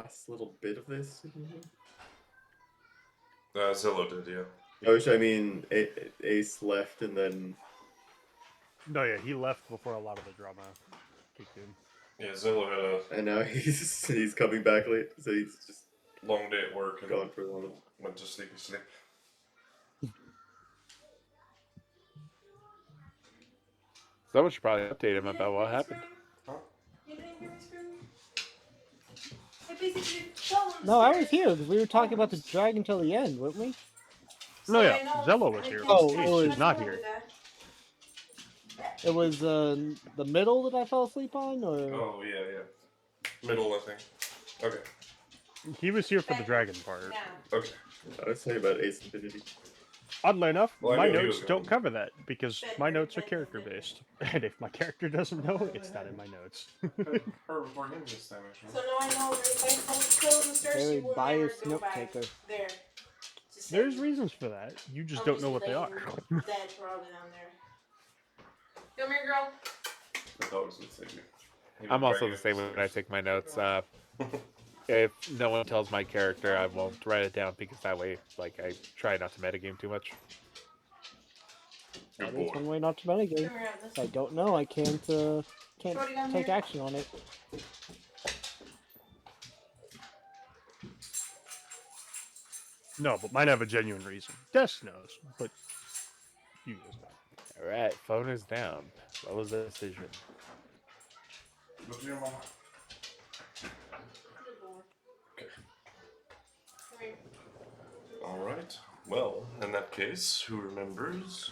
last little bit of this? Zelo did, yeah. Which, I mean, Ace left and then... No, yeah, he left before a lot of the drama kicked in. Yeah, Zelo had a... And now he's coming back late, so he's just... long day at work and gone for a while. went to sleep yesterday. Someone should probably update him about what happened. Huh? You didn't hear me scream? No, I was here because we were talking about the dragon till the end, weren't we? No, yeah, Zelo was here. Oh, She's not here. It was the middle that I fell asleep on, or Oh, yeah. Middle, I think. Okay. He was here for the dragon part. Okay. I was saying about Ace Infinity. Oddly enough, Well, I my knew he notes was don't going. cover that because my notes are character based, and if my character doesn't know, it's not in my notes. Her before him this time, So actually. now I know if I close the stairs, very she will biased never go note back taker. there. There's reasons for that. You just don't know what they are. Dead probably down there. Come here, girl. I thought it was the same. I'm also the same when I take my notes. If no one tells my character, I won't write it down because that way, like, I try not to metagame too much. Good that boy. is one way not to metagame. Come here, If I don't know, I can't take here. action on it. No, but mine have a genuine reason. Des knows, but you guys don't. Alright, phone is down. What was the decision? Look to your mama. Okay. Come here. Alright. Well, in that case, who remembers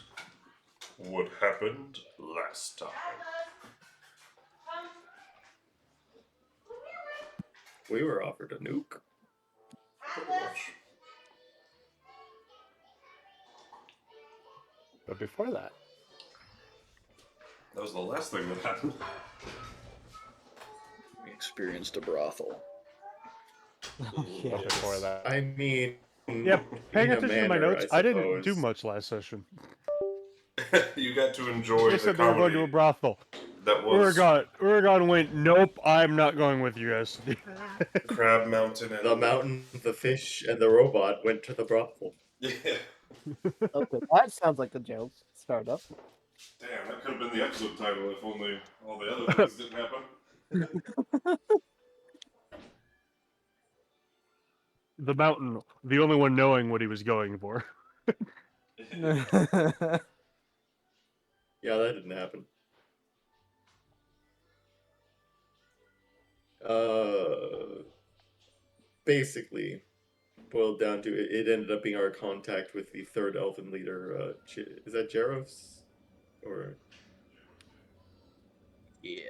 what happened last time? We were offered a nuke. Pretty much. But before that, That was the last thing that happened. We experienced a brothel. Yeah. before that, I mean... Yep, paying in a attention to my manner, notes, I didn't do suppose. much last session. You got to enjoy They the said they were going to a comedy brothel. that was Urugan went, nope, I'm not going with you guys. Crab Mountain and... The mountain, the fish, and the robot went to the brothel. Yeah. Okay, that sounds like the joke. Start up. Damn, that could have been the episode title if only all the other things didn't happen. The mountain, the only one knowing what he was going for. Yeah, that didn't happen. Basically, boiled down to it ended up being our contact with the third elven leader. Is that Jeros? Or Yeah.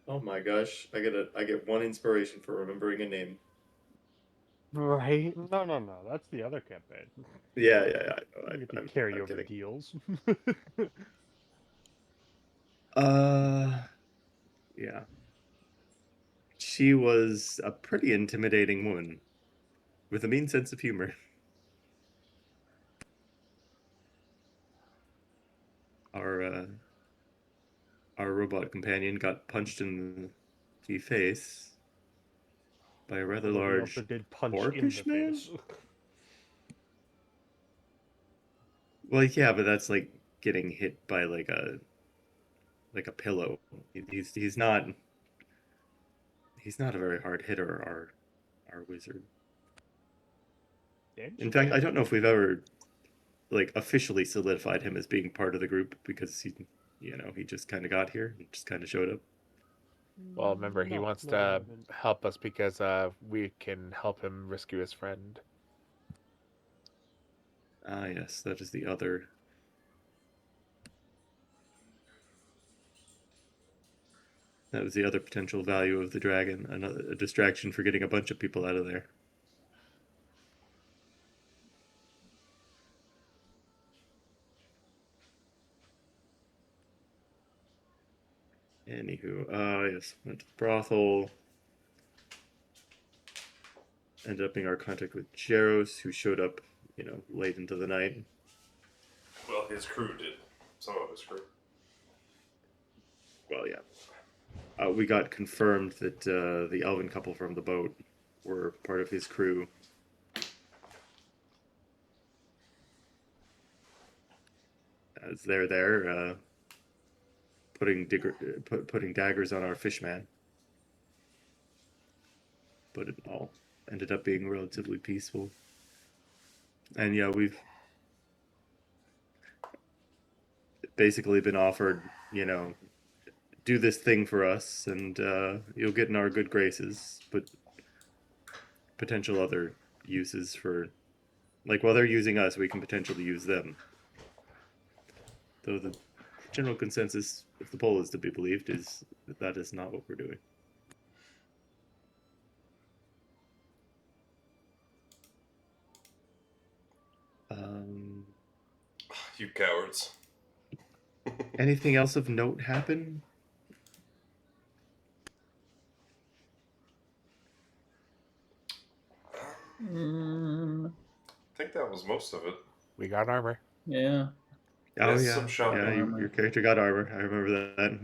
oh my gosh, I get one inspiration for remembering a name. Right. No, that's the other campaign. Yeah. I get the I'm carryover kidding. deals. Yeah. She was a pretty intimidating woman with a mean sense of humor. Our robot companion got punched in the face by a rather He large also did punch in the orcish man? face. Well, yeah, but that's like getting hit by like a pillow. He's not a very hard hitter. Our wizard. In fact, I don't know if we've ever like officially solidified him as being part of the group because he just kind of got here and just kind of showed up. well, remember, he No, wants no, to I haven't. help us because we can help him rescue his friend. Ah, yes, that is the other. That was the other potential value of the dragon, a distraction for getting a bunch of people out of there. Anywho, yes, went to the brothel. Ended up being our contact with Jeros, who showed up, late into the night. Well, his crew did. Some of his crew. Well, yeah. we got confirmed that the elven couple from the boat were part of his crew. As they're there, putting daggers on our fishman. But it all ended up being relatively peaceful. And yeah, we've basically been offered, do this thing for us, and you'll get in our good graces. But potential other uses for, like, while they're using us, we can potentially use them. Though the general consensus, if the poll is to be believed, is that is not what we're doing. You cowards. Anything else of note happen? I think that was most of it. We got armor. Yeah. Oh Yes, yeah, some shopping. yeah. Your character got armor. I remember that.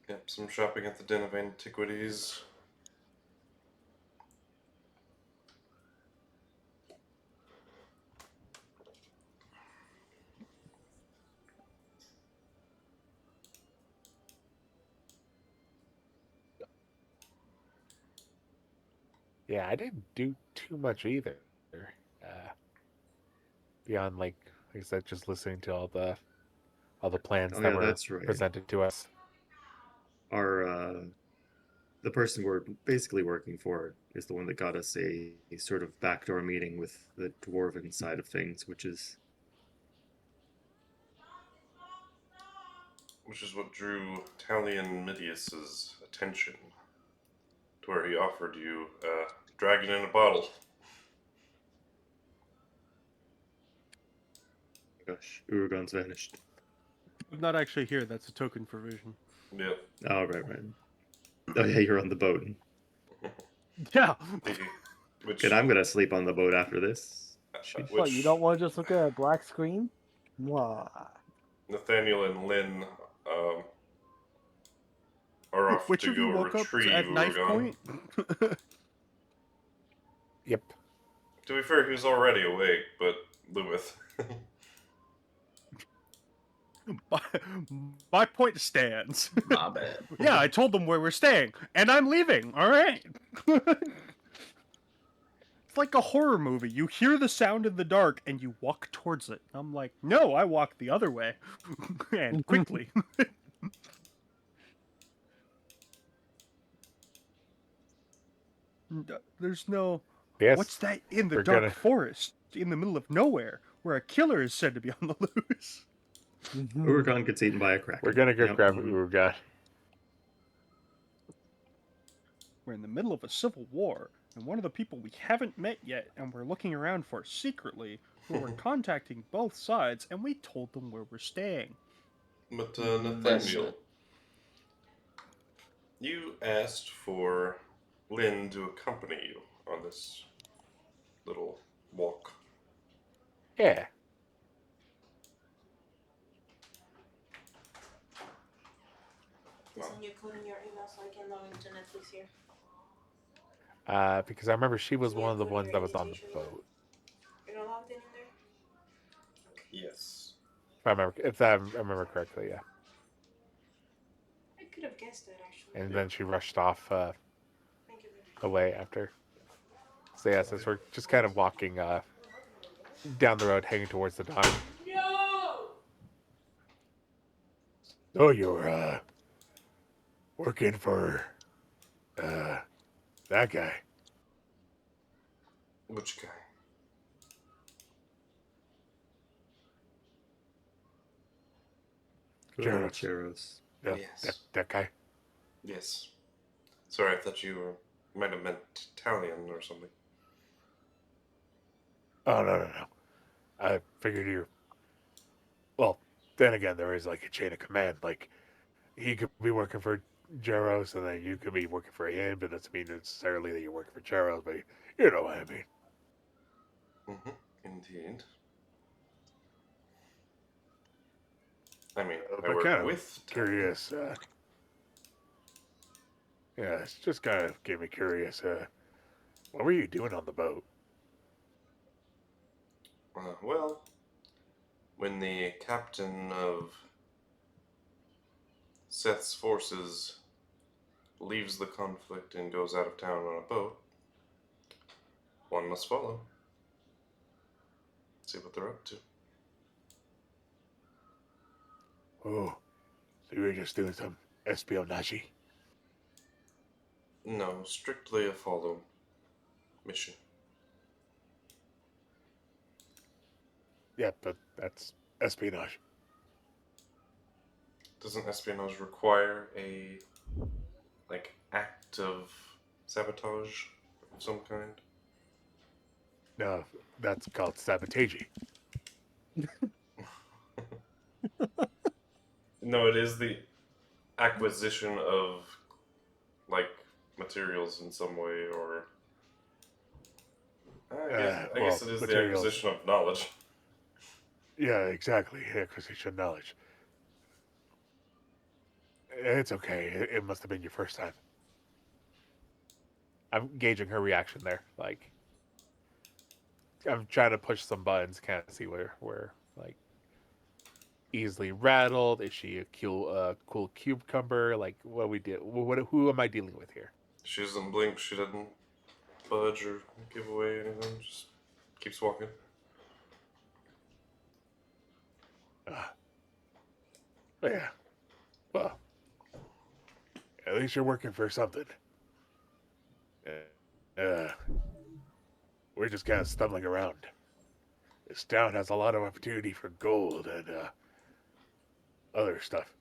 Yep, some shopping at the Den of Antiquities. Yeah, I didn't do too much either. Beyond like I said, just listening to all the plans Oh that yeah, were that's right. presented to us. Our the person we're basically working for is the one that got us a sort of backdoor meeting with the dwarven side of things, which is what drew Talion Midius's attention to where he offered you a dragon in a bottle. gosh, Urugan's vanished. I'm not actually here. That's a token for vision. Yep. Oh right. Oh yeah, you're on the boat. Yeah. Which, And I'm gonna sleep on the boat after this. What, you don't want to just look at a black screen? Mwah. Nathaniel and Lynn are off Which to of you go woke up retrieve at knife Urugan. point? Yep. To be fair, he was already awake, but Lhumith. My point stands. My bad. Yeah, I told them where we're staying, and I'm leaving. All right. It's like a horror movie. You hear the sound in the dark, and you walk towards it. I'm like, no, I walk the other way, and quickly. There's no. Yes. What's that in the we're dark gonna- forest in the middle of nowhere, where a killer is said to be on the loose? Urugan gets eaten by a kraken. We're gonna go Yep. grab Urugan. We're in the middle of a civil war, and one of the people we haven't met yet, and we're looking around for secretly, who we're contacting both sides, and we told them where we're staying. But Nathaniel, you asked for Lynn to accompany you on this little walk. Yeah. Isn't your code in your email so I can log into Netflix here? Because I remember she was Yeah, one of the put in ones your that was on the invitation email. boat. You're not logged in there? Yes. If I remember correctly, yeah. I could have guessed that actually. And then she rushed off Thank you. away after. So yeah, since we're just kind of walking down the road, heading towards the dawn. No! Oh, you're working for that guy. Which guy? Cheros. Yeah, Yes. that guy. Yes. Sorry, I thought you might have meant Talion or something. Oh no. I figured you. Well, then again, there is like a chain of command. Like he could be working for Jaros, and then you could be working for him. But doesn't mean necessarily that you're working for Jaros. But you know what I mean. Mm-hmm. Indeed. I mean, I But work kind of with Talion. curious. Yeah, it's just kind of gave me curious. What were you doing on the boat? Well, when the captain of Seth's forces leaves the conflict and goes out of town on a boat, one must follow. See what they're up to. Oh, so you were just doing some espionage? No, strictly a follow mission. Yeah, but that's espionage. Doesn't espionage require a act of sabotage of some kind? No, that's called sabotage. No, it is the acquisition of materials in some way, or I guess it is the Materials. acquisition of knowledge. Yeah, exactly. Acquisition of knowledge. It's okay. It must have been your first time. I'm gauging her reaction there. Like, I'm trying to push some buttons, can't see where like easily rattled. Is she a cool cucumber? Like, what we did? Who am I dealing with here? She doesn't blink. She doesn't budge or give away anything. Just keeps walking. Yeah. Well, at least you're working for something. We're just kind of stumbling around. This town has a lot of opportunity for gold and other stuff.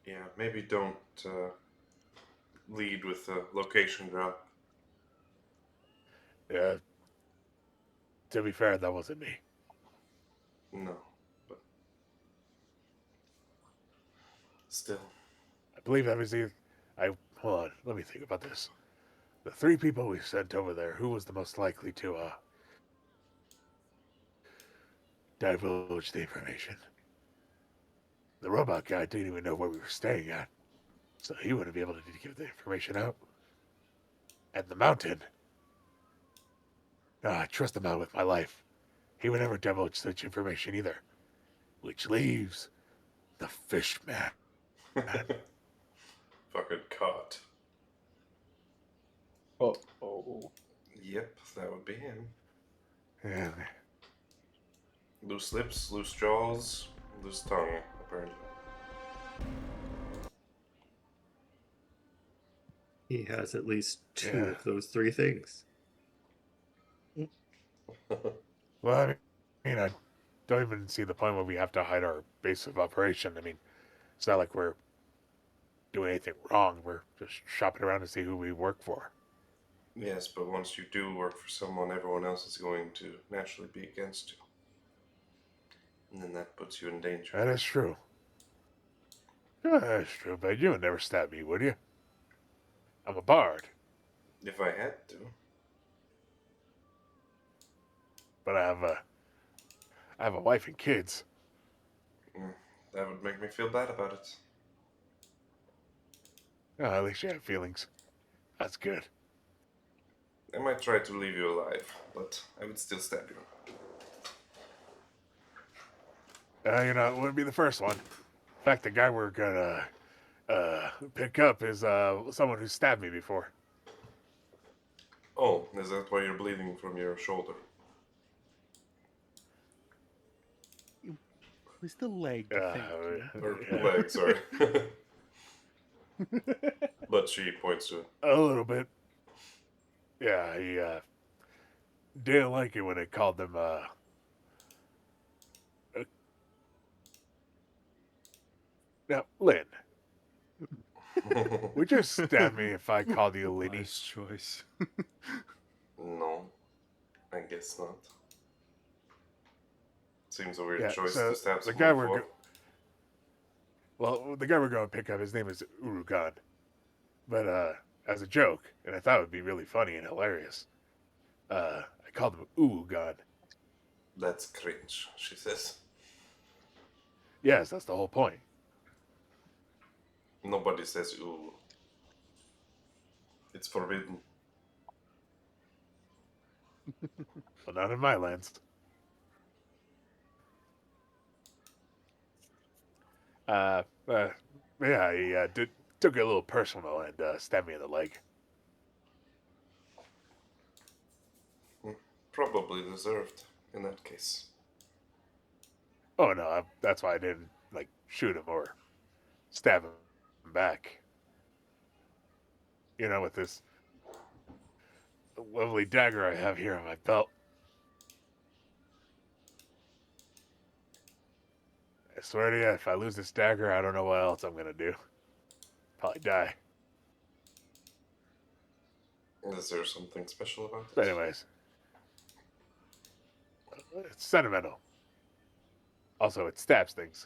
Yeah, maybe don't lead with a location drop. Yeah. To be fair, that wasn't me. No, but still. I believe that was the. Hold on. Let me think about this. The 3 people we sent over there, who was the most likely to divulge the information? The robot guy didn't even know where we were staying at, so he wouldn't be able to give the information out. And the mountain. I trust him out with my life. He would never divulge such information either. Which leaves the fish man. Fucking caught. Oh. Yep, that would be him. Yeah. Loose lips, loose jaws, loose tongue, apparently. He has at least 2 Yeah. of those 3 things. Well, I mean, I don't even see the point where we have to hide our base of operation. I mean, it's not like we're doing anything wrong. We're just shopping around to see who we work for. Yes, but once you do work for someone, everyone else is going to naturally be against you. And then that puts you in danger. That is true. Yeah, that's true, but you would never stab me, would you? I'm a bard, If I had to. but I have a wife and kids. That would make me feel bad about it. Oh, at least you have feelings. That's good. I might try to leave you alive, but I would still stab you. You know, it wouldn't be the first one. In fact, the guy we're gonna pick up is someone who stabbed me before. Oh, is that why you're bleeding from your shoulder? It was the leg, thank you. Or Yeah. leg, sorry. But she points to it. A little bit. Yeah, he didn't like it when they called them now, Lynn, would you stab me if I called you Linny? Wise choice. No, I guess not. Seems a weird Yeah, choice so to stab the someone guy for. Well, the guy we're going to pick up, his name is Urugan. But as a joke, and I thought it would be really funny and hilarious, I called him Urugan. That's cringe, she says. Yes, that's the whole point. Nobody says ooh. It's forbidden. Well, not in my lands. Uh, uh yeah, he took it a little personal and stabbed me in the leg. Probably deserved in that case. Oh no, that's why I didn't like shoot him or stab him back. You know, with this lovely dagger I have here on my belt. I swear to you, if I lose this dagger, I don't know what else I'm gonna do. Probably die. Is there something special about it? But anyways, it's sentimental. Also, it stabs things.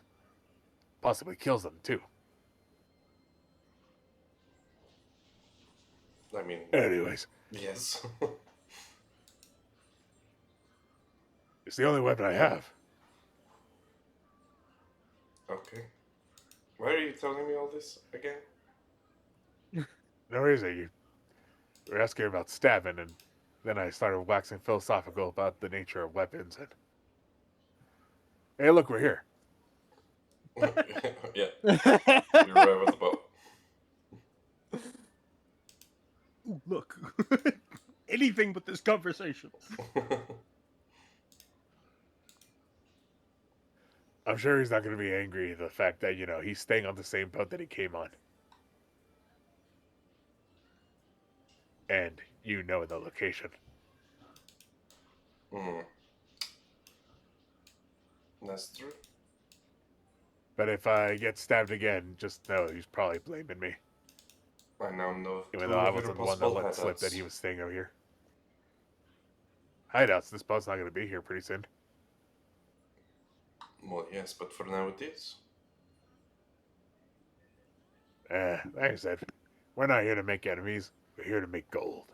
Possibly kills them, too. I mean, Anyways, yes. it's the only weapon I have. Okay. Why are you telling me all this again? No reason. You were asking about stabbing, and then I started waxing philosophical about the nature of weapons. And hey, look, we're here. Yeah, you're right with the boat. Ooh, look. Anything but this conversation. I'm sure he's not going to be angry at the fact that, you know, he's staying on the same boat that he came on. And you know the location. That's true. But if I get stabbed again, just know he's probably blaming me. I now know Even two though I of your wasn't the one that possible let slip that he hideouts. was staying over here. Hideouts, this boat's not going to be here pretty soon. Well, yes, but for now it is. Like I said, we're not here to make enemies. We're here to make gold.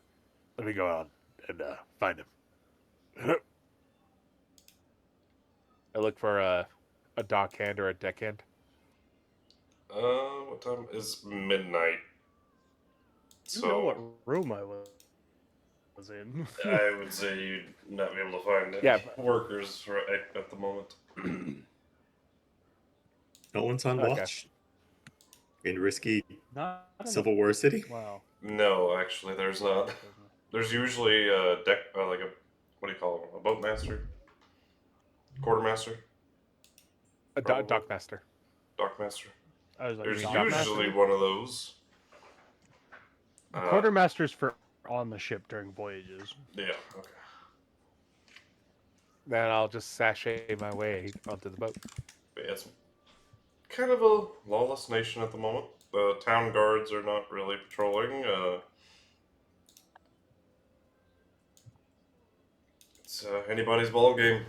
Let me go on and find him. I look for a dockhand or a deckhand. What time is midnight? You know what room I was in. I would say you'd not be able to find any Yeah. workers right at the moment. No one's on Okay. watch in risky Not Civil War city. Wow. No, actually, there's not. There's usually a deck, like a, what do you call him? A boatmaster? Quartermaster? A Probably. dockmaster. Dockmaster? I was like, There's dockmaster? usually one of those. Quartermaster's for on the ship during voyages. Yeah, okay. Then I'll just sashay my way onto the boat. But yeah, it's kind of a lawless nation at the moment. The town guards are not really patrolling. It's anybody's ball game.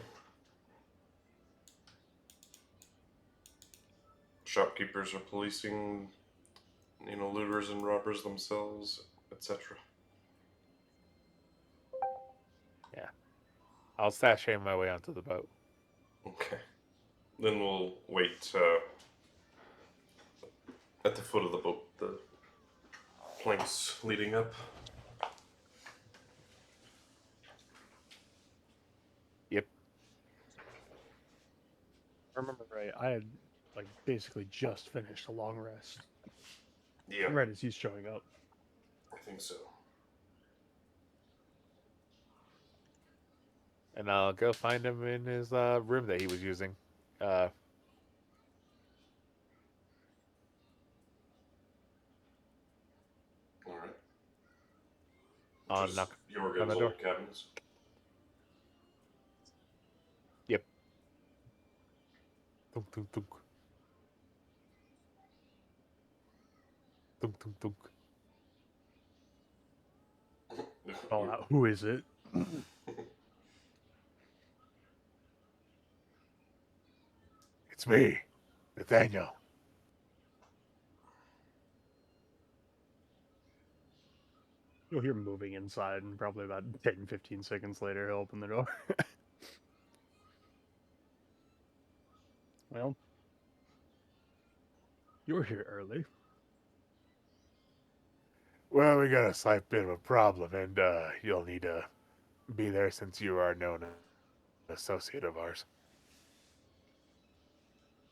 Shopkeepers are policing, looters and robbers themselves, etc. Yeah. I'll sashay my way onto the boat. Okay. Then we'll wait at the foot of the boat, the planks leading up. Yep. I remember right, I had like basically just finished a long rest. Yeah, Right as he's showing up. I think so. And I'll go find him in his room that he was using. Alright. On Just knock on Urugan's the door. old cabins. Yep. Thunk, thunk, thunk. Thunk, thunk, thunk. Oh, who is it? It's me, Nathaniel. You'll hear him moving inside, and probably about 10, 15 seconds later, he'll open the door. Well, you're here early. Well, we got a slight bit of a problem, and you'll need to be there since you are known associate of ours.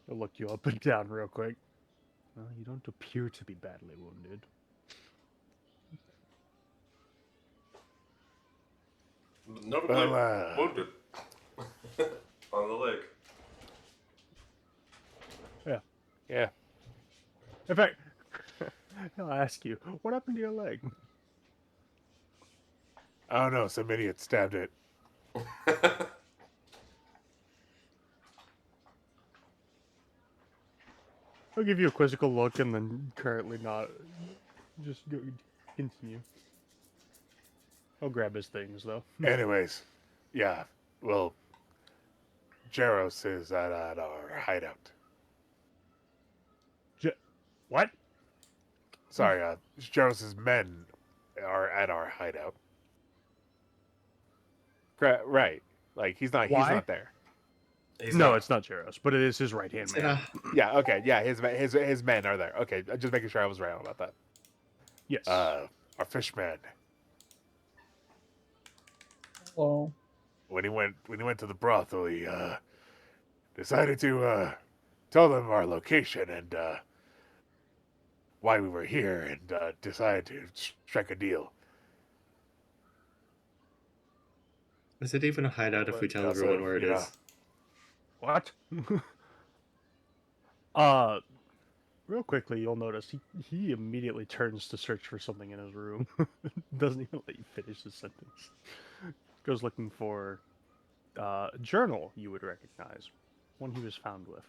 He'll look you up and down real quick. Well, you don't appear to be badly wounded. Notably Well, wounded on the leg. Yeah. In fact, I'll ask you, what happened to your leg? I don't know. Some idiot stabbed it. I'll give you a quizzical look and then currently not. Just go, continue. I'll grab his things, though. Anyways, yeah. Well, Jaros is at our hideout. What? Sorry, Jaros's men are at our hideout. Right. Like he's not. Why? He's not there. No, it's not Jaros, but it is his right hand man. Yeah. Okay. Yeah. His men are there. Okay. Just making sure I was right about that. Yes. Our fishman. Well, When he went to the brothel, he decided to tell them our location and why we were here, and decided to strike a deal. Is it even a hideout if we tell Also, everyone where it you know, is? What? Real quickly, you'll notice he immediately turns to search for something in his room. Doesn't even let you finish the sentence. Goes looking for a journal you would recognize. One he was found with.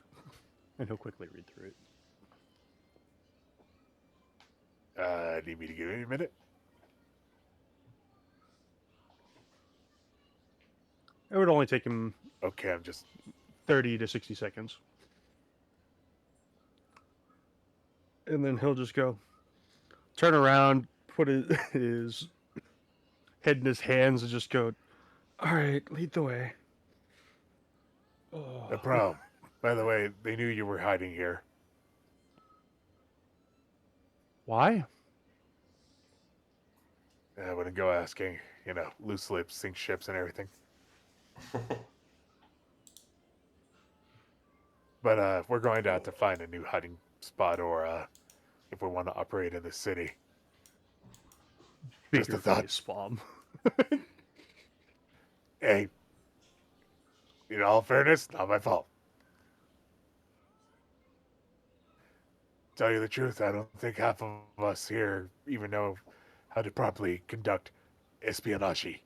And he'll quickly read through it. Need me to give you a minute? It would only take him Okay, I'm just... 30 to 60 seconds. And then he'll just go, turn around, put his head in his hands, and just go, all right, lead the way. No problem. By the way, they knew you were hiding here. Why? I wouldn't go asking. You know, loose lips, sink ships, and everything. But we're going to have to find a new hiding spot, or if we want to operate in the city. Just a thought. Spam. Hey, in all fairness, not my fault. Tell you the truth, I don't think half of us here even know how to properly conduct espionage.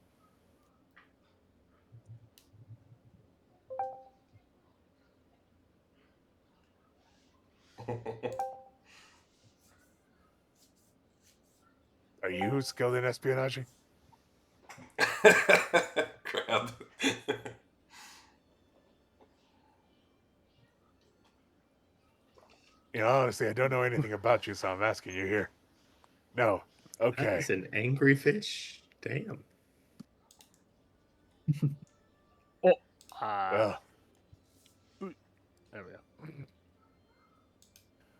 Are you skilled in espionage? Crap. You know, honestly, I don't know anything about you, so I'm asking you here. No. Okay. That's an angry fish. Damn. Well, There we go.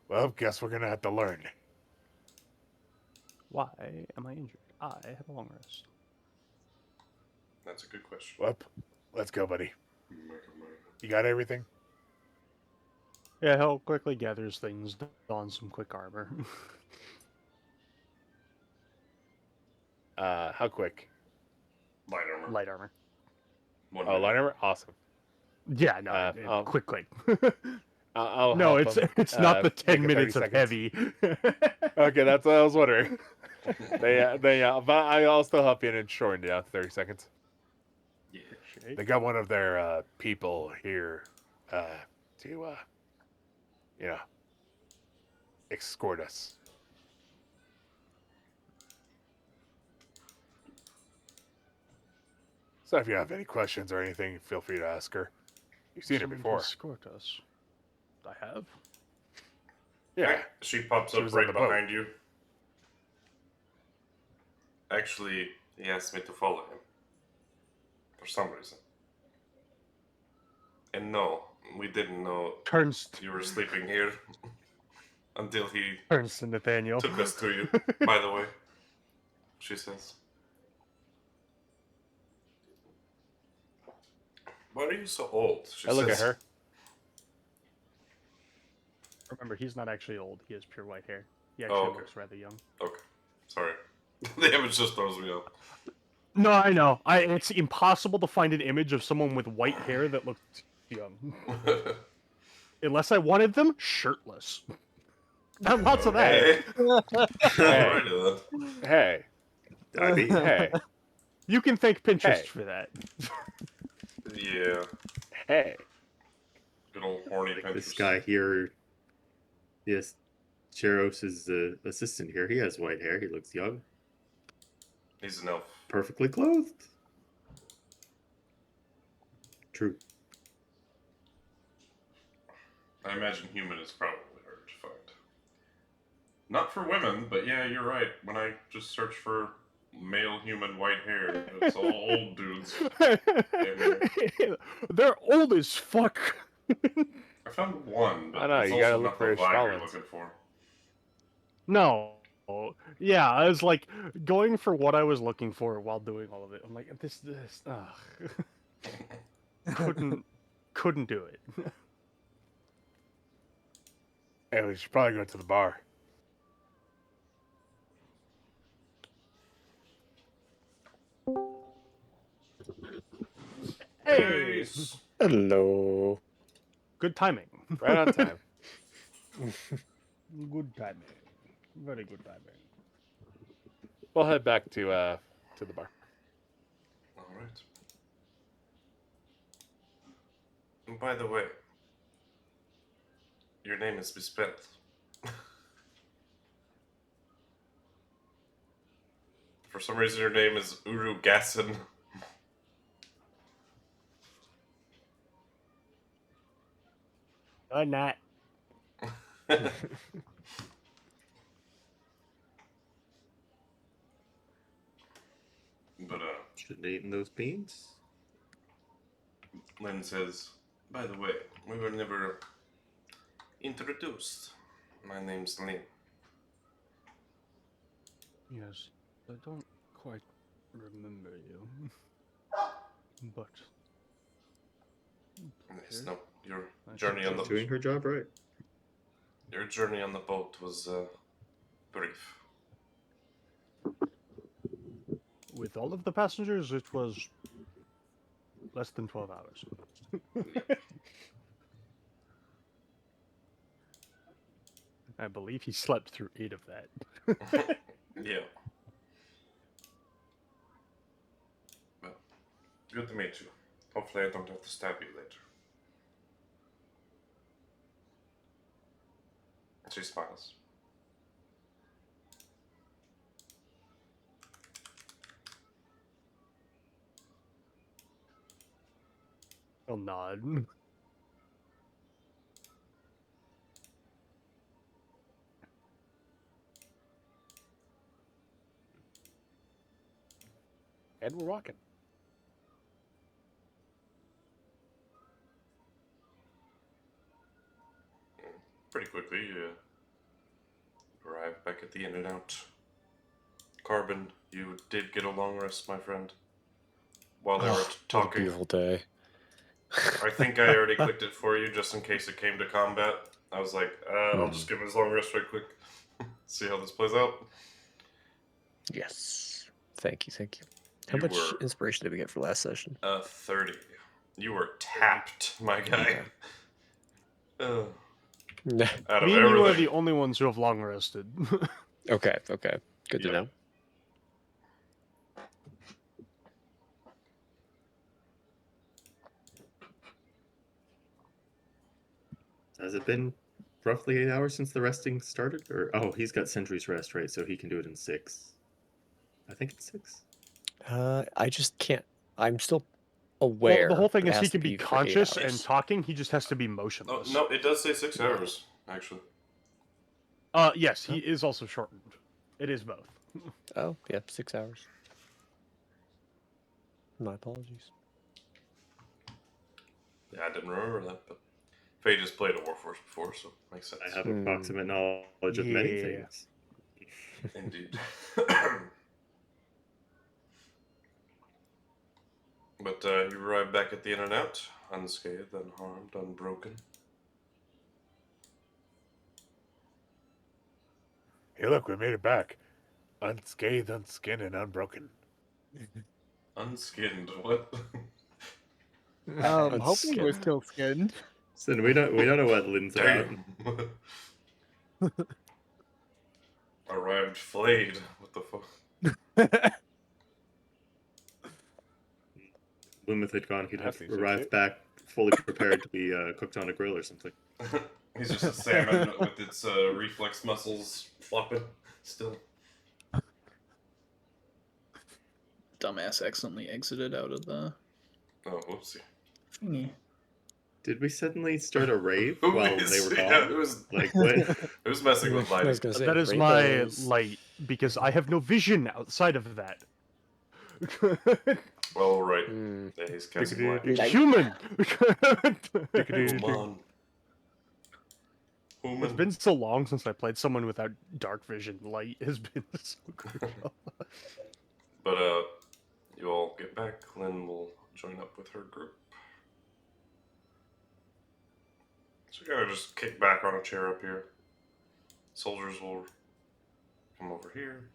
well, guess we're gonna have to learn. Why am I injured? I have a long rest. That's a good question. Well, let's go, buddy. You got everything? Yeah, he'll quickly gather his things, don some quick armor. How quick? Light armor. Light armor. One Oh, minute. light armor? Awesome. Yeah, no, quick. I'll No, help it's him, not the 10 make it 30 minutes of seconds. heavy. Okay, that's what I was wondering. But I'll still help you and shorten it down to 30 seconds. Yeah. They got one of their people here to, you know, escort us. So if you have any questions or anything, feel free to ask her. You've seen her Someone to before. escort us. I have. Yeah. She pops She up was on right the boat. behind you. Actually, he asked me to follow him. For some reason. And no, we didn't know Turns you were sleeping here. Until he to Nathaniel. took us to you, by the way. she says. Why are you so old? She I look at says. her. Remember, he's not actually old. He has pure white hair. He Oh, actually okay. looks rather young. Okay. Sorry. The image just throws me off. No, I know. It's impossible to find an image of someone with white hair that looks young. Unless I wanted them shirtless. Lots of that. Okay. Hey. Alrighty then. Hey, I mean, hey, You can thank Pinterest Hey. for that. Yeah. hey. Good old horny like Pinterest. this guy here. Yes, Cheros is the assistant here. He has white hair. He looks young, He's an elf. perfectly clothed. True. I imagine human is probably hard to find. Not for women, but yeah, you're right. When I just search for male human white hair, it's all old dudes. They're old as fuck. I found one, but I know, it's you gotta also look not for the your vibe small you're ones. looking for. No. Yeah, I was like going for what I was looking for while doing all of it. I'm like, this, couldn't do it. Hey, we should probably go to the bar. Hey, Peace. Hello. good timing. Right on time. Good timing. Very good timing. We'll head back to the bar. Alright. And by the way, your name is misspelled. For some reason, your name is Urugasin. Good night. But Should have eaten those beans. Lynn says, by the way, we were never introduced. My name's Lynn. Yes, I don't quite remember you, but Yes, no, your I journey think on the so. Doing her job right. your journey on the boat was brief. With all of the passengers, it was less than 12 hours. I believe he slept through 8 of that. Yeah. Well, good to meet you. Hopefully I don't have to stab you later. She smiles. He'll nod. And we're walking. Pretty quickly, you arrive back at the In-N-Out. Carbon, you did get a long rest, my friend. While they were What a talking. beautiful day. I think I already clicked it for you just in case it came to combat. I was like, I'll just give him his long rest right quick. See how this plays out. Yes. Thank you, thank you. How You much were- inspiration did we get for last session? 30. You were tapped, my guy. Out of Me and you are everything. the only ones who have long rested. Okay, okay. Good to Yep. know. Has it been roughly 8 hours since the resting started? Or he's got Sentry's Rest, right? So he can do it in 6. I think it's 6. I just can't. I'm still aware. Well, the whole thing but it is he has to can be for 8 conscious hours. and talking. He just has to be Oh, motionless. no, it does say 6 hours, actually. Yes, he is also shortened. It is both. Oh, yeah, 6 hours. My apologies. Yeah, I didn't remember that, but Faye just played a Warforged before, so makes sense. I have approximate knowledge of many Yeah. things. Indeed. But you arrived back at the In and Out, unscathed, unharmed, unbroken. Hey, look, we made it back. Unscathed, unskinned, and unbroken. Unskinned, what? Hopefully we're Unskin. still skinned. Listen, we don't know what Lynn's about. Damn. Arrived flayed. What the fuck? Lhumith had gone, he'd have That seems like arrived shit. back fully prepared to be cooked on a grill or something. He's just a salmon with its reflex muscles flopping still. Dumbass accidentally exited out of the Oh, whoopsie. thingy. Did we suddenly start a rave Who while is- they were yeah, gone? it was- Like, what? It was messing with I was lighting. gonna say, That is rape my is- light, because I have no vision outside of that. Well, right. Hmm. Yeah, he's casting Diggity light. Human! Human. It's Human. been so long since I played someone without dark vision. Light has been so crucial. But, you all get back. Lynn will join up with her group. So you gotta just kick back on a chair up here. Soldiers will come over here.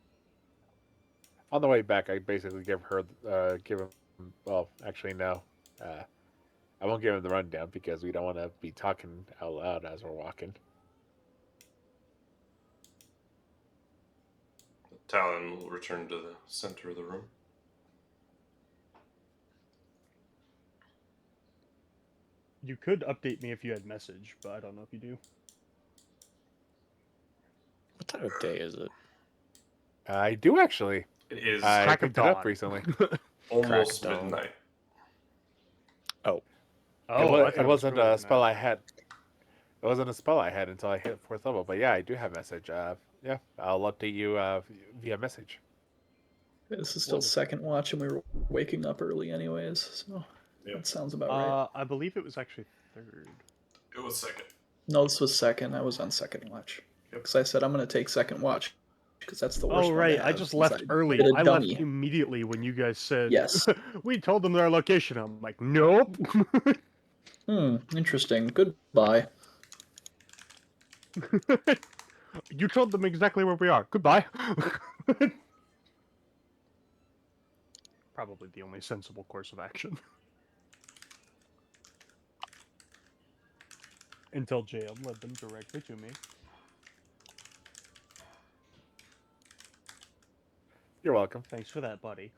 On the way back, I basically give him. Well, actually, no. I won't give him the rundown because we don't want to be talking out loud as we're walking. Talon will return to the center of the room. You could update me if you had message, but I don't know if you do. What time of day is it? I do actually. It is I Crack of picked it up dawn. recently. almost Crack of dawn. midnight. Oh, It wasn't a spell I had. It wasn't a spell I had until I hit 4th level. But yeah, I do have message. Yeah, I'll update you via message. This is still second watch, and we were waking up early anyways, so Yep. that sounds about right. I believe it was actually third. It was second. No, this was second. I was on second watch. Yep. Because I said I'm going to take second watch, because that's the worst Oh one right, to I have, just since left I early. did a I left dummy. immediately when you guys said, Yes. we told them their location. I'm like, nope. Interesting. Goodbye. You told them exactly where we are. Goodbye. Probably the only sensible course of action. Until JM led them directly to me. You're welcome. Thanks for that, buddy.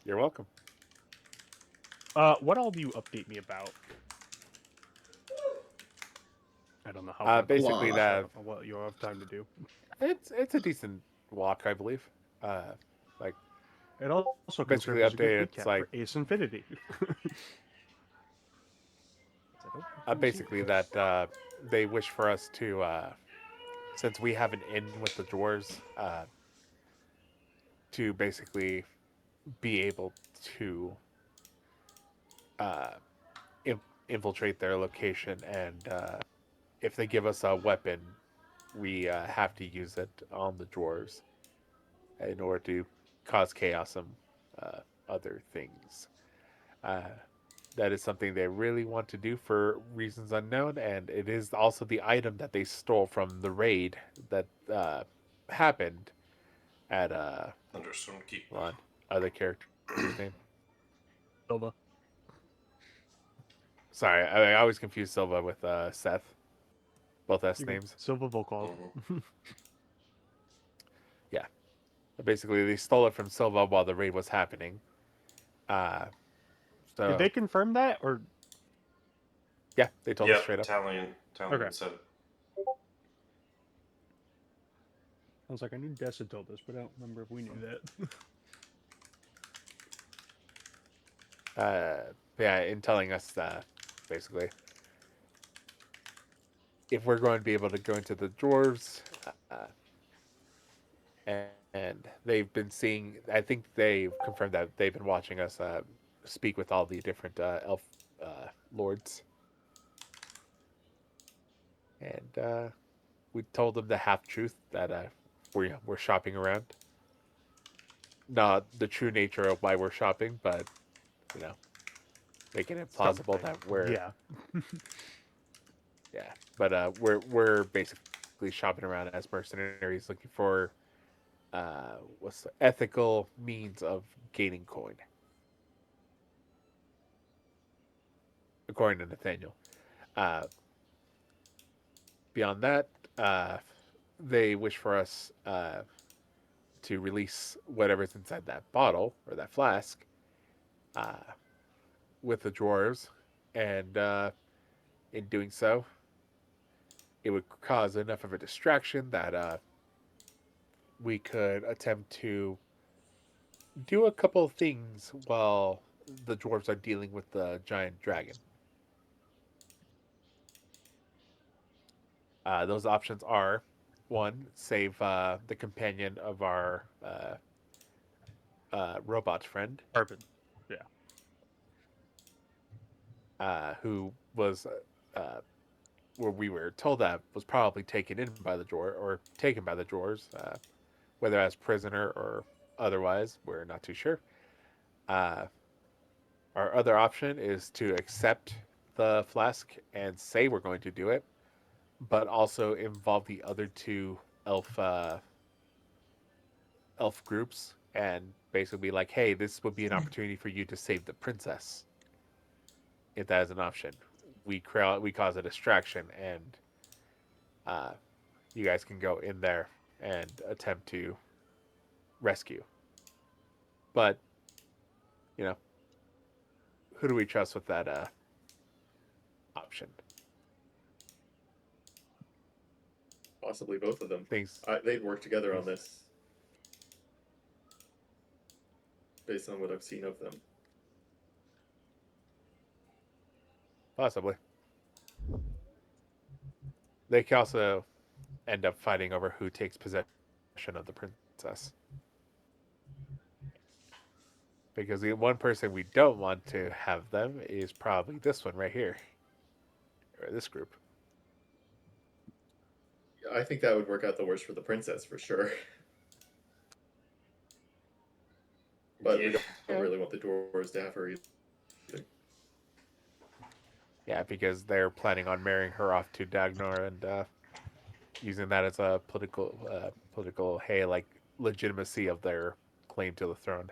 You're welcome. What all do you update me about? I don't know how. Basically Blah. that What you'll have time to do. it's a decent walk, I believe. It also can Basically serve as a good updated, it's recap like- for Ace Infinity. Basically that they wish for us to, since we have an in with the dwarves, to basically be able to infiltrate their location, and if they give us a weapon, we have to use it on the dwarves in order to cause chaos and other things. That is something they really want to do for reasons unknown, and it is also the item that they stole from the raid that happened at Understone Keep. hold on, other character's name. Silva. Sorry, I always confuse Silva with Seth. Both S names. Silva Volkov. Mhm. Basically, they stole it from Silva while the raid was happening. So Did they confirm that, or yeah, they told us Yeah, straight up. Talon Okay. said it. I was like, I knew Dessa told us, but I don't remember if we knew that. Yeah, in telling us that, basically, if we're going to be able to go into the dwarves, and they've been seeing, I think they've confirmed that they've been watching us speak with all the different elf lords, and we told them the half truth that we're shopping around. not the true nature of why we're shopping, but you know, making it plausible Something. that we're Yeah. yeah. But we're basically shopping around as mercenaries, looking for what's the ethical means of gaining coin, according to Nathaniel. Uh, Beyond that, they wish for us to release whatever's inside that bottle or that flask uh, with the drawers, and in doing so, it would cause enough of a distraction that we could attempt to do a couple of things while the dwarves are dealing with the giant dragon. Those options are one, save the companion of our robot friend, Carbon. Yeah. who was where we were told that was probably taken in by the drawer or taken by the drawers, whether as prisoner or otherwise, we're not too sure. Uh, our other option is to accept the flask and say we're going to do it, but also involve the other two elf groups and basically be like, hey, this would be an opportunity for you to save the princess. If that is an option, we cause a distraction, and you guys can go in there and attempt to rescue. But you know, who do we trust with that option? Possibly both of them. Things. They'd work together on this, based on what I've seen of them. Possibly. They can also end up fighting over who takes possession of the princess. Because the one person we don't want to have them is probably this one right here. Or this group. I think that would work out the worst for the princess for sure. But we don't really want the dwarves to have her either. Yeah, because they're planning on marrying her off to Dagnar and using that as a political hey, like legitimacy of their claim to the throne.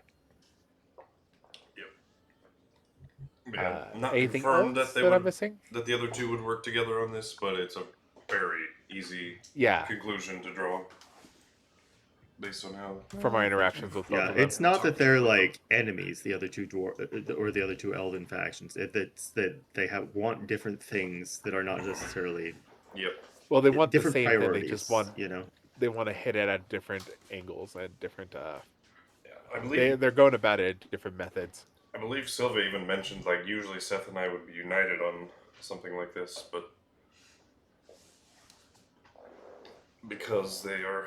Yeah, not Anything confirmed else that they that I'm would missing? that the other two would work together on this, but it's a very easy conclusion to draw based on how from our interactions with both Yeah, of them. it's not that they're like enemies, the other two or the other two elven factions. It's that they want different things that are not necessarily. Yep. Well, they want the different same thing. They priorities, just want you know. they want to hit it at different angles and different. I believe they're going about it at different methods. I believe Sylvia even mentioned like usually Seth and I would be united on something like this, but because they are.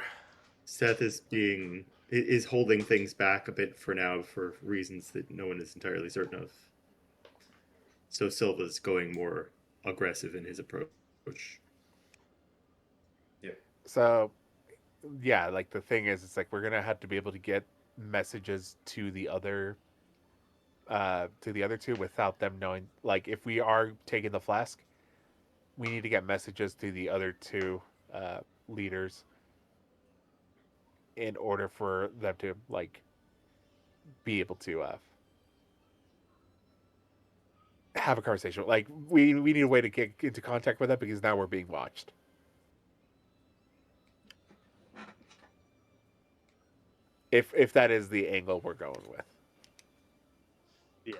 Seth is holding things back a bit for now for reasons that no one is entirely certain of. So Silva's going more aggressive in his approach. Yeah. So, yeah, like the thing is, it's like we're gonna have to be able to get messages to the other two without them knowing. Like, if we are taking the flask, we need to get messages to the other two leaders in order for them to like be able to have a conversation. Like we need a way to get into contact with them because now we're being watched. If that is the angle we're going with. Yeah.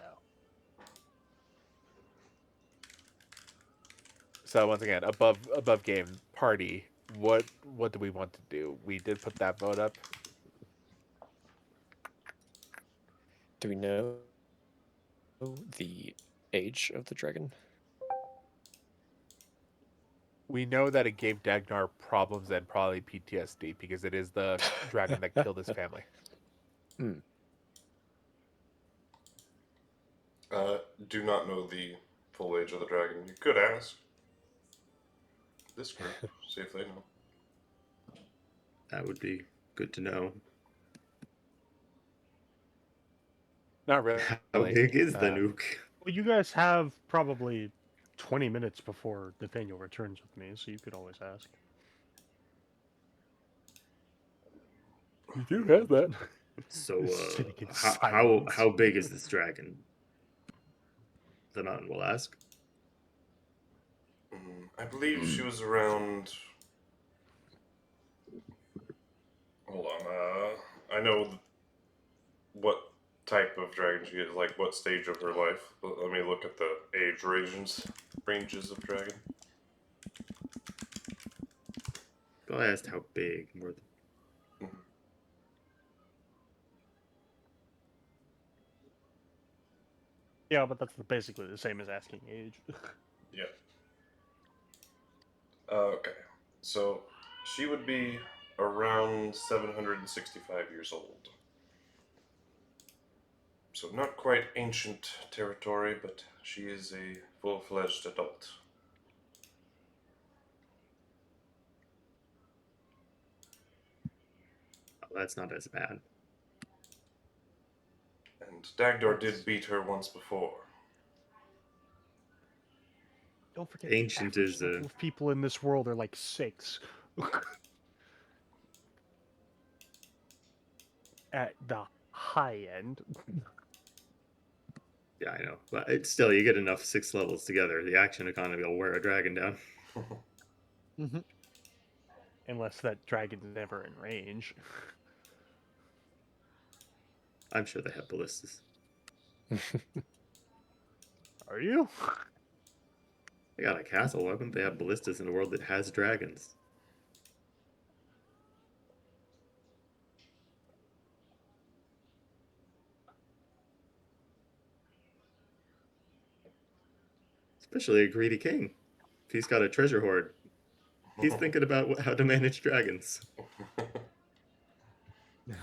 So once again, above game party, what do we want to do? We did put that vote up. Do we know the age of the dragon? We know that it gave Dagnar problems and probably PTSD because it is the dragon that killed his family. Do not know the full age of the dragon. You could ask this group, see if they know. That would be good to know. Not really. How big is the Uh, nuke? Well, you guys have probably 20 minutes before Nathaniel returns with me, so you could always ask. You do have that. So, Sitting in how silence. big is this dragon? The mountain will ask. I believe she was around. Hold on. I know what type of dragon she is, like what stage of her life. But let me look at the age ranges of dragon. I asked how big more than. Yeah, but that's basically the same as asking age. Yeah. Okay. So she would be around 765 years old. So not quite ancient territory, but she is a full-fledged adult. Well, that's not as bad. And Dagdor did beat her once before. Don't forget, Ancient the average is level of people in this world are like 6. At the high end. Yeah, I know, but it's still, you get enough 6 levels together, the action economy will wear a dragon down. Unless that dragon's never in range. I'm sure they have ballistas. Are you? They got a castle. Why wouldn't they have ballistas in a world that has dragons? Especially a greedy king. If he's got a treasure hoard, he's thinking about how to manage dragons. But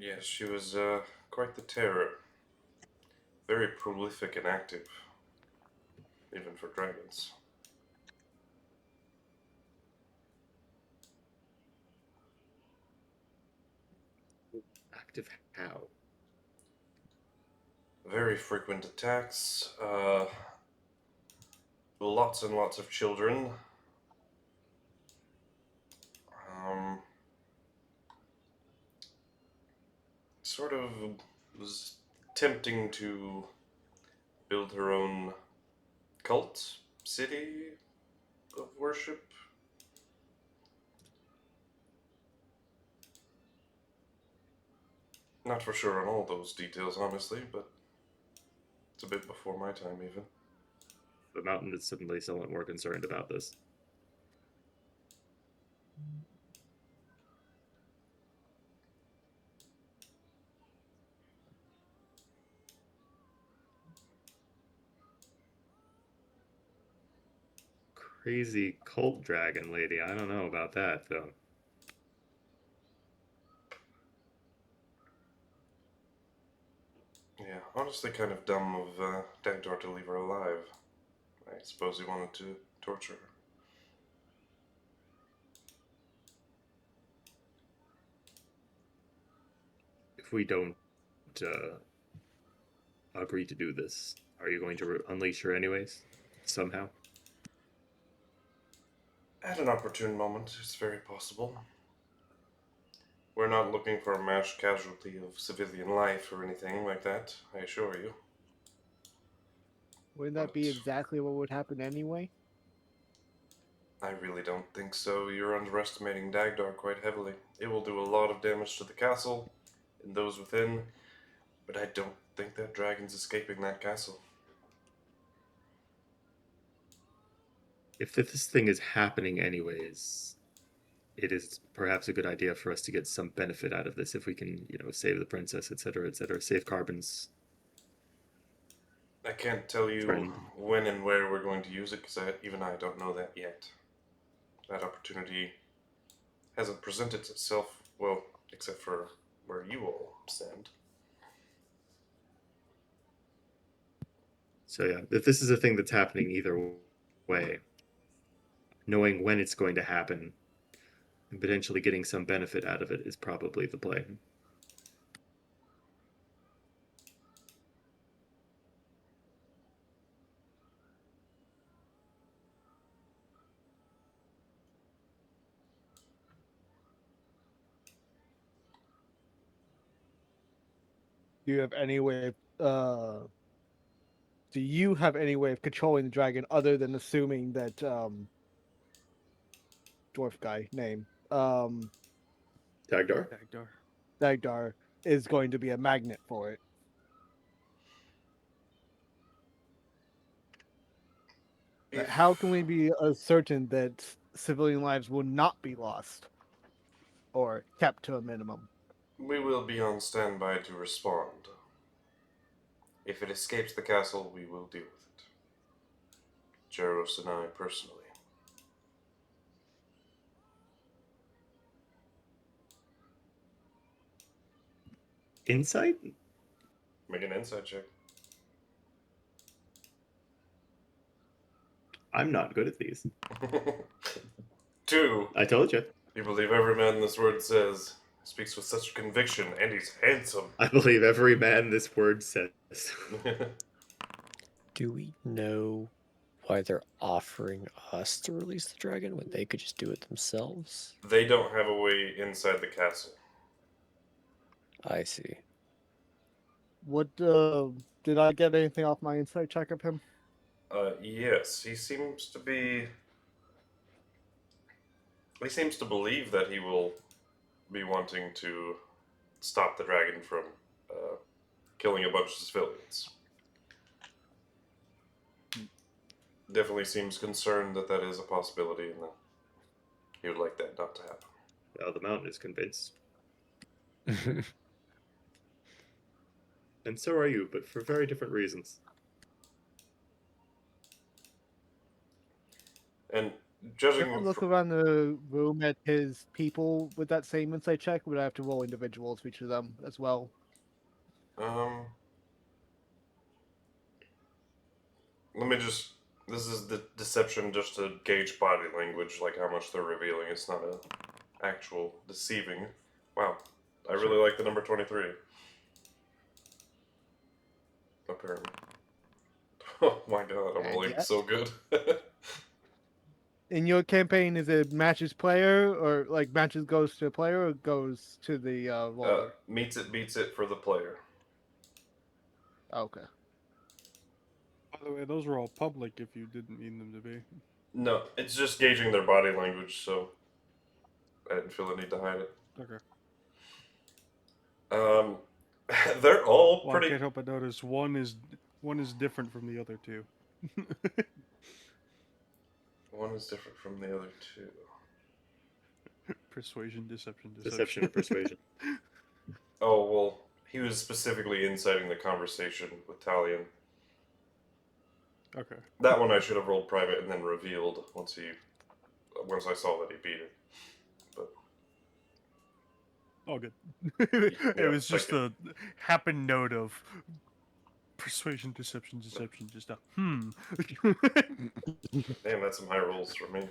yes, she was quite the terror. Very prolific and active, even for dragons. Active how? Very frequent attacks. Lots and lots of children. Sort of was tempting to build her own cult city of worship. Not for sure on all those details, honestly, but it's a bit before my time, even. The mountain is suddenly somewhat more concerned about this. Crazy cult dragon lady. I don't know about that, though. Yeah, honestly, kind of dumb of Dagdor to leave her alive. I suppose he wanted to torture her. If we don't agree to do this, are you going to unleash her anyways? Somehow? At an opportune moment, it's very possible. We're not looking for a mass casualty of civilian life or anything like that, I assure you. Wouldn't that be exactly what would happen anyway? I really don't think so. You're underestimating Dagdar quite heavily. It will do a lot of damage to the castle and those within, but I don't think that dragon's escaping that castle. If this thing is happening anyways, it is perhaps a good idea for us to get some benefit out of this if we can, save the princess, etc., save Carbon's I can't tell you friend. when and where we're going to use it because even I don't know that yet. That opportunity hasn't presented itself, well, except for where you all stand. So yeah, if this is a thing that's happening either way, knowing when it's going to happen and potentially getting some benefit out of it is probably the play. Do you have any way of do you have any way of controlling the dragon other than assuming that dwarf guy name Dagdar? Dagdar. Dagdar is going to be a magnet for it? How can we be certain that civilian lives will not be lost or kept to a minimum? We will be on standby to respond. If it escapes the castle, we will deal with it. Jaros and I personally. Insight? Make an insight check. I'm not good at these. 2. I told you. You believe every man this word says. Speaks with such conviction, and he's handsome. I believe every man this word says. Do we know why they're offering us to release the dragon when they could just do it themselves? They don't have a way inside the castle. I see. What did I get anything off my insight check of him? Yes, he seems to be. He seems to believe that he will be wanting to stop the dragon from killing a bunch of civilians. Definitely seems concerned that that is a possibility and that he would like that not to happen. Well, the mountain is convinced. And so are you, but for very different reasons. And Can judging I look around the room at his people with that same insight check? Would I have to roll individuals for each of them as well? Let me just. This is the deception just to gauge body language, like how much they're revealing. It's not a actual deceiving. Wow, I really like the number 23. Apparently. Oh my god, I'm And rolling yet? so good. In your campaign, is it matches player or like matches goes to player or goes to the roller? Meets it, beats it for the player. Okay. By the way, those were all public if you didn't mean them to be. No, it's just gauging their body language, so I didn't feel the need to hide it. Okay. They're all Well, I pretty. can't help but notice one is different from the other two. One is different from the other two. Persuasion, deception. Deception and persuasion. Oh, well, he was specifically inciting the conversation with Talion. Okay. That one I should have rolled private and then revealed once I saw that he beat it. But All good. Yeah, It was just thank a happen note of persuasion, deception. Just a damn, that's some high rolls for me.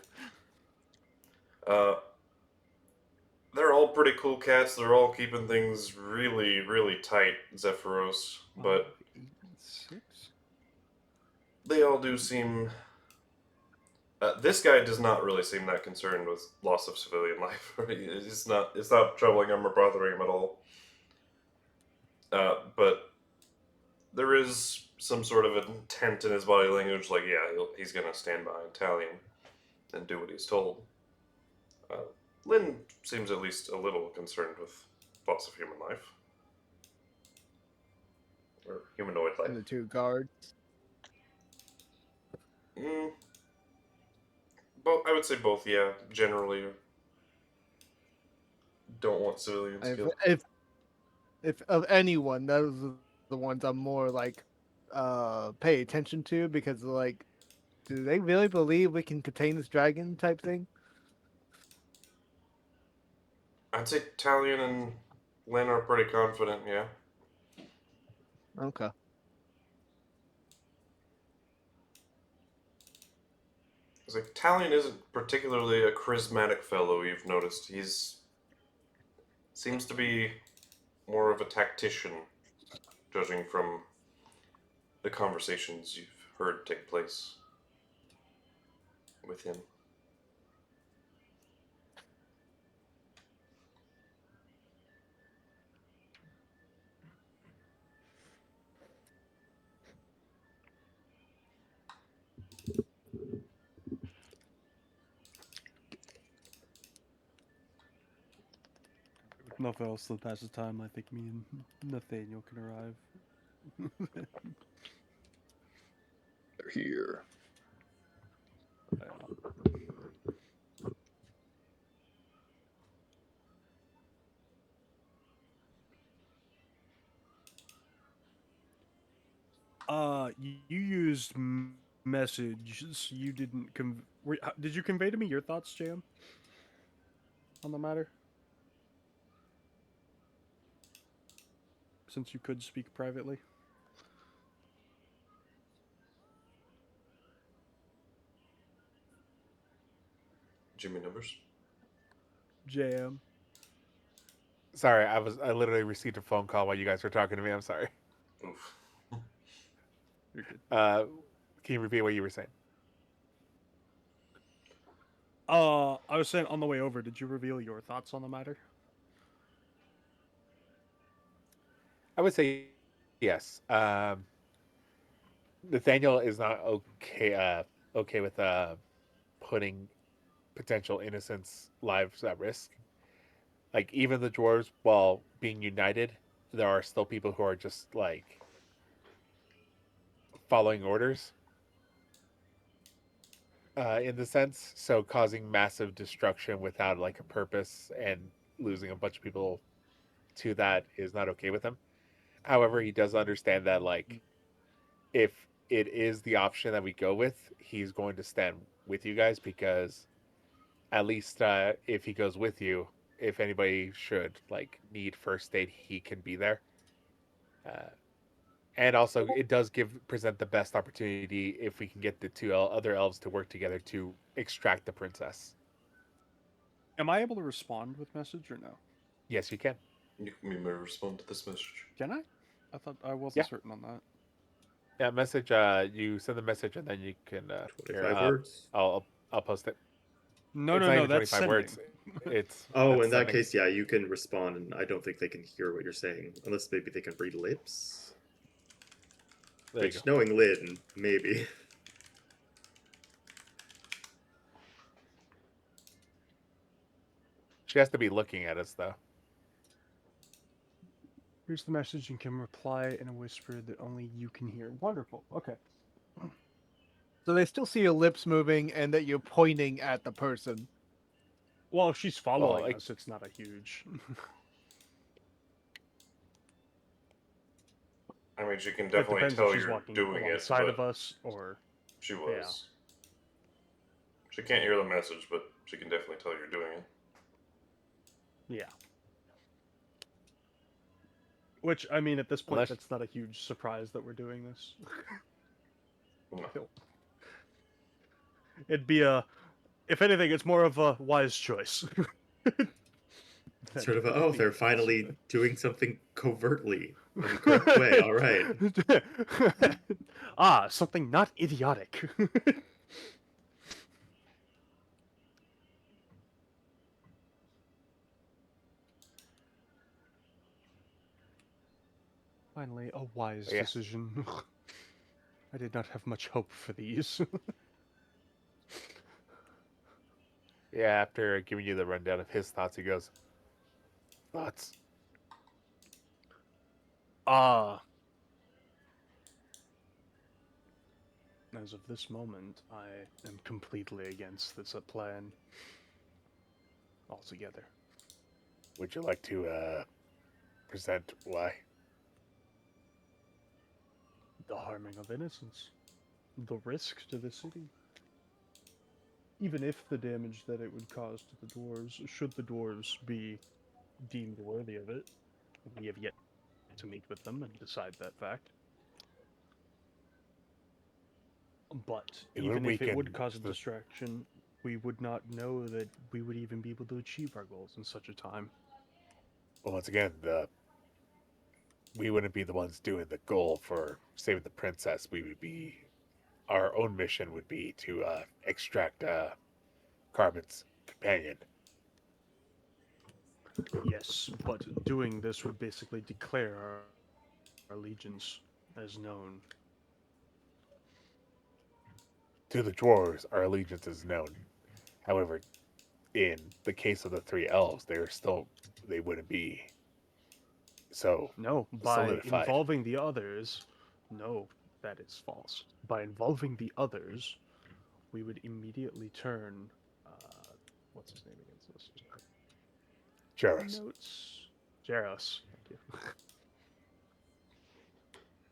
They're all pretty cool cats. They're all keeping things really, really tight, Zephyros. But 6. they all do seem. This guy does not really seem that concerned with loss of civilian life. It's not troubling him or bothering him at all. But there is some sort of intent in his body language, like, yeah, he's going to stand behind Talion and do what he's told. Lynn seems at least a little concerned with loss of human life. Or humanoid life. And the two guards. Both, I would say both, yeah, generally. Don't want civilians killed. If of anyone, those are the ones I'm more like pay attention to because like, do they really believe we can contain this dragon type thing? I'd say Talion and Lynn are pretty confident, yeah. Okay. It's like Talion isn't particularly a charismatic fellow. You've noticed seems to be more of a tactician, judging from the conversations you've heard take place with him. With nothing else than pass the time, I think me and Nathaniel can arrive. They're here. You used message, so you didn't did you convey to me your thoughts, Jam, on the matter? Since you could speak privately. Jimmy numbers. Jam. Sorry, I literally received a phone call while you guys were talking to me. I'm sorry. Oof. You're good. Can you repeat what you were saying? I was saying on the way over, did you reveal your thoughts on the matter? I would say yes. Nathaniel is not okay with putting potential innocents' lives at risk. Like even the dwarves, while being united, there are still people who are just like following orders. In the sense, so causing massive destruction without like a purpose and losing a bunch of people to that is not okay with him. However, he does understand that like if it is the option that we go with, he's going to stand with you guys because at least if he goes with you, if anybody should like need first aid, he can be there. And also, it does present the best opportunity if we can get the two other elves to work together to extract the princess. Am I able to respond with message or no? Yes, you can. You may respond to this message. Can I? I thought I wasn't certain on that. Yeah, message. You send the message and then you can. 25 words. I'll post it. No, It's no, not no. even That's 25 sending. words. It's Oh, that's in that sending. case, yeah, you can respond, and I don't think they can hear what you're saying, unless maybe they can read lips. There you Which, go. knowing Lyn, maybe. She has to be looking at us though. Here's the message and can reply in a whisper that only you can hear. Wonderful. Okay. So they still see your lips moving and that you're pointing at the person. Well, if she's following like- us, it's not a huge. I mean, she can It definitely depends tell if she's you're walking doing it, alongside but of us or. she was. She can't hear the message, but she can definitely tell you're doing it. Yeah. Which, I mean, at this point, Unless- that's not a huge surprise that we're doing this. No. It'd be a. If anything, it's more of a wise choice. Sort of, oh, they're finally doing something covertly in the correct way. All right. Something not idiotic. Finally, a wise Yeah. decision. I did not have much hope for these. Yeah, after giving you the rundown of his thoughts, he goes, "Thoughts? As of this moment, I am completely against this plan. Altogether. Would you like to present why?" The harming of innocents. The risk to the city. Even if the damage that it would cause to the dwarves, should the dwarves be deemed worthy of it, we have yet to meet with them and decide that fact. But It even would if it would weaken cause a the- distraction, we would not know that we would even be able to achieve our goals in such a time. Well, once again, we wouldn't be the ones doing the goal for saving the princess. We would be, our own mission would be to extract Carbon's companion. Yes, but doing this would basically declare our allegiance as known. To the dwarves, our allegiance is known. However, in the case of the three elves, they wouldn't be so No, by solidified. involving the others, no, that is false. By involving the others, we would immediately turn, what's his name against this? Jaros. Notes. Jaros. Thank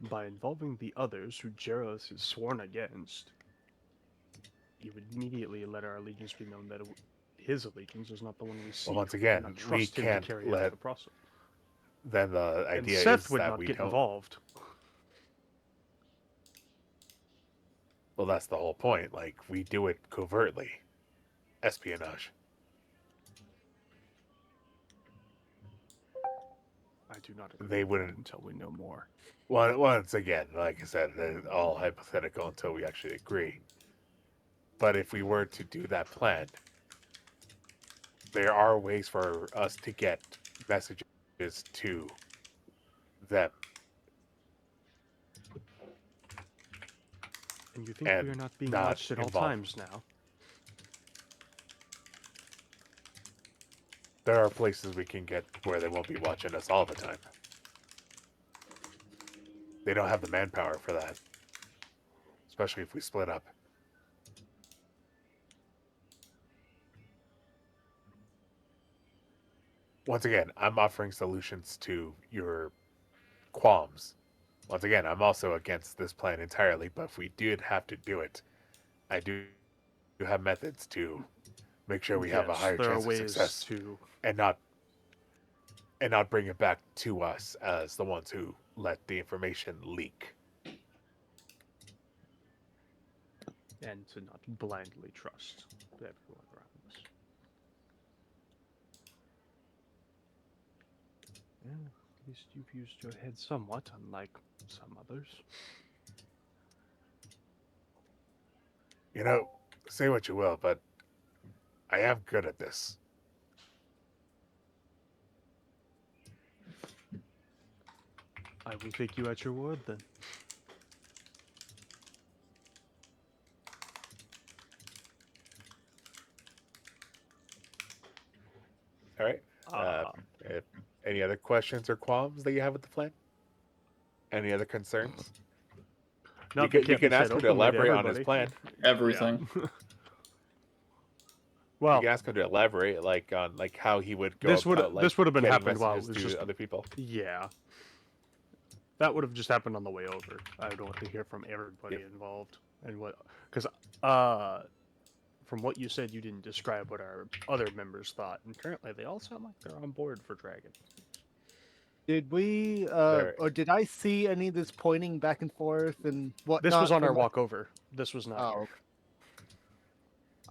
you. By involving the others who Jaros is sworn against, he would immediately let our allegiance be known that his allegiance is not the one we seek. Well, once We again, cannot we trust him can't to carry out let. the process. Then the And idea Seth is would that not we get don't. involved. Well, that's the whole point. Like, we do it covertly. Espionage. I do not agree They with that wouldn't. until we know more. Once again, like I said, they're all hypothetical until we actually agree. But if we were to do that plan, there are ways for us to get messages to them. And you think And we are not being not watched at all involved. times now? There are places we can get where they won't be watching us all the time. They don't have the manpower for that. Especially if we split up. Once again, I'm offering solutions to your qualms. Once again, I'm also against this plan entirely, but if we did have to do it, I do have methods to make sure we have a Yes, higher there are chance of ways success to. and not bring it back to us as the ones who let the information leak. And to not blindly trust everyone around us. Yeah, at least you've used your head somewhat, unlike some others. You know, say what you will, but I am good at this. I will take you at your word then. All right. If any other questions or qualms that you have with the plan? Any other concerns? Not you that can't can be said ask him to openly elaborate on his everybody. plan. Everything. Well, You can ask him to elaborate, like on like how he would go this would about like this would have been getting happened while it messages was to just other people. Yeah, that would have just happened on the way over. I would want to hear from everybody involved and what, because from what you said, you didn't describe what our other members thought, and currently they all sound like they're on board for Dragon. Did we, There- or did I see any of this pointing back and forth and whatnot? This was on our from- walk over. This was not. Oh, here. okay.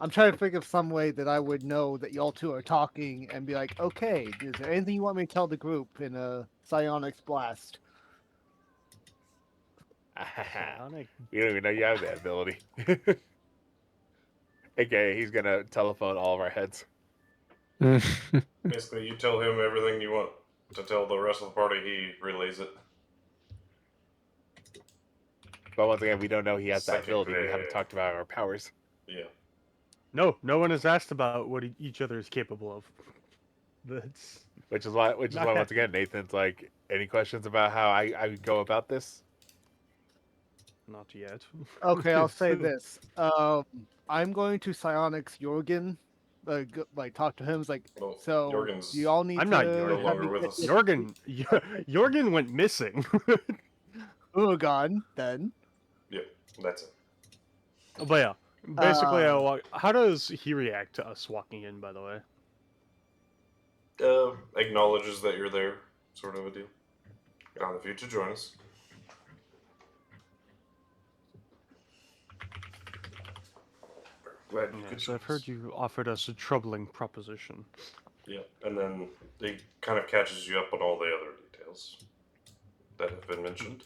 I'm trying to think of some way that I would know that y'all two are talking and be like, okay, is there anything you want me to tell the group in a psionics blast? Psionic. You don't even know you have that ability. Okay, he's gonna telephone all of our heads. Basically, you tell him everything you want to tell the rest of the party, he relays it. But once again, we don't know he has that ability. We Psychically. haven't talked about our powers. Yeah. No one has asked about what each other is capable of. That's Which is why Not once again, Nathan's like, any questions about how I go about this? not yet. Okay, I'll say this. I'm going to psionics Urugan, like talk to him. It's like, Well, so Jorgen's do y'all need I'm to not no Jorgen. have longer me with get us. this Jorgen went missing. Urugan then? Yep, that's it. But yeah, basically, I walk. How does he react to us walking in? By the way, Acknowledges that you're there, sort of a deal. On the future, join us. Glad you could Yes, join I've heard us. you offered us a troubling proposition. Yeah, and then he kind of catches you up on all the other details that have been mentioned.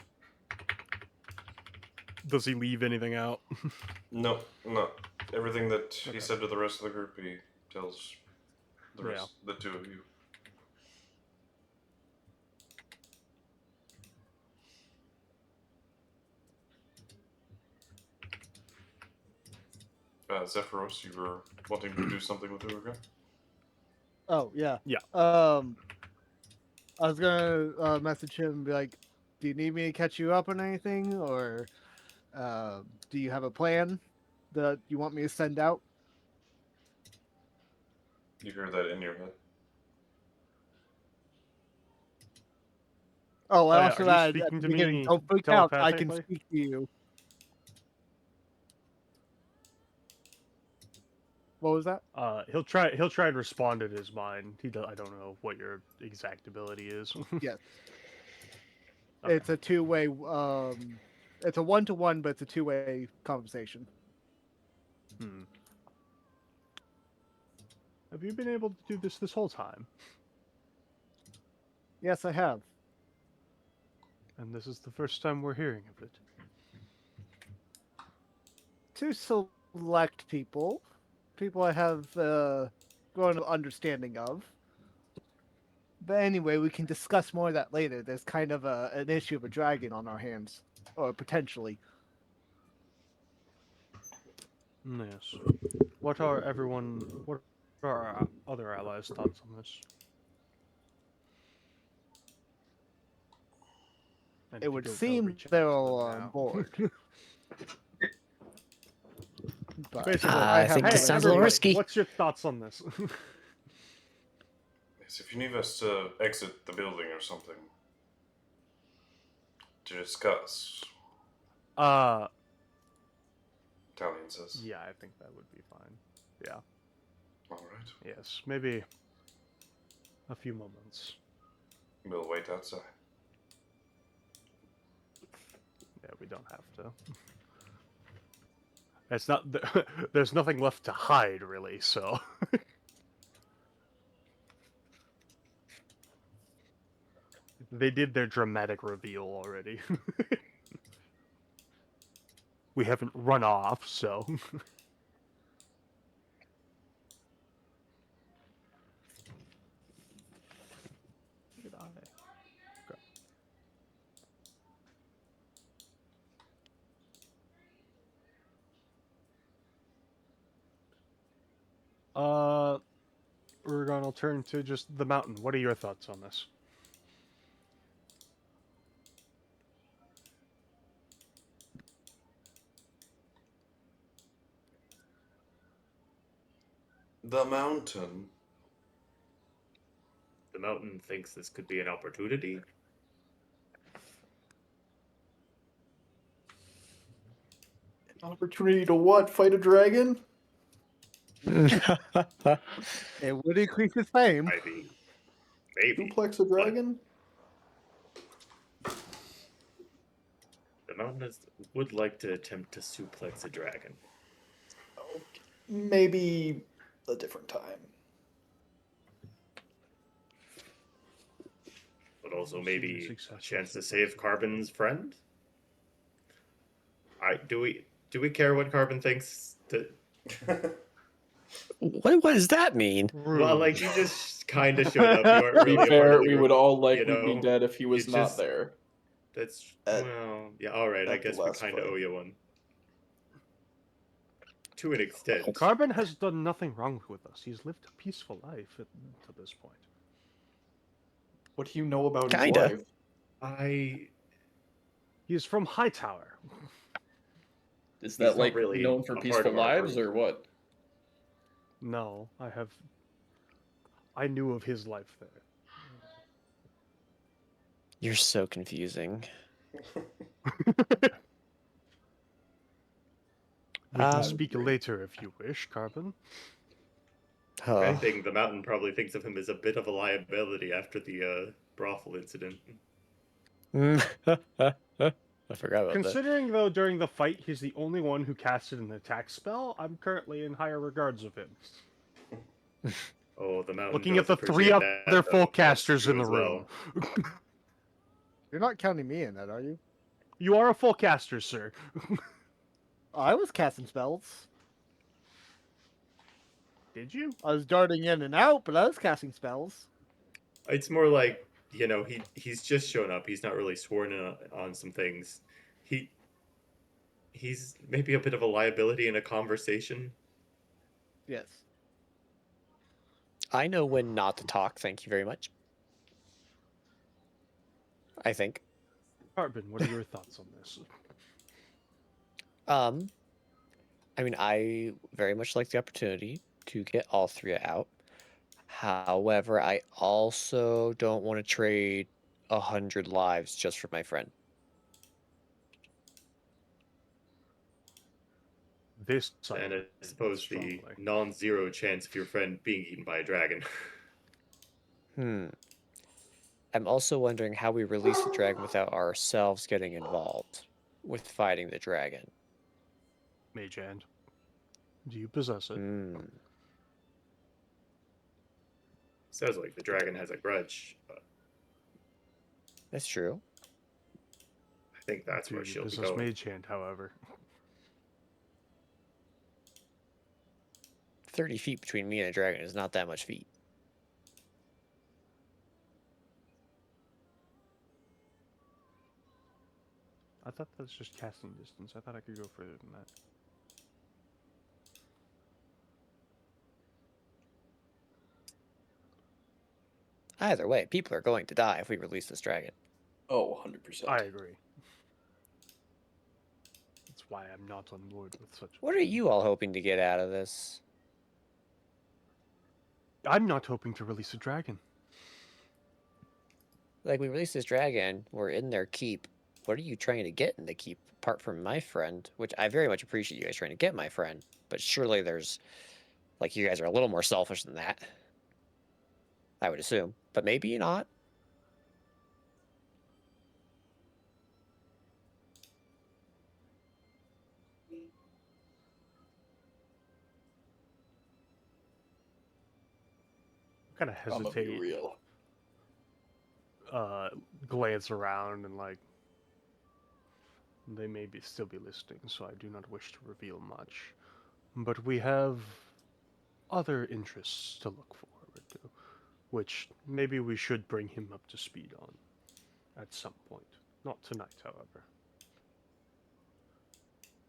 Does he leave anything out? No, no. Everything that he Okay. said to the rest of the group, he tells the Yeah. rest, the two of you. Zephyros, you were wanting to do something with Urugan? Oh yeah. Yeah. I was gonna message him and be like, "Do you need me to catch you up on anything, or do you have a plan that you want me to send out?" You hear that in your head. Oh, I Oh, yeah, also are you added at speaking the to beginning, me "Don't freak out. I can telepathically? speak to you." What was that? He'll try and respond in his mind. I don't know what your exact ability is. Yes. Okay. It's a two-way. It's a one-to-one, but it's a two-way conversation. Hmm. Have you been able to do this whole time? Yes, I have. And this is the first time we're hearing of it. To select people I have grown an understanding of. But anyway, we can discuss more of that later. There's kind of an issue of a dragon on our hands, or potentially. Yes. What are our other allies' thoughts on this? And It if you would don't know, seem reach out they're to them all on now. board. But Basically, I think hey, this sounds a little everybody, risky. what's your thoughts on this? Yes, if you need us to exit the building or something to discuss, uh, Talion says. yeah, I think that would be fine. Yeah. Alright. Yes, maybe a few moments. We'll wait outside. Yeah, we don't have to. It's not. There's nothing left to hide, really. So. They did their dramatic reveal already. We haven't run off, so. Did I? Okay. We're gonna turn to just the mountain. What are your thoughts on this? The mountain. The mountain thinks this could be an opportunity. Opportunity to what? Fight a dragon? It would increase his fame. Maybe. Duplex a dragon? The mountain would like to attempt to suplex a dragon. Maybe a different time. But also maybe a chance to save Carbon's friend. Do we care what Carbon thinks? What does that mean? Well, like, you just kind of showed up. You aren't To be really a part fair, of the we group, would all likely you know? be dead if he was You not just- there. That's At- well, yeah. All right, I at the guess we last kind of fight. owe you one. To an extent. Carbon has done nothing wrong with us. He's lived a peaceful life to this point. What do you know about Kinda. his life? He's from Hightower. Is He's that not like really known for a part peaceful of our lives group. or what? No, I knew of his life there. You're so confusing. We can Um, speak later if you wish, Carbon. If Oh, anything, the mountain probably thinks of him as a bit of a liability after the brothel incident. I forgot about that. Considering, though, during the fight, he's the only one who casted an attack spell, I'm currently in higher regards of him. Oh, the mountain. Looking does at the three appreciate that, other though. full That's casters true in the as room. well. You're not counting me in that, are you? You are a full caster, sir. Oh, I was casting spells. Did you? I was darting in and out, but I was casting spells. It's more like, he's just shown up. He's not really sworn in on some things. He's maybe a bit of a liability in a conversation. Yes. I know when not to talk. Thank you very much. I think. Harbin, what are your thoughts on this? I mean, I very much like the opportunity to get all three out. However, I also don't want to trade 100 lives just for my friend. This side And I suppose the strongly. non-zero chance of your friend being eaten by a dragon. I'm also wondering how we release the dragon without ourselves getting involved with fighting the dragon. Mage Hand. Do you possess it? Sounds like the dragon has a grudge, but That's true. I think that's Do where you she'll be possess going. Mage Hand, however? 30 feet between me and a dragon is not that much feet. I thought that's just casting distance. I thought I could go further than that. Either way, people are going to die if we release this dragon. Oh, 100%. I agree. That's why I'm not on board with such. What are you all hoping to get out of this? I'm not hoping to release a dragon. Like, we release this dragon, we're in their keep. What are you trying to get in the keep, apart from my friend? Which I very much appreciate you guys trying to get my friend, but surely there's, like, you guys are a little more selfish than that. I would assume, but maybe not. Kind of I'm gonna be hesitate. real. Glance around and like they may still be listening, so I do not wish to reveal much. But we have other interests to look forward to, which maybe we should bring him up to speed on at some point. Not tonight, however.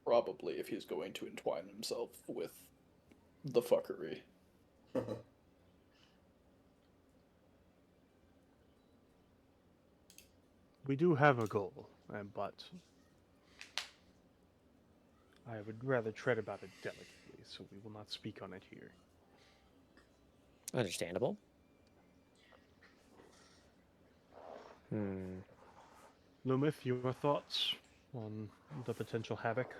Probably if he's going to entwine himself with the fuckery. We do have a goal, but I would rather tread about it delicately, so we will not speak on it here. Understandable. Lhumith, your thoughts on the potential havoc?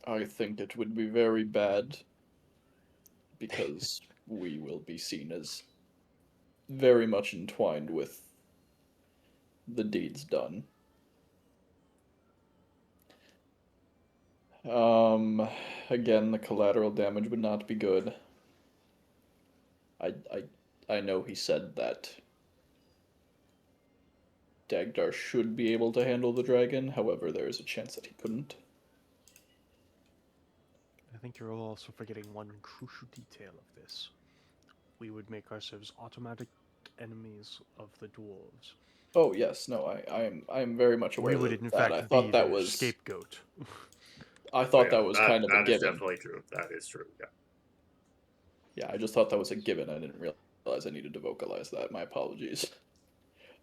I think it would be very bad because we will be seen as very much entwined with the deeds done. Again, the collateral damage would not be good. I know he said that Dagdar should be able to handle the dragon, however, there is a chance that he couldn't. I think you're also forgetting one crucial detail of this. We would make ourselves automatic enemies of the dwarves. Oh yes, no, I am very much aware We would of in that. fact I be thought that their was scapegoat. I thought Yeah, that was kind of a That is given. definitely true. That is true, yeah. Yeah, I just thought that was a given. I didn't realize I needed to vocalize that. My apologies.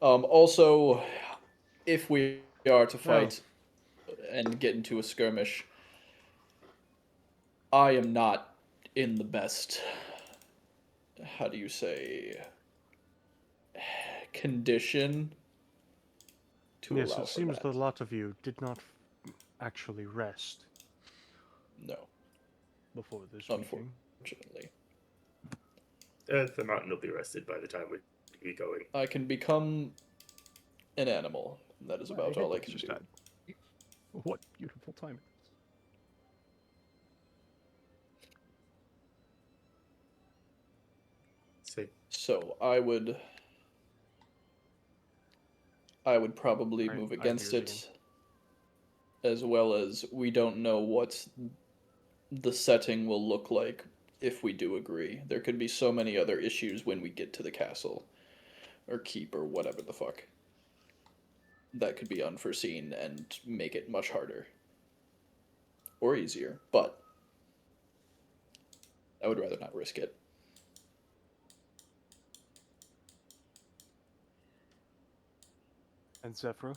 Also, if we are to fight and get into a skirmish, I am not in the best, how do you say, condition to Yes, allow it for seems that. that a lot of you did not actually rest No, before this meeting. unfortunately. The mountain will be rested by the time we be going. I can become an animal. And that is about all I it's can just do. that. What beautiful timing. See. So I would probably I- move I hear against you it, as well as we don't know what the setting will look like if we do agree. There could be so many other issues when we get to the castle, or keep, or whatever the fuck. That could be unforeseen and make it much harder. Or easier, but I would rather not risk it. And Zephyros,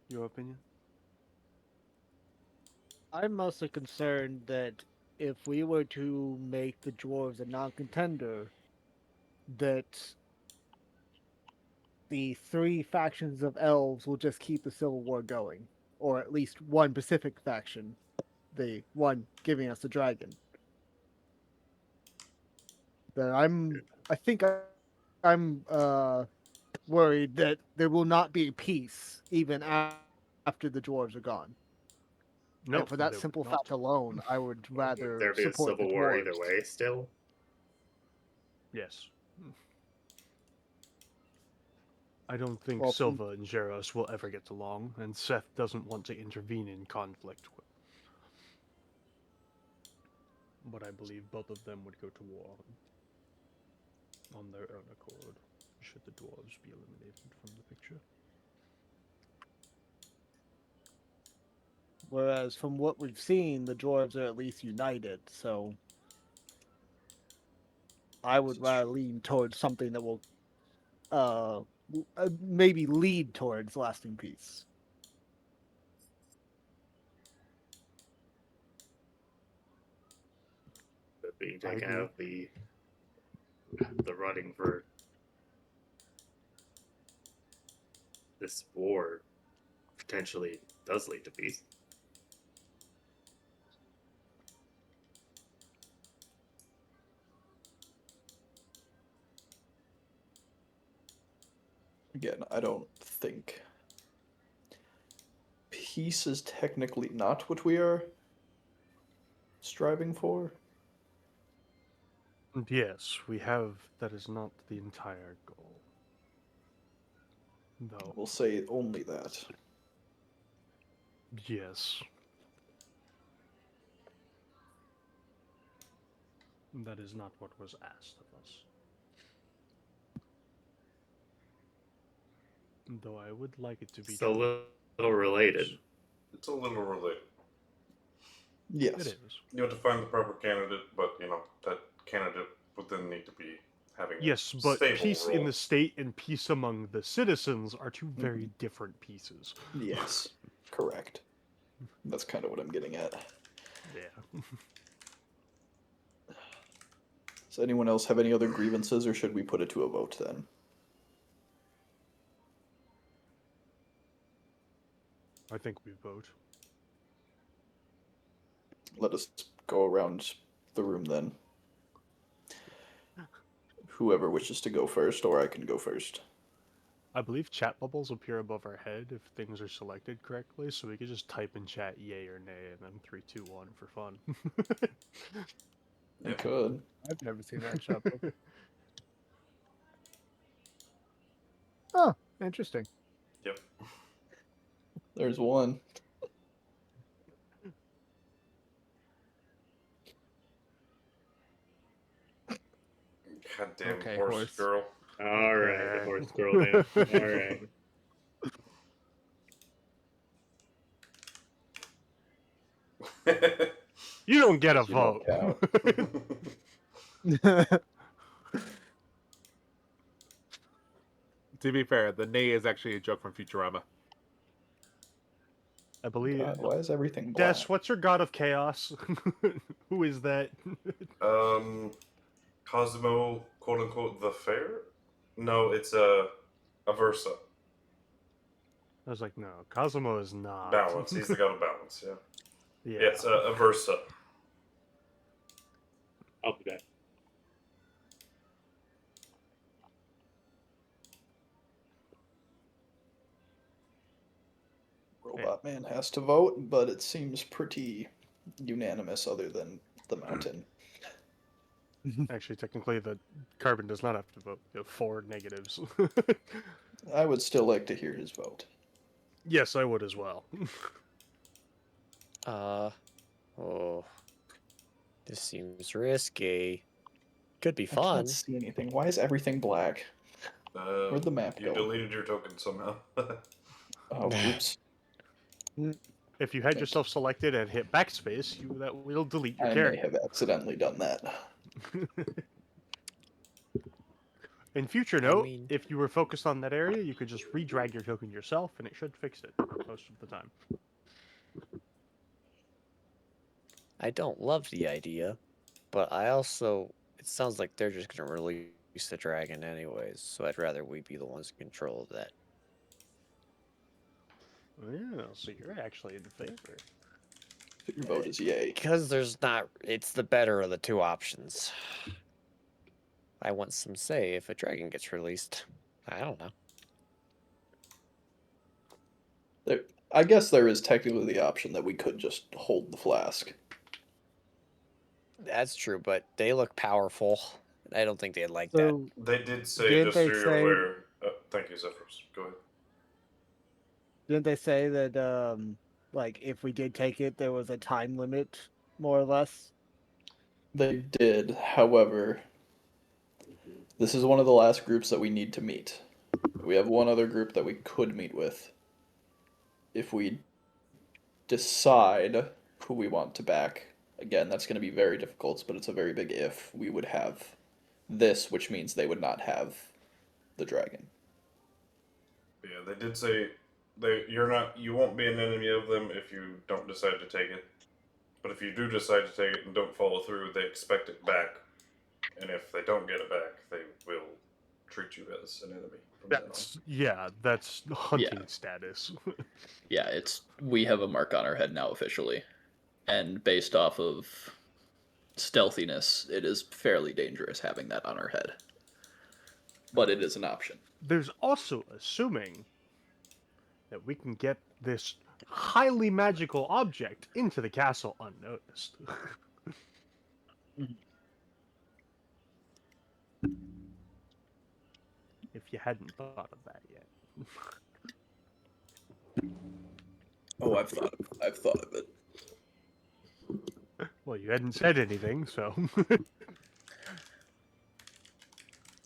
your opinion? I'm mostly concerned that if we were to make the dwarves a non-contender, that the three factions of elves will just keep the civil war going, or at least one Pacific faction, the one giving us the dragon. That I think I'm worried that there will not be peace even after the dwarves are gone. No, And for that there simple would not. fact alone, I would Would rather there be a support the civil war either dwarves. way still? Yes. I don't think Well, Silva and Jeros will ever get along, and Seth doesn't want to intervene in conflict. But I believe both of them would go to war on their own accord, should the dwarves be eliminated from the picture. Whereas from what we've seen, the dwarves are at least united, so I would rather lean towards something that will maybe lead towards lasting peace. But being I taken agree. out of the running for this war potentially does lead to peace. Again, I don't think peace is technically not what we are striving for. And yes, we have. That is not the entire goal. Though, We'll say only that. yes. That is not what was asked of us. Though I would like it to be So true. little related. It's a little related. Yes. It is. You have to find the proper candidate, but that candidate would then need to be having Yes, a but stable peace role. in the state and peace among the citizens are two very different pieces. Yes. Correct. That's kind of what I'm getting at. Yeah. Does anyone else have any other grievances, or should we put it to a vote then? I think we vote. Let us go around the room then. Whoever wishes to go first, or I can go first. I believe chat bubbles appear above our head if things are selected correctly, so we could just type in chat yay or nay and then 3, 2, 1 for fun. I could. I've never seen that shop. Oh, interesting. Yep. There's one. Goddamn Okay, horse, horse. girl. All right, the horse girl man. All right. You don't get a You don't vote. To be fair, the nay is actually a joke from Futurama. I believe. God, why is everything black? Des, what's your god of chaos? Who is that? Cosmo, quote unquote, the fair? No, it's a Versa. I was like, no, Cosmo is not. Balance. He's the god of balance, yeah. Yeah. Yeah, it's a Versa. I'll be back. Botman has to vote, but it seems pretty unanimous other than the mountain. Actually, technically, the carbon does not have to vote. You have 4 negatives. I would still like to hear his vote. Yes, I would as well. Oh, this seems risky. Could be I fun. can't see anything. Why is everything black? Where'd the map You go? deleted your token somehow. Oh, oops. If you had yourself selected and hit backspace, that will delete your I may character. have accidentally done that. In future I note, mean- if you were focused on that area, you could just re-drag your token yourself, and it should fix it most of the time. I don't love the idea, but I also it sounds like they're just gonna release the dragon anyways, so I'd rather we be the ones in control of that. Yeah, so you're actually in favor. Your vote is yay. Because it's the better of the 2 options. I want some say if a dragon gets released. I don't know. I guess there is technically the option that we could just hold the flask. That's true, but they look powerful. I don't think they'd like that. So They did say, Didn't just they so you're say- aware. Thank you, Zephyros. Go ahead. didn't they say that like if we did take it, there was a time limit, more or less? They did, however, this is one of the last groups that we need to meet. We have one other group that we could meet with. If we decide who we want to back, again, that's going to be very difficult, but it's a very big if. We would have this, which means they would not have the dragon. Yeah, they did say you won't be an enemy of them if you don't decide to take it. But if you do decide to take it and don't follow through, they expect it back. And if they don't get it back, they will treat you as an enemy from then on. That's hunting status. Yeah, we have a mark on our head now officially. And based off of stealthiness, it is fairly dangerous having that on our head. But it is an option. There's also assuming that we can get this highly magical object into the castle unnoticed. If you hadn't thought of that yet. Oh, I've thought of it. Well, you hadn't said anything, so.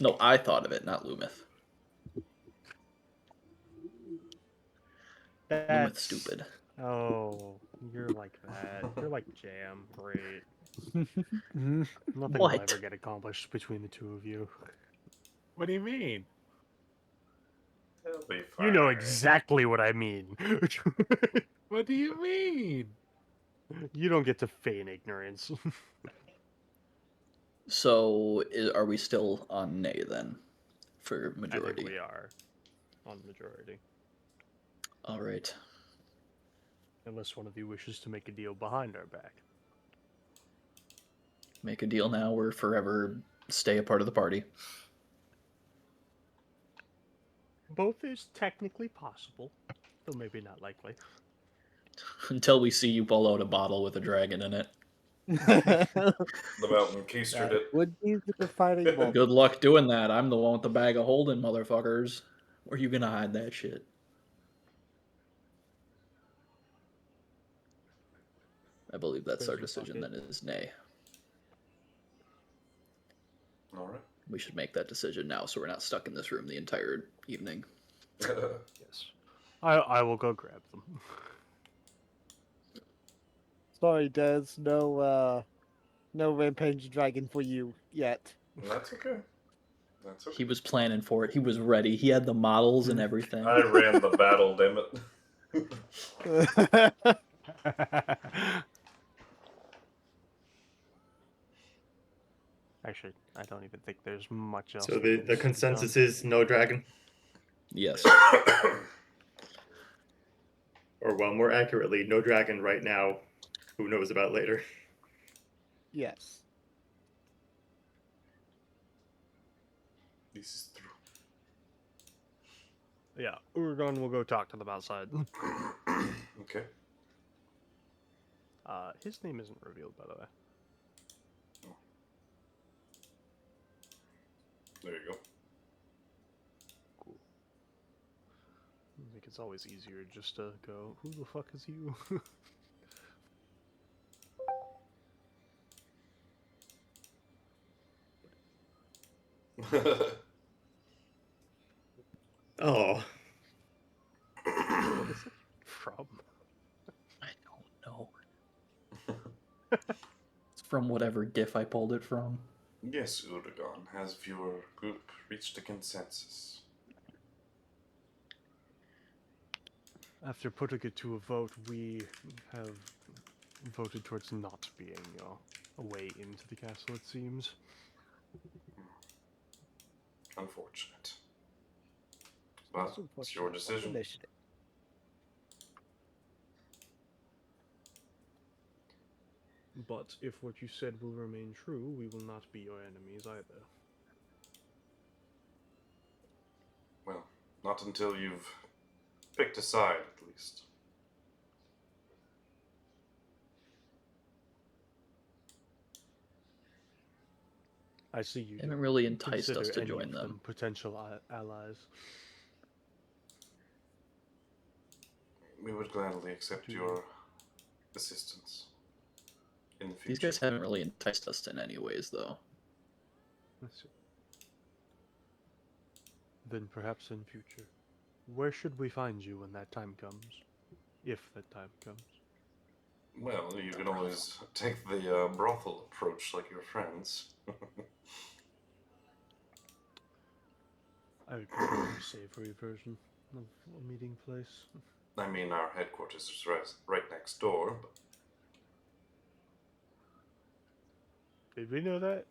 No, I thought of it, not Lhumith. Lhumith's stupid. Oh, you're like that. You're like Jam. Great. Nothing will What? ever get accomplished between the 2 of you. What do you mean? They'll be fine. You know exactly what I mean. What do you mean? You don't get to feign ignorance. So, are we still on nay then? For I majority? think we are on majority. Alright. Unless one of you wishes to make a deal behind our back. Make a deal now or forever stay a part of the party. Both is technically possible, though maybe not likely. Until we see you pull out a bottle with a dragon in it. The mountain keistered That it. would be the defining moment. Good luck doing that. I'm the one with the bag of holding, motherfuckers. Where you gonna hide that shit? I believe that's our decision then is nay. Alright. We should make that decision now so we're not stuck in this room the entire evening. Yes. I will go grab them. Sorry, Des. No rampage dragon for you yet. That's okay. That's okay. He was planning for it. He was ready. He had the models and everything. I ran the battle, damn it. Actually, I don't even think there's much else. So that the needs to be consensus done. is no dragon? Yes. Or well, more accurately, no dragon right now. Who knows about later? Yes. This is true. Yeah, Urugan will go talk to them outside. Okay. His name isn't revealed, by the way. There you go. Cool. I think it's always easier just to go, who the fuck is you? Oh, What is it from? I don't know. It's from whatever GIF I pulled it from. Yes, Urugan. Has your group reached a consensus? After putting it to a vote, we have voted towards not being a way into the castle, it seems. Unfortunate. But It's it's your unfortunate. decision. Initiative. But if what you said will remain true, we will not be your enemies either. Well, not until you've picked a side, at least. I see you They haven't really don't enticed us consider to any join of them. potential allies. We would gladly accept your assistance in the future. These guys haven't really enticed us in any ways, though. Then perhaps in future. Where should we find you when that time comes? If that time comes. Well, you can always take the brothel approach like your friends. I would prefer the savory version of a meeting place. I mean, our headquarters is right next door, but Did we know that?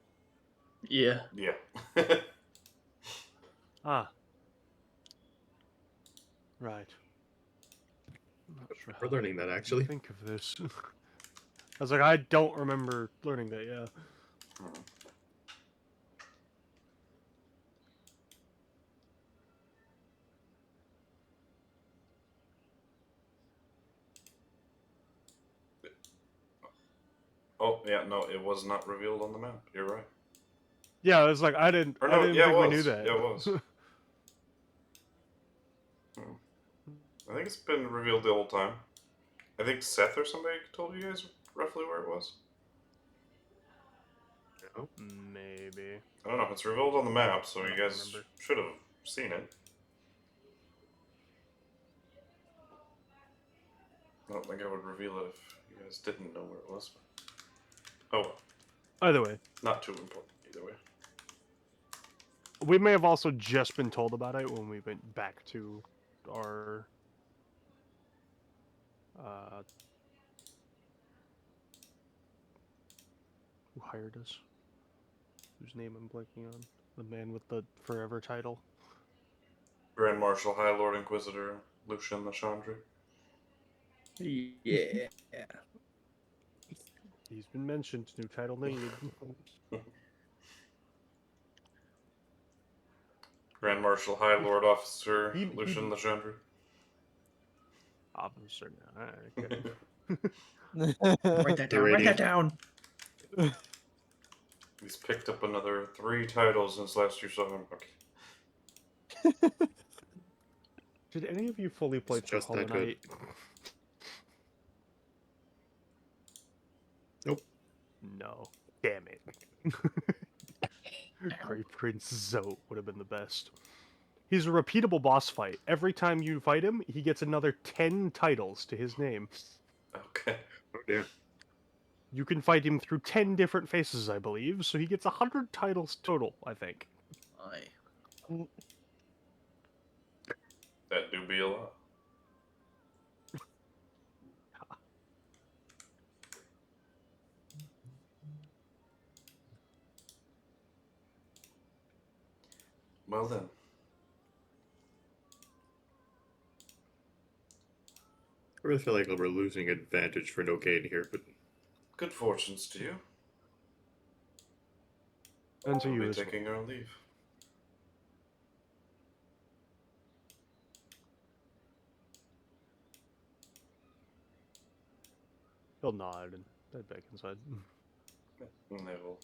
Yeah. yeah. Ah. Right. I'm not sure we're how learning that I actually. think of this. I was like, I don't remember learning that, yeah. Oh, yeah, no, it was not revealed on the map. You're right. Yeah, I was like, I didn't Or no, think yeah, it we was. knew that. Yeah, it was. I think it's been revealed the whole time. I think Seth or somebody told you guys roughly where it was. No. Maybe. I don't know. It's revealed on the map, so I you don't guys remember. should have seen it. I don't think I would reveal it if you guys didn't know where it was. Oh, well. Either way. Not too important either way. We may have also just been told about it when we went back to our who hired us? Whose name I'm blanking on? The man with the forever title. Grand Marshal, High Lord Inquisitor, Lucian the Chandra. Yeah. He's been mentioned. New title needed. Grand Marshal, High Lord Officer, He- Lucian the Chandra. Officer now. Alright, okay. Write that down. Write that down. He's picked up another 3 titles since last you saw him. Okay. Did any of you fully play It's through just Hollow that good. Knight? Nope. No. Damn it. Great Prince Zoe would have been the best. He's a repeatable boss fight. Every time you fight him, he gets another 10 titles to his name. Okay. Oh dear. You can fight him through 10 different faces, I believe, so he gets 100 titles total, I think. Aye. That do be a lot. Well then. I really feel like we're losing advantage for no gain here, but Good fortunes to you. And to We'll you be as well. taking our leave. He'll nod and head back inside. And they will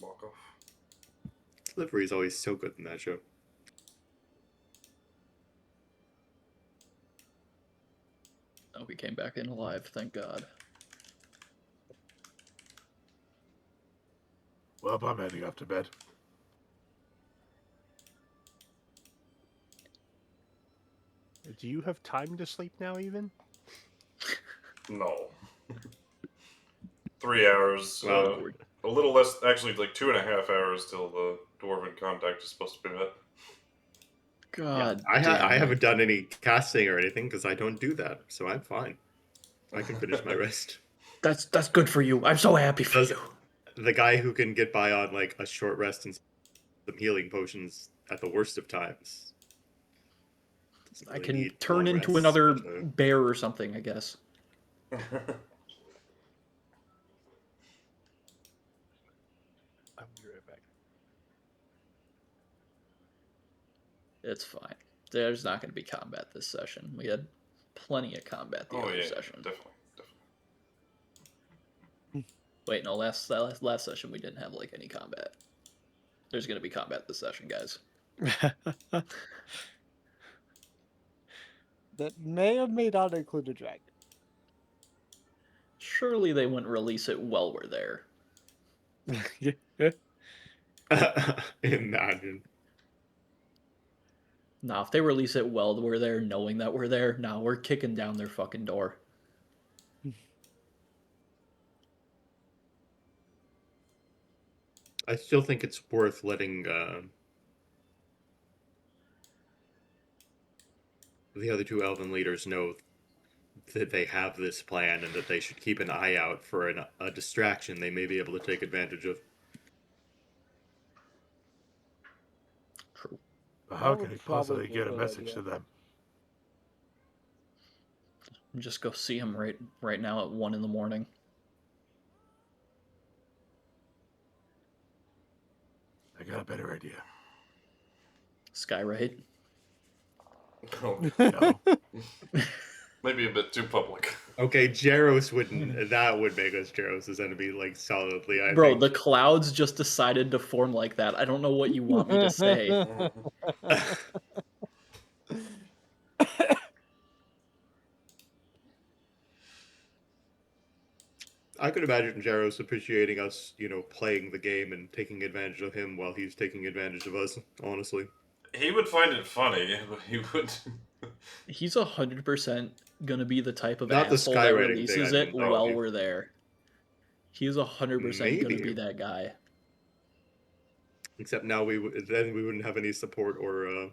walk off. Livery's always so good in that show. Oh, he came back in alive, thank God. Well, I'm heading up to bed. Do you have time to sleep now, even? No. 3 hours. Well, A little less, actually, like 2.5 hours till the dwarven contact is supposed to be met. God I damn it. haven't done any casting or anything because I don't do that, so I'm fine. I can finish my rest. That's good for you. I'm so happy for Does- you. The guy who can get by on like a short rest and some healing potions at the worst of times. Doesn't I really can need turn long into rests, another but, bear or something, I guess. I'll be right back. It's fine. There's not going to be combat this session. We had plenty of combat the other session. Definitely. Wait, no, last session we didn't have like any combat. There's going to be combat this session, guys. That may or may not include a dragon. Surely they wouldn't release it while we're there. imagine. Nah, if they release it while we're there, knowing that we're there, nah, we're kicking down their fucking door. I still think it's worth letting the other two elven leaders know that they have this plan and that they should keep an eye out for a distraction they may be able to take advantage of. True. But how That can would he possibly probably be get a a good message idea. to them? Just go see him right now at 1 in the morning. I got a better idea. Skyrite. No. Maybe a bit too public. Okay, Jaros wouldn't. That would make us Jaros' enemy, like, solidly, I Bro, think. the clouds just decided to form like that. I don't know what you want me to say. I could imagine Jaros appreciating us, playing the game and taking advantage of him while he's taking advantage of us, honestly. He would find it funny, but he would. He's 100% gonna be the type of Not the asshole that skywriting releases thing, I it mean, while no. we're there. He's 100% gonna Maybe. be that guy. Except now then we wouldn't have any support or,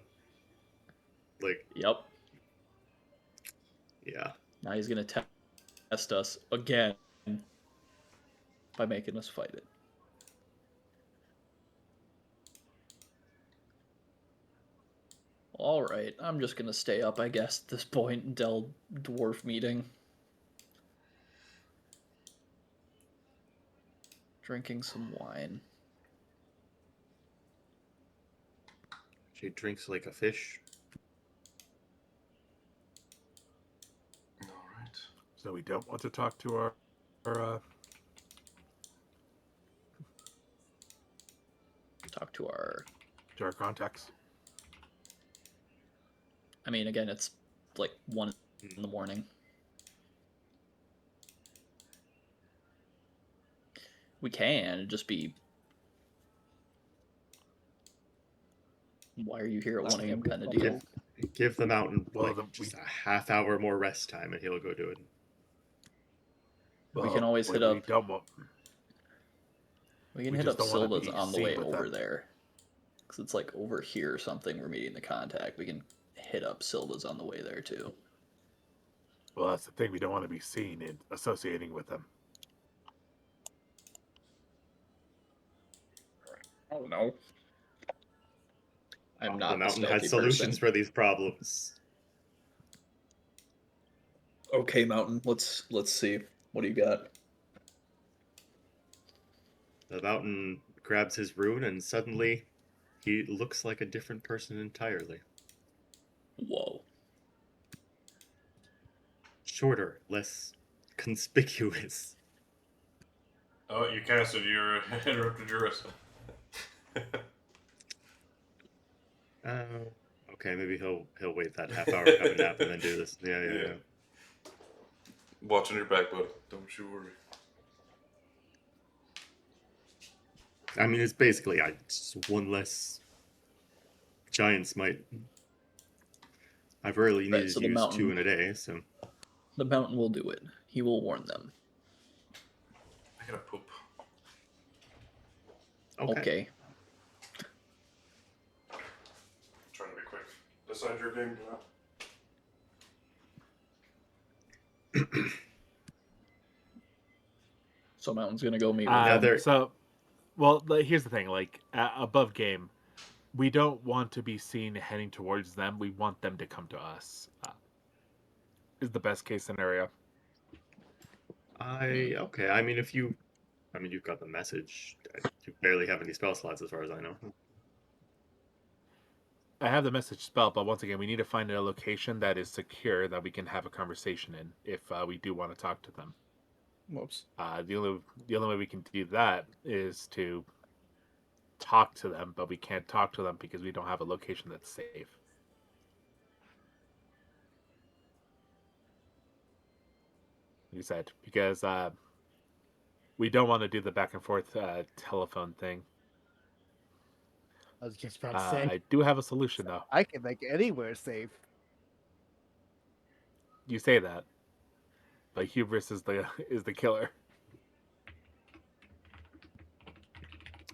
Yep. yeah. Now he's gonna test us again by making us fight it. Alright, I'm just gonna stay up, I guess, at this point until dwarf meeting. Drinking some wine. She drinks like a fish. Alright. So we don't want to talk to our Talk to our... contacts. I mean, again, it's like 1 in the morning. We can, it'd just be... Why are you here at 1 a.m. kind of deal? Give the mountain, Well, just a half hour more rest time and he'll go do it. We can always hit we up... don't want- We can we hit just up don't wanna Silva's be on the seen way with over them. there. Because it's like over here or something, we're meeting the contact. We can hit up Silva's on the way there too. Well, that's the thing. We don't want to be seen in associating with them. Oh no. I'm not The mountain stealthy has solutions person. for these problems. Okay, Mountain. Let's see. What do you got? The mountain grabs his rune and suddenly he looks like a different person entirely. Whoa. Shorter, less conspicuous. Oh, you casted your interrupted your rest. Okay, maybe he'll wait that half hour, have a nap, and then do this. Yeah. Watching your back, buddy. Don't you worry. I mean, it's basically just one less giant smite. I've rarely Right, needed so to the use 2 mountain, in a day, so the mountain will do it. He will warn them. I gotta poop. Okay. Trying to be quick. Decide your game now. So mountain's gonna go meet with Now them. there- So, well, here's the thing. Like above game, we don't want to be seen heading towards them. We want them to come to us. Is the best case scenario. okay. I mean, you've got the message. You barely have any spell slots, as far as I know. I have the message spell, but once again, we need to find a location that is secure that we can have a conversation in if we do want to talk to them. Whoops. The only way we can do that is to talk to them, but we can't talk to them because we don't have a location that's safe. You said because we don't want to do the back and forth telephone thing. I was just about to say, I do have a solution though. I can make anywhere safe. You say that, but hubris is the killer.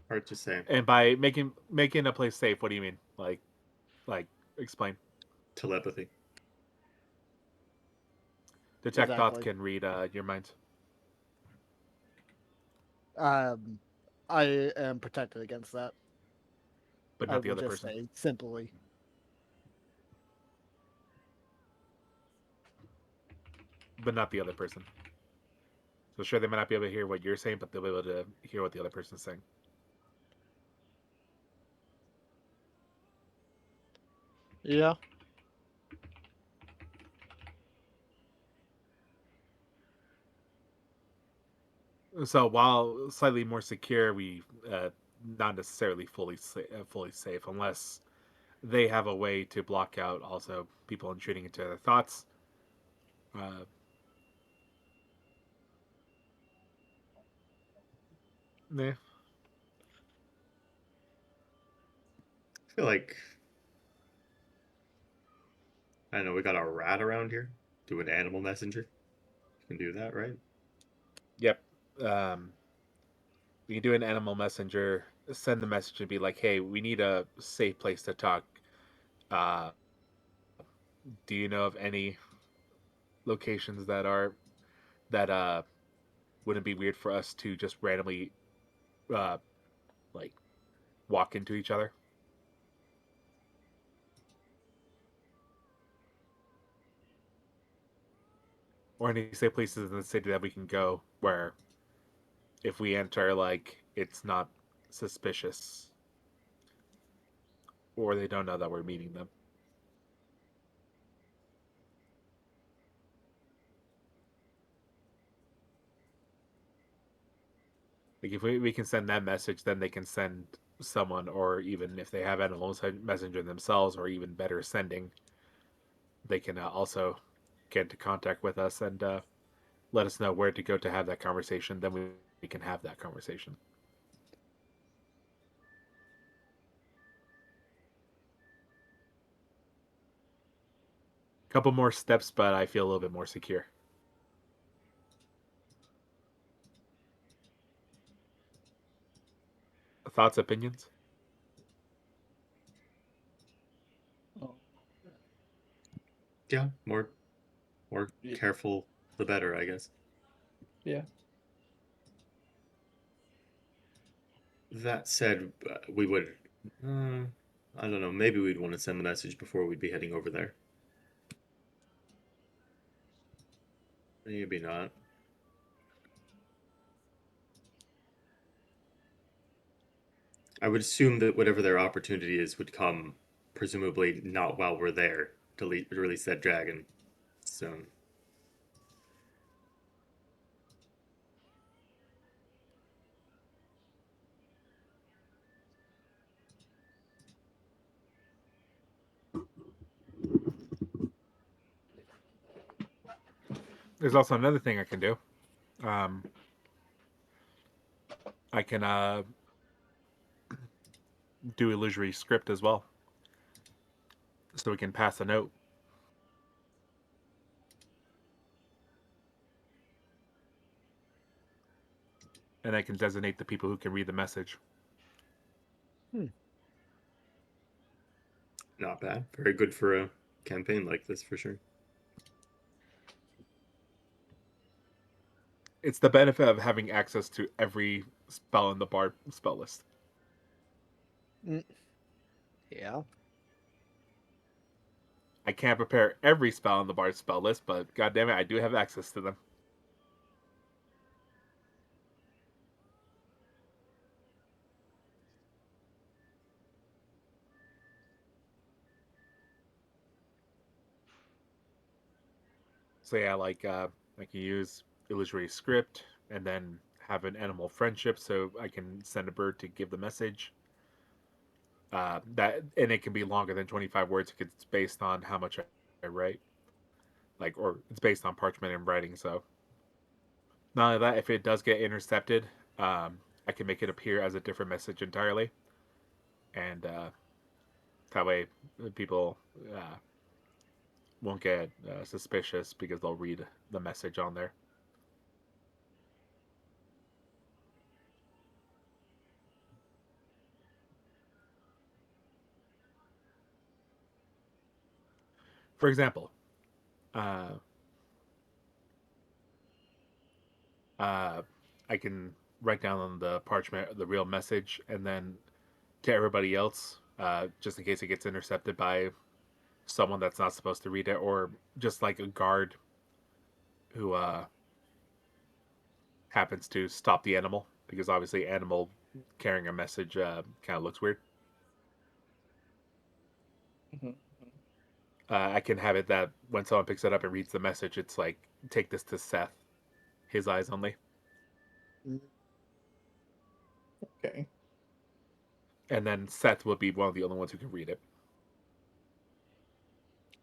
Hard to say. And by making a place safe, what do you mean? Like explain. Telepathy. Detect thoughts Exactly. can read your mind. I am protected against that. But I not the will other just person. say simply. But not the other person. So sure, they might not be able to hear what you're saying, but they'll be able to hear what the other person's saying. Yeah. So while slightly more secure, we not necessarily fully safe unless they have a way to block out also people intruding into their thoughts. Yeah. I feel like I don't know. We got a rat around here. Do an animal messenger. You can do that, right? Yep. We can do an animal messenger, send the message and be like, "Hey, we need a safe place to talk. Uh, do you know of any locations that wouldn't be weird for us to just randomly uh, like walk into each other?" Or any safe places in the city that we can go where if we enter, like, it's not suspicious or they don't know that we're meeting them. Like, if we can send that message, then they can send someone, or even if they have animal messenger themselves, or even better, sending, they can also get into contact with us and let us know where to go to have that conversation. Then we can have that conversation. Couple more steps, but I feel a little bit more secure. Thoughts, opinions? Oh. Yeah, more Yeah. careful the better, I guess. Yeah. That said, we would. I don't know. Maybe we'd want to send the message before we'd be heading over there. Maybe not. I would assume that whatever their opportunity is would come, presumably not while we're there to release that dragon. So there's also another thing I can do. I can do illusory script as well, so we can pass a note. And I can designate the people who can read the message. Not bad. Very good for a campaign like this, for sure. It's the benefit of having access to every spell in the bard spell list. Yeah. I can't prepare every spell on the bard spell list, but goddammit, I do have access to them. So yeah, like I can use illusory script and then have an animal friendship, so I can send a bird to give the message. That and it can be longer than 25 words because it's based on how much I write, like, or it's based on parchment and writing. So not only that, if it does get intercepted, I can make it appear as a different message entirely, and that way people won't get suspicious because they'll read the message on there. For example, uh, I can write down on the parchment the real message, and then to everybody else, just in case it gets intercepted by someone that's not supposed to read it, or just like a guard who happens to stop the animal, because obviously animal carrying a message kind of looks weird. I can have it that when someone picks it up and reads the message, it's like, take this to Seth, his eyes only. Okay. And then Seth will be one of the only ones who can read it.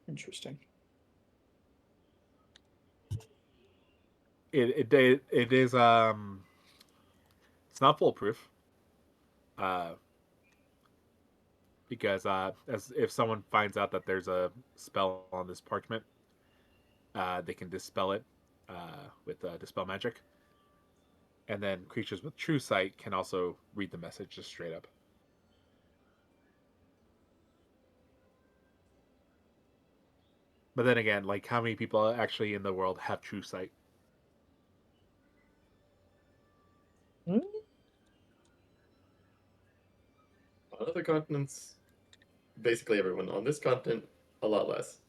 Interesting. It is it's not foolproof. Because as if someone finds out that there's a spell on this parchment, they can dispel it with dispel magic, and then creatures with true sight can also read the message just straight up. But then again, like, how many people actually in the world have true sight? On other continents, basically everyone. On this continent, a lot less.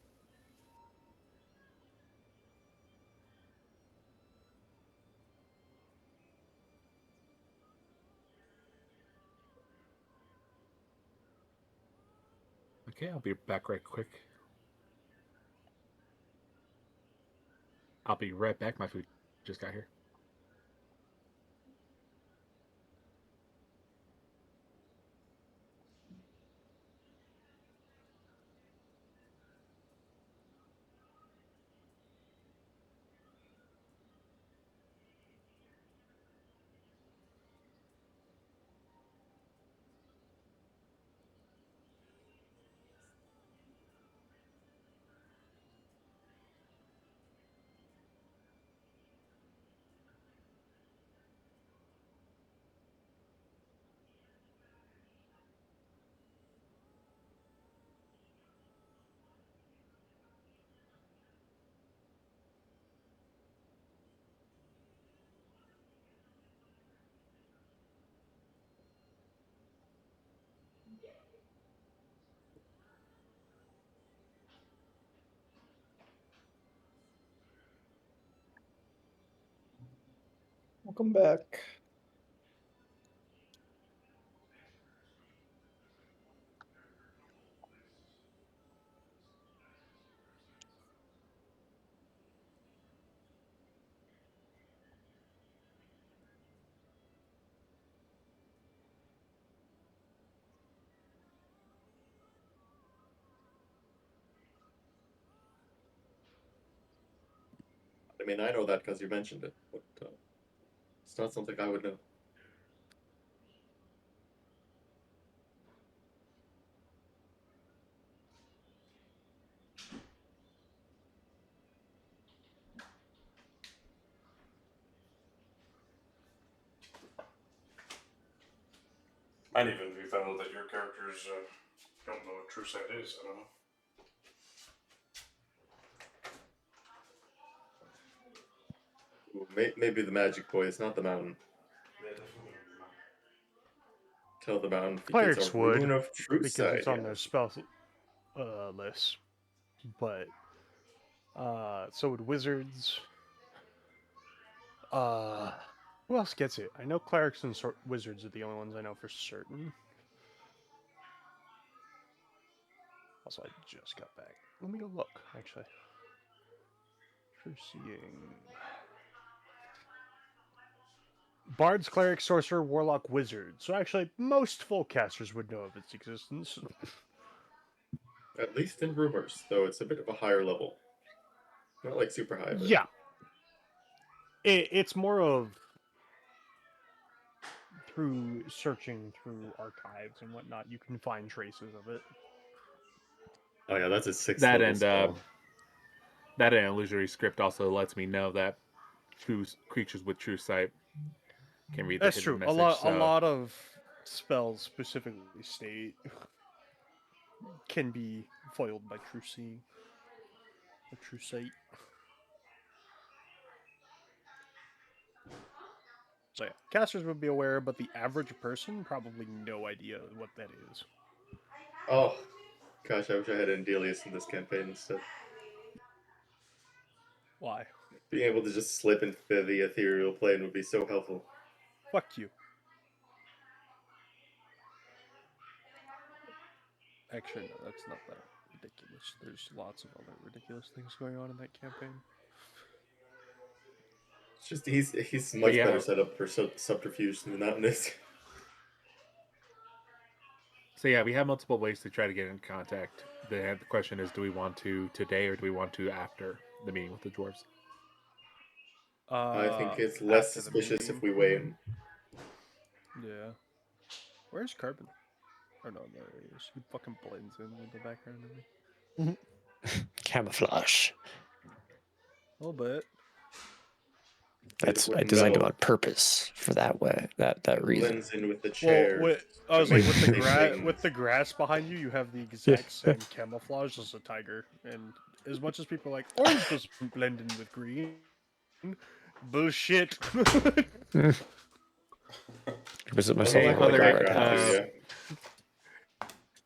Okay, I'll be back right quick. I'll be right back. My food just got here. Welcome back. I mean, I know that because you mentioned it, but it's not something I would know. Might even be found that your characters don't know what true sight is. I don't know. Ooh, maybe the magic boy is not the mountain. Yeah, definitely. Tell the mountain if he gets Clerics a would, rune of true because sight. it's on Yeah. their spell list. But so would wizards. Who else gets it? I know clerics and wizards are the only ones I know for certain. Also, I just got back. Let me go look, actually. True seeing. Bards, cleric, sorcerer, warlock, wizard. So actually, most full casters would know of its existence. At least in rumors, though it's a bit of a higher level. Not like super high, but Yeah. It's more of through searching through archives and whatnot, you can find traces of it. Oh yeah, that's a 6th That level and spell. that and illusory script also lets me know that creatures with true sight can read the That's hidden true. message. A lot of spells specifically state can be foiled by true seeing or true sight. So yeah, casters would be aware, but the average person probably no idea what that is. Oh, gosh, I wish I had Endelius in this campaign instead. Why? Being able to just slip into the ethereal plane would be so helpful. Fuck you. Actually, no, that's not that ridiculous. There's lots of other ridiculous things going on in that campaign. It's just he's much yeah. better set up for subterfuge than the mountain is. So yeah, we have multiple ways to try to get in contact. The question is, do we want to today or do we want to after the meeting with the dwarves? I think it's less After the suspicious if meeting. we weigh in. Yeah. Where's Carbon? Oh no, there he is. He fucking blends in with the background of me. Camouflage. A little bit. That's I With designed him metal. on purpose for that way. That reason. Blends in with the Well, chair. I was like, Things. with the grass behind you, you have the exact same camouflage as a tiger. And as much as people are like, orange doesn't blend in with green. Bullshit. Visit Also, myself I on have my the right background path. too,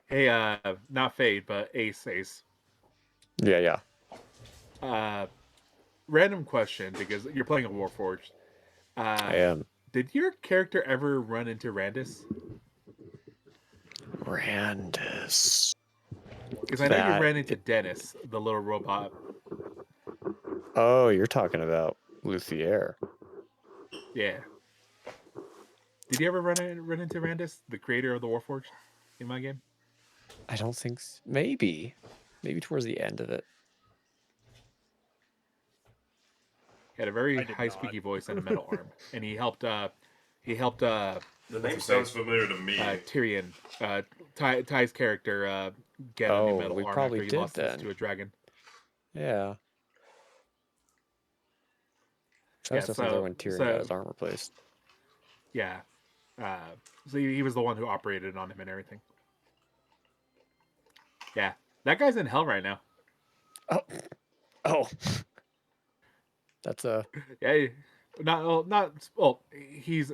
yeah. Hey, not Fade, but Ace. Yeah, yeah. Random question, because you're playing a Warforged. I am. Did your character ever run into Randus? Randus. Because I know you ran into Dennis, the little robot. Oh, you're talking about Luthier. Yeah. Did you ever run into Randus, the creator of the Warforged, in my game? I don't think so. Maybe towards the end of it. He had a very I did high not. squeaky voice and a metal arm, and he helped. The name sounds familiar to me. Tyrion, Ty's character, get a new metal we arm probably after he did lost this then. to a dragon. Yeah. That was definitely there when Tyrion got his arm replaced. Yeah. So he was the one who operated on him and everything. Yeah. That guy's in hell right now. Oh. That's a... Yeah. He's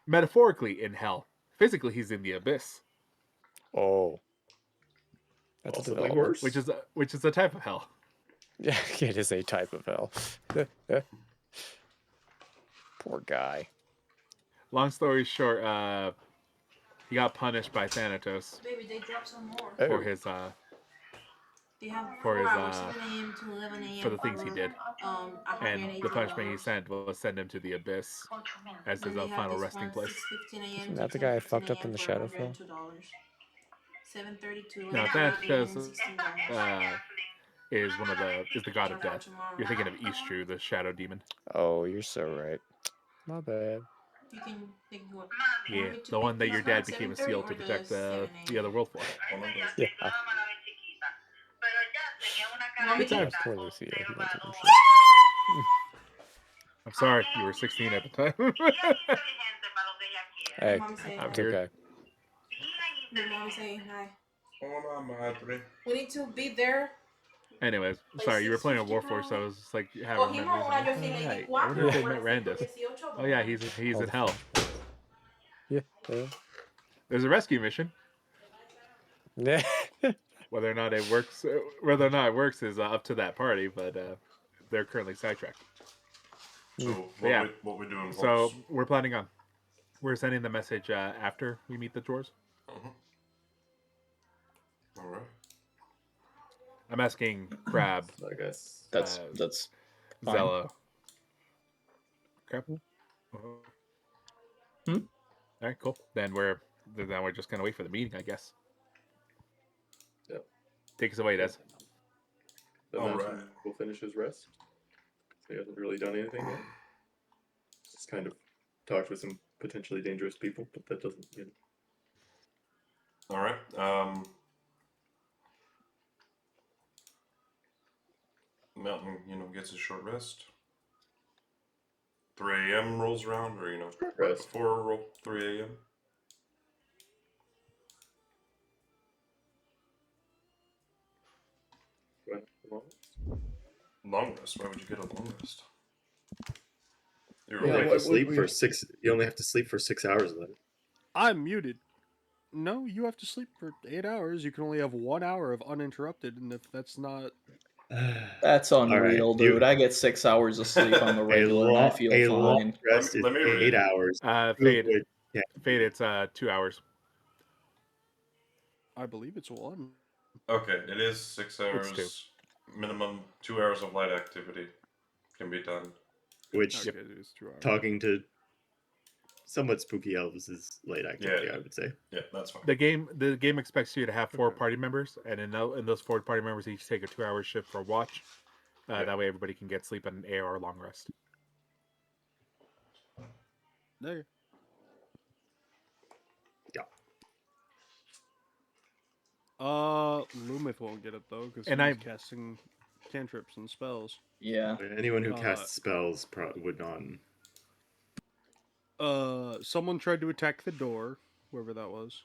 metaphorically in hell. Physically, he's in the abyss. Oh. That's Possibly a development. worse. Which is a type of hell. Yeah, it is a type of hell. Poor guy. Oh. Oh. Long story short, he got punished by Thanatos Baby, they dropped some more. for his They have for 4 his hours, 7 a.m. to 11 a.m. for the things he did. And the punishment he $118. sent was send him to the abyss as his And they have final this resting from place. 6:15 a.m. Isn't to that the guy I 10:15 fucked up in the for Shadowfell? $102. 7:30 to Now 11:30 Thanatos $16. is the god of death. You're thinking of Eastru, the shadow demon. Oh, you're so right. My bad. You can think what? Yeah, the one that your dad became a seal to protect the other world for. Yeah. Good times. Poor Lucia. He went through some shit. I'm sorry, you were 16 at the time. Hey, Mom saying I'm it's here. okay. Your mom saying hi. Hola, madre. We need to be there. Anyways, Like sorry, you were playing a 6:50 Warforged, so I was just like having Cogimos memories. un I'm like, avión oh, right. I 4 wonder if they por met las Randus. 5:18, Oh yeah, como- he's in hell. Yeah. There's a rescue mission. Yeah. Whether or not it works is up to that party, but they're currently sidetracked. So But yeah. what we doing? So we're planning on we're sending the message after we meet the dwarves. All right. I'm asking Crab, So I guess. That's fine. Zelo. Crab. Hmm? All right, cool. Then we're just gonna wait for the meeting, I guess. Yep. Take us away, Des. The All mountain right. will finish his rest. He hasn't really done anything yet. Just kind of talked with some potentially dangerous people, but that doesn't. All right. Mountain, gets a short rest. 3 a.m. rolls around, or right rest. before 3 a.m. Long rest. Why would you get a long rest? You only have to sleep for 6. You only have to sleep for 6 hours of it. I'm muted. No, you have to sleep for 8 hours. You can only have 1 hour of uninterrupted, and if that's not... That's unreal, right, dude. I get 6 hours of sleep on the regular, and I feel a fine. long rest Let me is 8 hours. Fade, Yeah. it's 2 hours. I believe it's 1. Okay, it is 6 hours. It's 2. Minimum 2 hours of light activity can be done. Which, Okay, it is 2 hours. talking to somewhat spooky elves is light activity, I would say. Yeah, that's fine. The game expects you to have 4 party members, and in those 4 party members each take a 2-hour shift for watch. That way everybody can get sleep and an 8-hour long rest. There. Yeah. Lhumith won't get it though because he's casting cantrips and spells. Yeah. Anyone who casts spells would not. Someone tried to attack the door, whoever that was.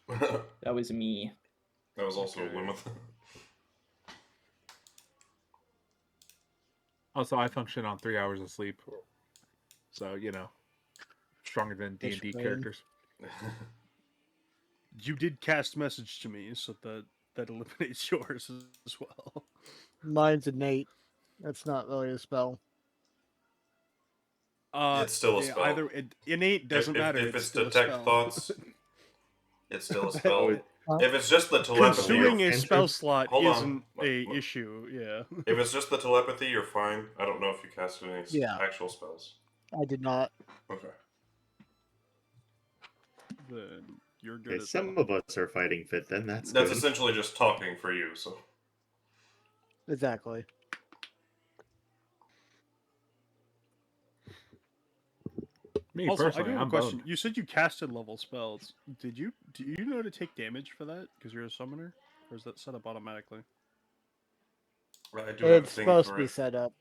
That was me. That was also Lhumith. Also, I function on 3 hours of sleep, so stronger than D&D characters. You did cast message to me, so that eliminates yours as well. Mine's innate. That's not really a spell. It's still a spell. Either innate doesn't matter. If it's still detect a spell. thoughts, it's still a spell. If it's just the telepathy, consuming a spell slot isn't a issue. Yeah. If it's just the telepathy, you're fine. I don't know if you cast any actual spells. I did not. Okay. Then you're good. Okay, some of us are fighting fit. Then that's good. essentially just talking for you. So. Exactly. Also, I do have a question. You said you casted level spells. Do you know to take damage for that because you're a summoner, or is that set up automatically? I do have it's supposed to be set up.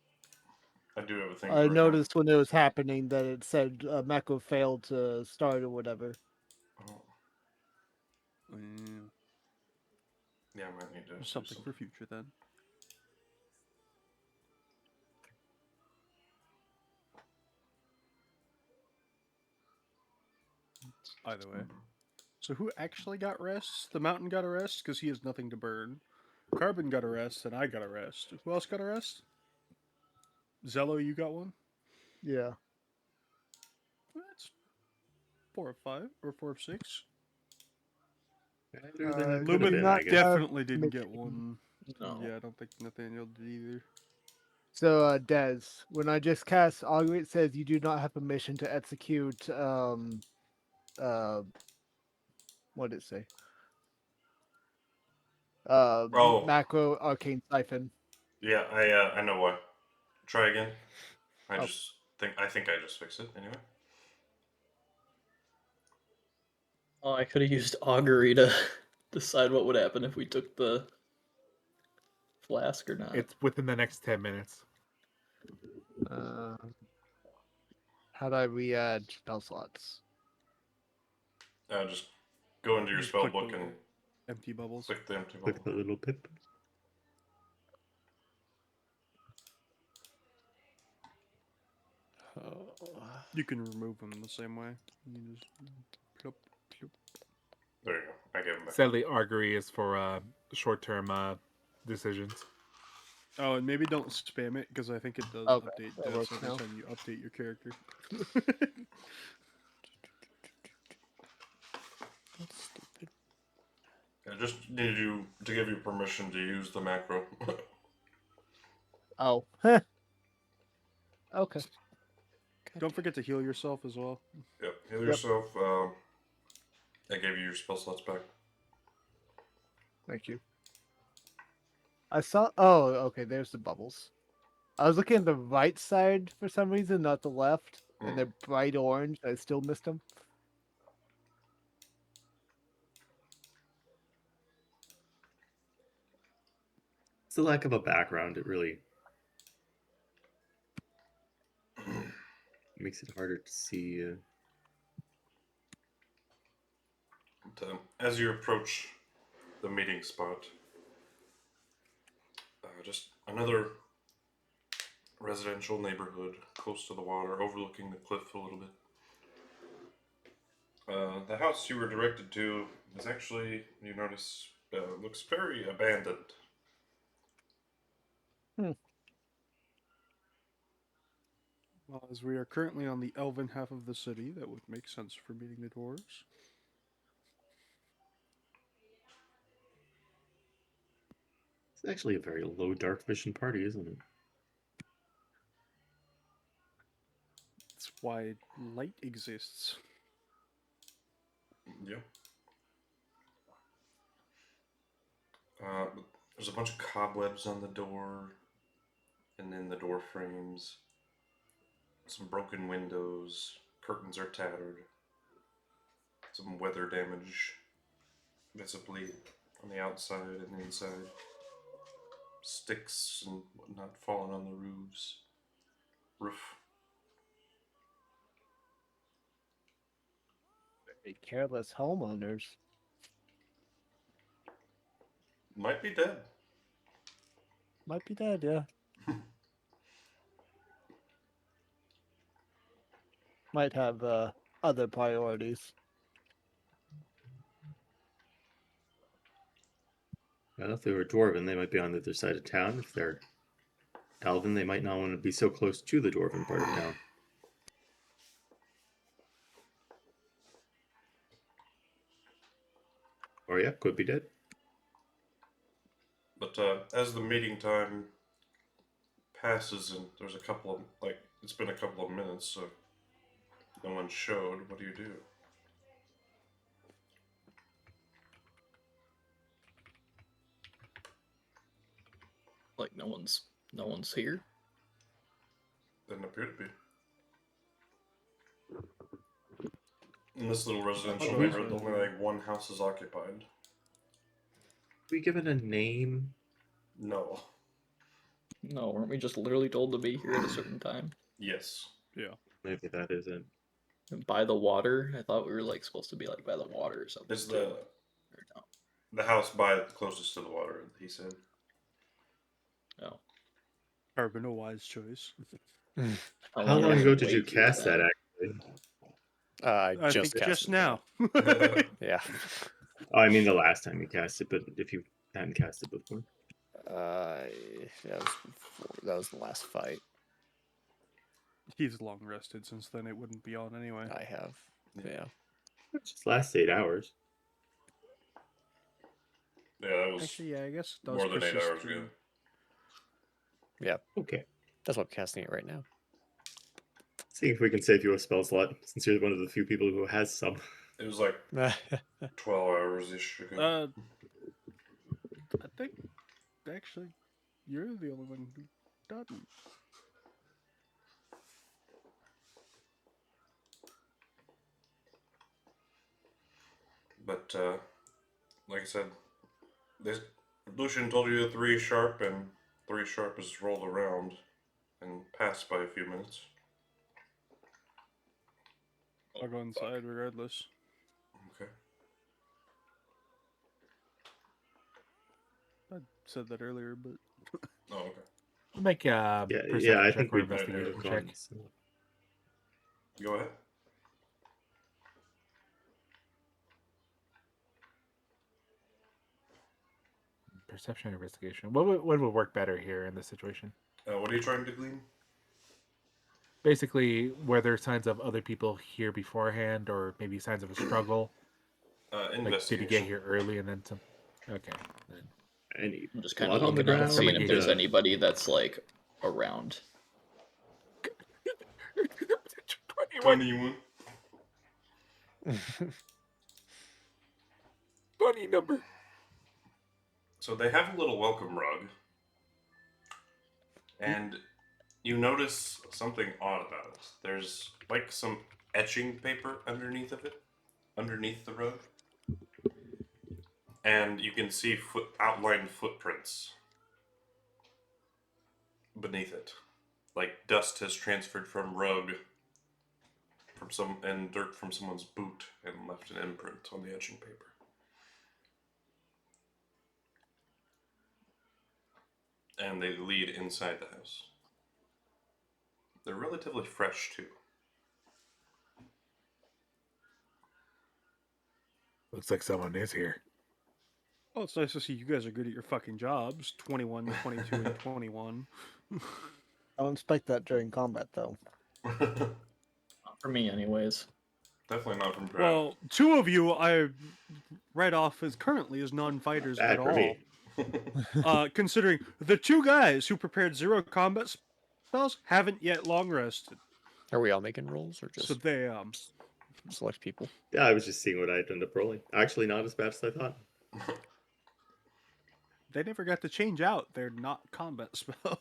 I do have a thing. I noticed when it was happening that it said Mako failed to start or whatever. Oh. Yeah, I might need to. Something for future then. Either way. So who actually got rest? The mountain got a rest because he has nothing to burn. Carbon got a rest and I got a rest. Who else got a rest? Zelo, you got one? Yeah. That's 4 of 5 or 4 of 6. Lhumith definitely didn't get one. No. Yeah, I don't think Nathaniel did either. So, Des, when I just cast Augury, it says you do not have permission to execute, what did it say? Macro Arcane Siphon. Yeah, I know why. Try again. I Oh. think I just fixed it anyway. Oh, I could have used augury to decide what would happen if we took the flask or not. It's within the next 10 minutes. How do I re-add spell slots? Just go into your Just spell click the book and little empty bubbles. click the empty Click bubble. the little pip. You can remove them the same way. You just plop, plop. There you go. I gave him back. Sadly, augury is for short-term decisions. Oh, and maybe don't spam it because I think it does Okay, update that deaths works every now. time you update your character. That's stupid. I just needed you to give you permission to use the macro. Oh. Okay. Don't forget to heal yourself as well. Yep. Heal yourself. I gave you your spell slots back. Thank you. I saw. Oh, okay. There's the bubbles. I was looking at the right side for some reason, not the left, and they're bright orange. I still missed them. It's the lack of a background. It really makes it harder to see. As you approach the meeting spot, just another residential neighborhood close to the water, overlooking the cliff a little bit. The house you were directed to is actually, you notice, looks very abandoned. Well, as we are currently on the elven half of the city, that would make sense for meeting the dwarves. It's actually a very low dark vision party, isn't it? That's why light exists. Yep. There's a bunch of cobwebs on the door, and in the door frames. Some broken windows, curtains are tattered, some weather damage visibly on the outside and inside. Sticks and whatnot falling on the roof. Very careless homeowners. Might be dead. Might be dead, yeah. Might have other priorities. Well, if they were dwarven, they might be on the other side of town. If they're elven, they might not want to be so close to the dwarven part of town. Or yeah, could be dead. But as the meeting time passes and there's a couple of, it's been a couple of minutes, so no one showed, what do you do? Like no one's here. Doesn't appear to be. In this little residential Oh, neighborhood, who's- only like one house is occupied. We give it a name. No. No, weren't we just literally told to be here at a certain time? Yes. Yeah. Maybe that is it. And by the water? I thought we were like supposed to be like by the water or something. It's too. the Or no. the house by closest to the water, he said. Oh. Carbon, a wise choice. How long did ago we did you wait here cast that, then? actually? I Just think just cast now. Yeah. Oh, I mean the last time you cast it, but if you hadn't cast it before. That was the last fight He's long rested since then. It wouldn't be on anyway. I have. Yeah. It just lasts 8 hours. Yeah, that was Actually, yeah, I guess it does more than 8 persist hours ago. through- Yeah. Okay. That's what I'm casting it right now. See if we can save you a spell slot, since you're one of the few people who has some. It was like 12 hours ish ago. I think actually, You're the only one who doesn't. But like I said, this Lucian told you 3 sharp, and 3 sharp is rolled around and passed by a few minutes. I'll go inside regardless. Okay. I said that earlier, but Oh, okay. Make a Yeah, perception I check think or we investigation check. Go ahead. Perception or investigation. What would work better here in this situation? What are you trying to glean? Basically, were there signs of other people here beforehand, or maybe signs of a struggle? Like, did Investigation. he get here early and then some? Okay. Then. Any I'm just kind blood of on the looking out, ground? seeing if there's Yeah. anybody that's like around. 21. Funny number. So they have a little welcome rug, and you notice something odd about it. There's like some etching paper underneath of it, underneath the rug, and you can see outlined footprints beneath it. Like dust has transferred from rug, and dirt from someone's boot, and left an imprint on the etching paper. And they lead inside the house. They're relatively fresh, too. Looks like someone is here. oh, it's nice to see you guys are good at your fucking jobs. 21, 22, and 21. I don't expect that during combat, though. Not for me, anyways. Definitely not from Pratt. Well, 2 of you I write off as currently as non-fighters Bad at for all. me. Considering the 2 guys who prepared 0 combat spells haven't yet long rested. Are we all making rolls or just So they select people? Yeah, I was just seeing what I'd end up rolling. Actually, not as bad as I thought. they never got to change out their not combat spells.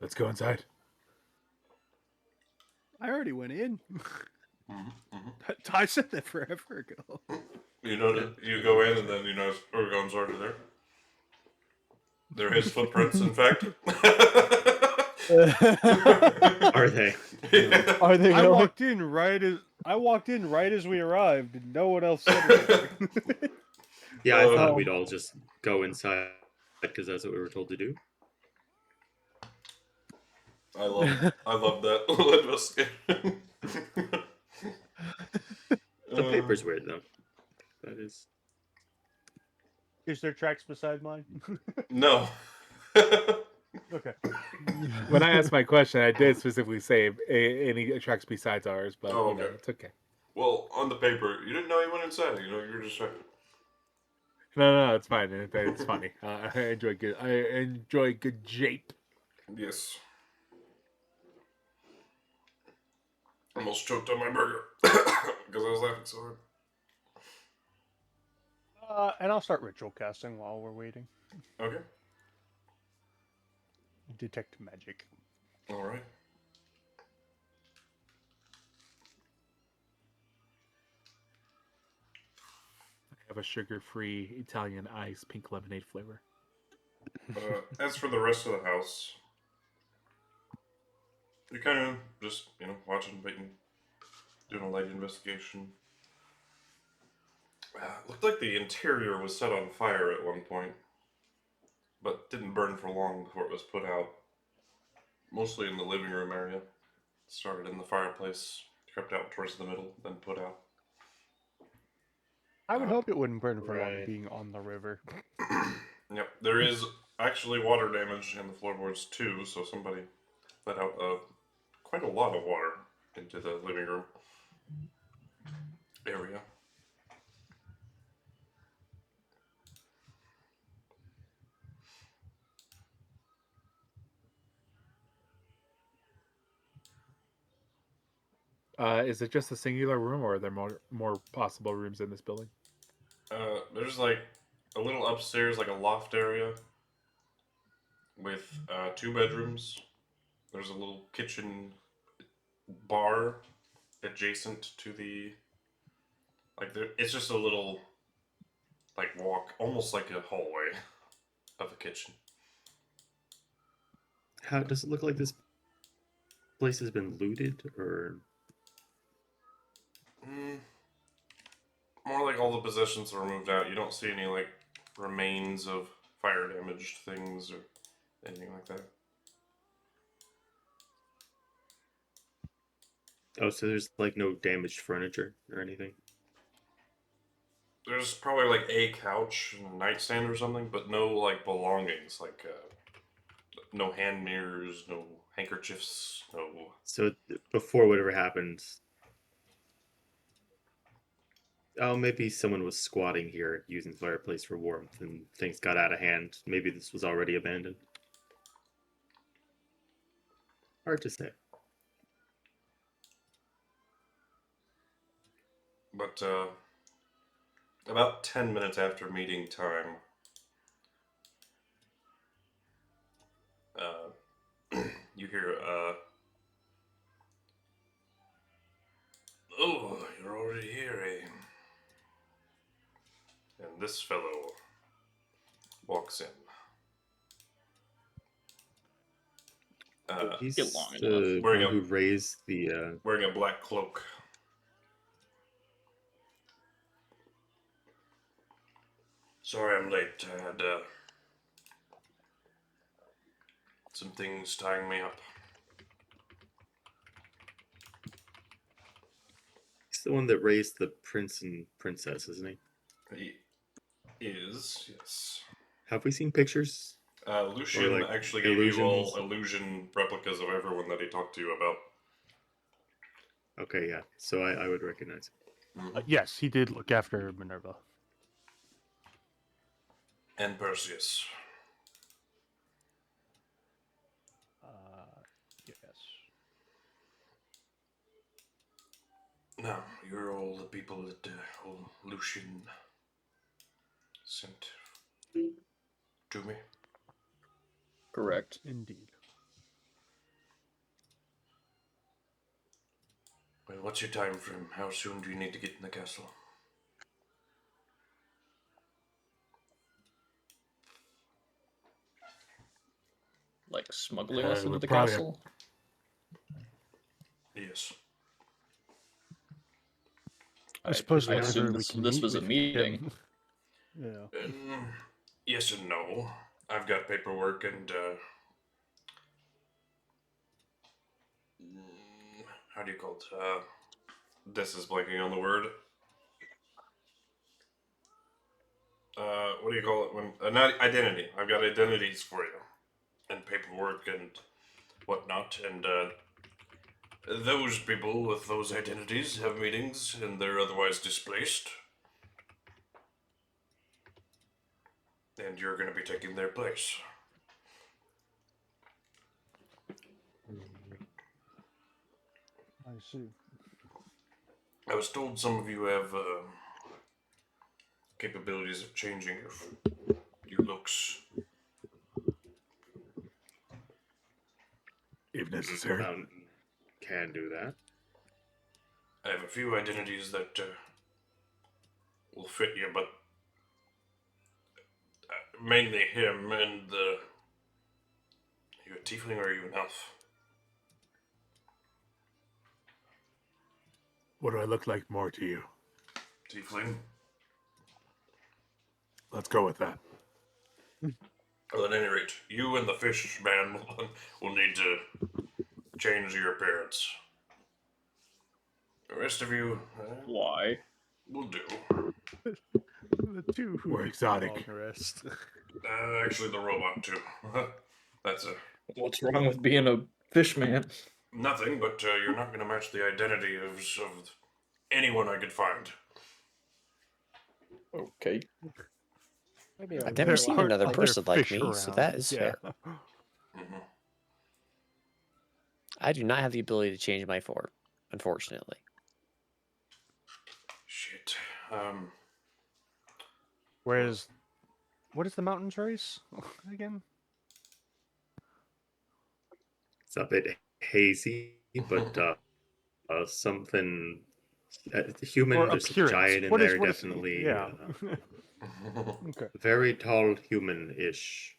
Let's go inside. I already went in. Mm-hmm. I said that forever ago. You know, you go in and then you notice Urugan's already there. They're his footprints, in fact. Are they? Are they I really? walked in right as we arrived, and no one else said anything. Yeah, I thought Oh. we'd all just go inside because that's what we were told to do. I love that little investigation. The paper's weird though. That is. Is there tracks beside mine? No. Okay. When I asked my question, I did specifically say any tracks besides ours, but Oh, you know, okay. it's okay. Well, on the paper, you didn't know he went inside. You know, you were just checking. No, it's fine. It's funny. I enjoy good jape. Yes. Almost choked on my burger because I was laughing so hard. And I'll start ritual casting while we're waiting. Okay. Detect magic. All right. I have a sugar-free Italian ice pink lemonade flavor. As for the rest of the house, you're kind of just, watching, waiting, doing a light investigation. Looked like the interior was set on fire at one point, but didn't burn for long before it was put out. Mostly in the living room area. Started in the fireplace, crept out towards the middle, then put out. I would hope it wouldn't burn for long Right. being on the river. Yep, there is actually water damage in the floorboards too, so somebody let out quite a lot of water into the living room area. Is it just a singular room, or are there more possible rooms in this building? There's like a little upstairs, like a loft area, with 2 bedrooms. There's a little kitchen bar adjacent to the it's just a little walk, almost like a hallway of a kitchen. How does it look like this place has been looted, or More like all the possessions are moved out. You don't see any remains of fire damaged things or anything like that. oh, so there's like no damaged furniture or anything? There's probably like a couch and a nightstand or something, but no belongings, no hand mirrors, no handkerchiefs, no. So before whatever happened, oh, maybe someone was squatting here using the fireplace for warmth, and things got out of hand. Maybe this was already abandoned. Hard to say. But about 10 minutes after meeting time, you hear, oh, you're already here, eh? And this fellow walks in. He's get long the Wearing one a- who raised the. Wearing a black cloak. Sorry I'm late. I had some things tying me up. He's the one that raised the prince and princess, isn't he? He is, yes. Have we seen pictures? Lucian like, actually gave you all illusions? illusion replicas of everyone that he talked to you about. Okay, yeah. So I would recognize him. Yes, he did look after Minerva. And Perseus. Yes. Now, you're all the people that old Lucian sent to me. Correct. Indeed. Well, what's your time frame? How soon do you need to get in the castle? Like smuggling us into we're the probably- castle? Yes. I suppose I whenever assume we this, can this meet was a with meeting. him. Yeah. Yes and no. I've got paperwork and how do you call it? This is blanking on the word. What do you call it when not identity? I've got identities for you, and paperwork and whatnot, and those people with those identities have meetings, and they're otherwise displaced, and you're going to be taking their place. I see. I was told some of you have capabilities of changing your looks. if necessary. Mountain can do that. I have a few identities that will fit you, but mainly him and the. Are you a tiefling or are you an elf? What do I look like more to you? Tiefling? Let's go with that. Well, at any rate, you and the fish man will need to change your appearance. The rest of you Why? will do. The two who We're picked exotic. the wrong rest. Actually, the robot too. That's What's wrong with being a fish man? nothing, but you're not going to match the identity of anyone I could find. Okay. Maybe I've a never little seen hard another to person like fish me, so around. that is Yeah. fair. Mm-hmm. I do not have the ability to change my form, unfortunately. Shit. Whereas What is the mountains race again? It's a bit hazy, but something human. Or There's a appearance? giant in What is there, what is? definitely. Yeah. Okay. Very tall human-ish.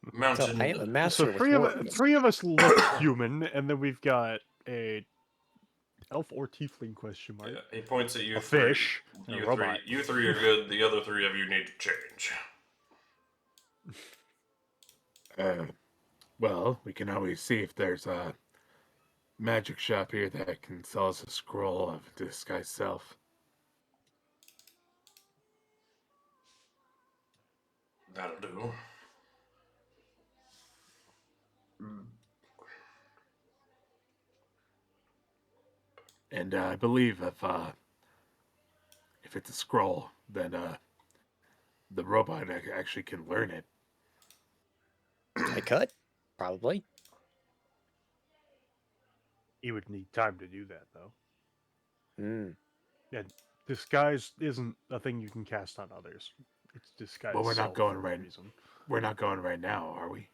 So Mountain. I am a So master with words. three of us look human, and then we've got a elf or tiefling question mark. Yeah, he points at you A three. fish. And a You robot. you three are good. The other three of you need to change. Well, we can always see if there's a magic shop here that can sell us a scroll of disguise self. That'll do. And I believe if it's a scroll, then the robot actually can learn it. I could, probably. He would need time to do that, though. Hmm. Yeah, disguise isn't a thing you can cast on others. It's disguise. Well, we're not self going for a right. reason. We're not going right now, are we?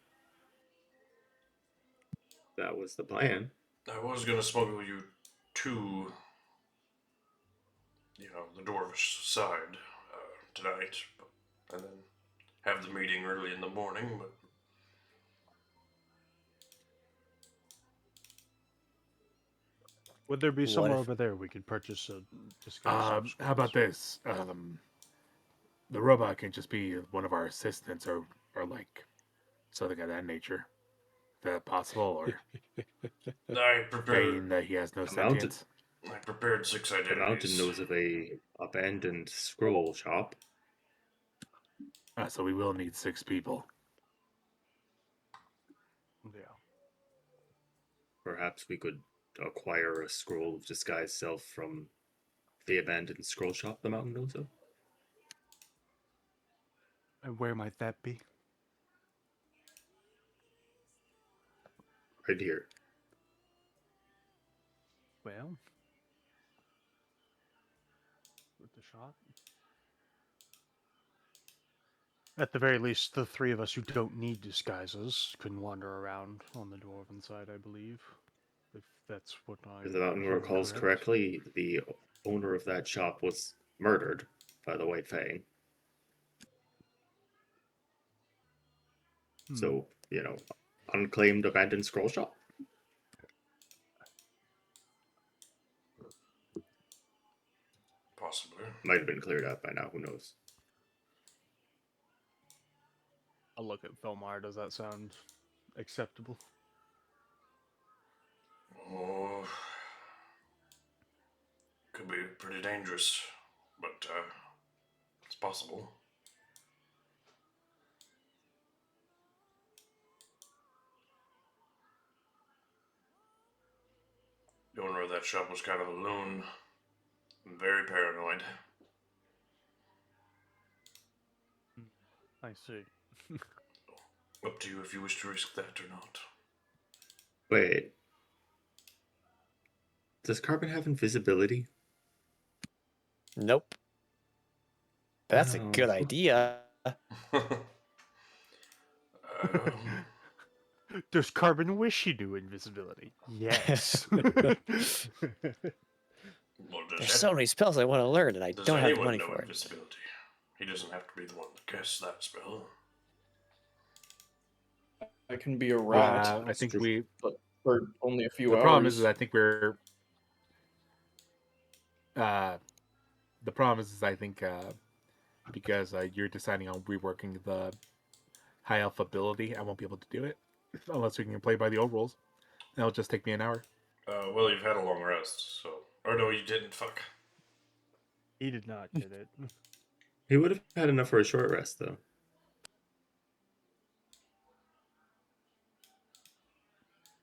That was the plan. I was gonna smuggle you to, the dwarvish side tonight, and then have the meeting early in the morning. But Would there be What somewhere if- over there we could purchase a disguise? How about this? The robot can just be one of our assistants, or like something of that nature. Is that possible? Or I saying prepared. that he has no The mountain- sentience? I prepared 6 The identities. mountain knows of a abandoned scroll shop. So we will need 6 people. Yeah. Perhaps we could acquire a scroll of disguise self from the abandoned scroll shop the mountain knows of. And where might that be? Right here. Well, with the shop. At the very least, the three of us who don't need disguises can wander around on the dwarven side, I believe. If that's what I... If the mountain hear recalls correct. correctly, the owner of that shop was murdered by the White Fang. So, unclaimed abandoned scroll shop. Possibly. Might have been cleared out by now, who knows? I'll look at Felmar. Does that sound acceptable? Oh, could be pretty dangerous, but it's possible. The owner of that shop was kind of a loon, and very paranoid. I see. Up to you if you wish to risk that or not. Wait. Does Carbon have invisibility? Nope. That's a Oh. good idea. Does Carbon wish he knew invisibility? Yes. Well, There's so many spells I want to learn, and I does don't have the anyone money know for it. invisibility? He doesn't have to be the one that casts that spell. I can be a rat, I think but for only a few the hours. problem is I think we're. The problem is I think because you're deciding on reworking the high elf ability, I won't be able to do it unless we can play by the old rules. That'll just take me an hour. Well, you've had a long rest, so. Or no, you didn't. Fuck. He did not, did it? He would have had enough for a short rest, though.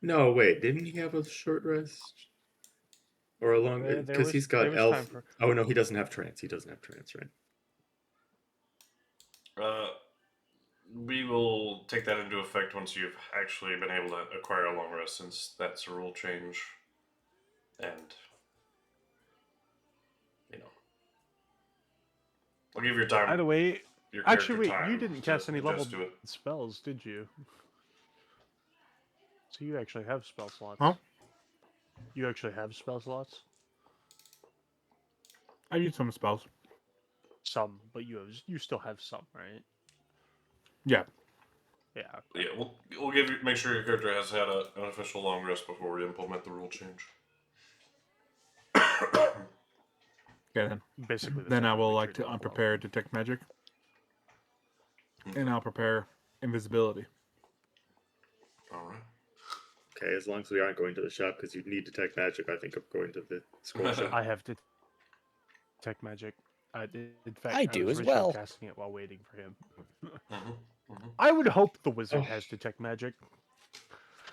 No, wait, didn't he have a short rest? Or a long... There Because he's got there was time elf... for- Oh, no, he doesn't have trance. He doesn't have trance, right? We will take that into effect once you've actually been able to acquire a long rest, since that's a rule change. And, I'll give your time. By the way, Your actually, character wait, you time didn't to cast any level adjust to it. spells, did you? So you actually have spell slots. Huh? You actually have spell slots? I use some spells. Some, but you still have some, right? Yeah. Yeah. Yeah, we'll make sure your character has had an official long rest before we implement the rule change. Okay, then. Basically. Then I will make like sure to you don't unprepare detect magic. And I'll prepare invisibility. All right. Okay, as long as we aren't going to the shop, because you need detect magic, I think I'm going to the scroll shop. I have detect magic. In fact, I do was as ritual well. casting it while waiting for him. Mm-hmm. I would hope the wizard has detect magic.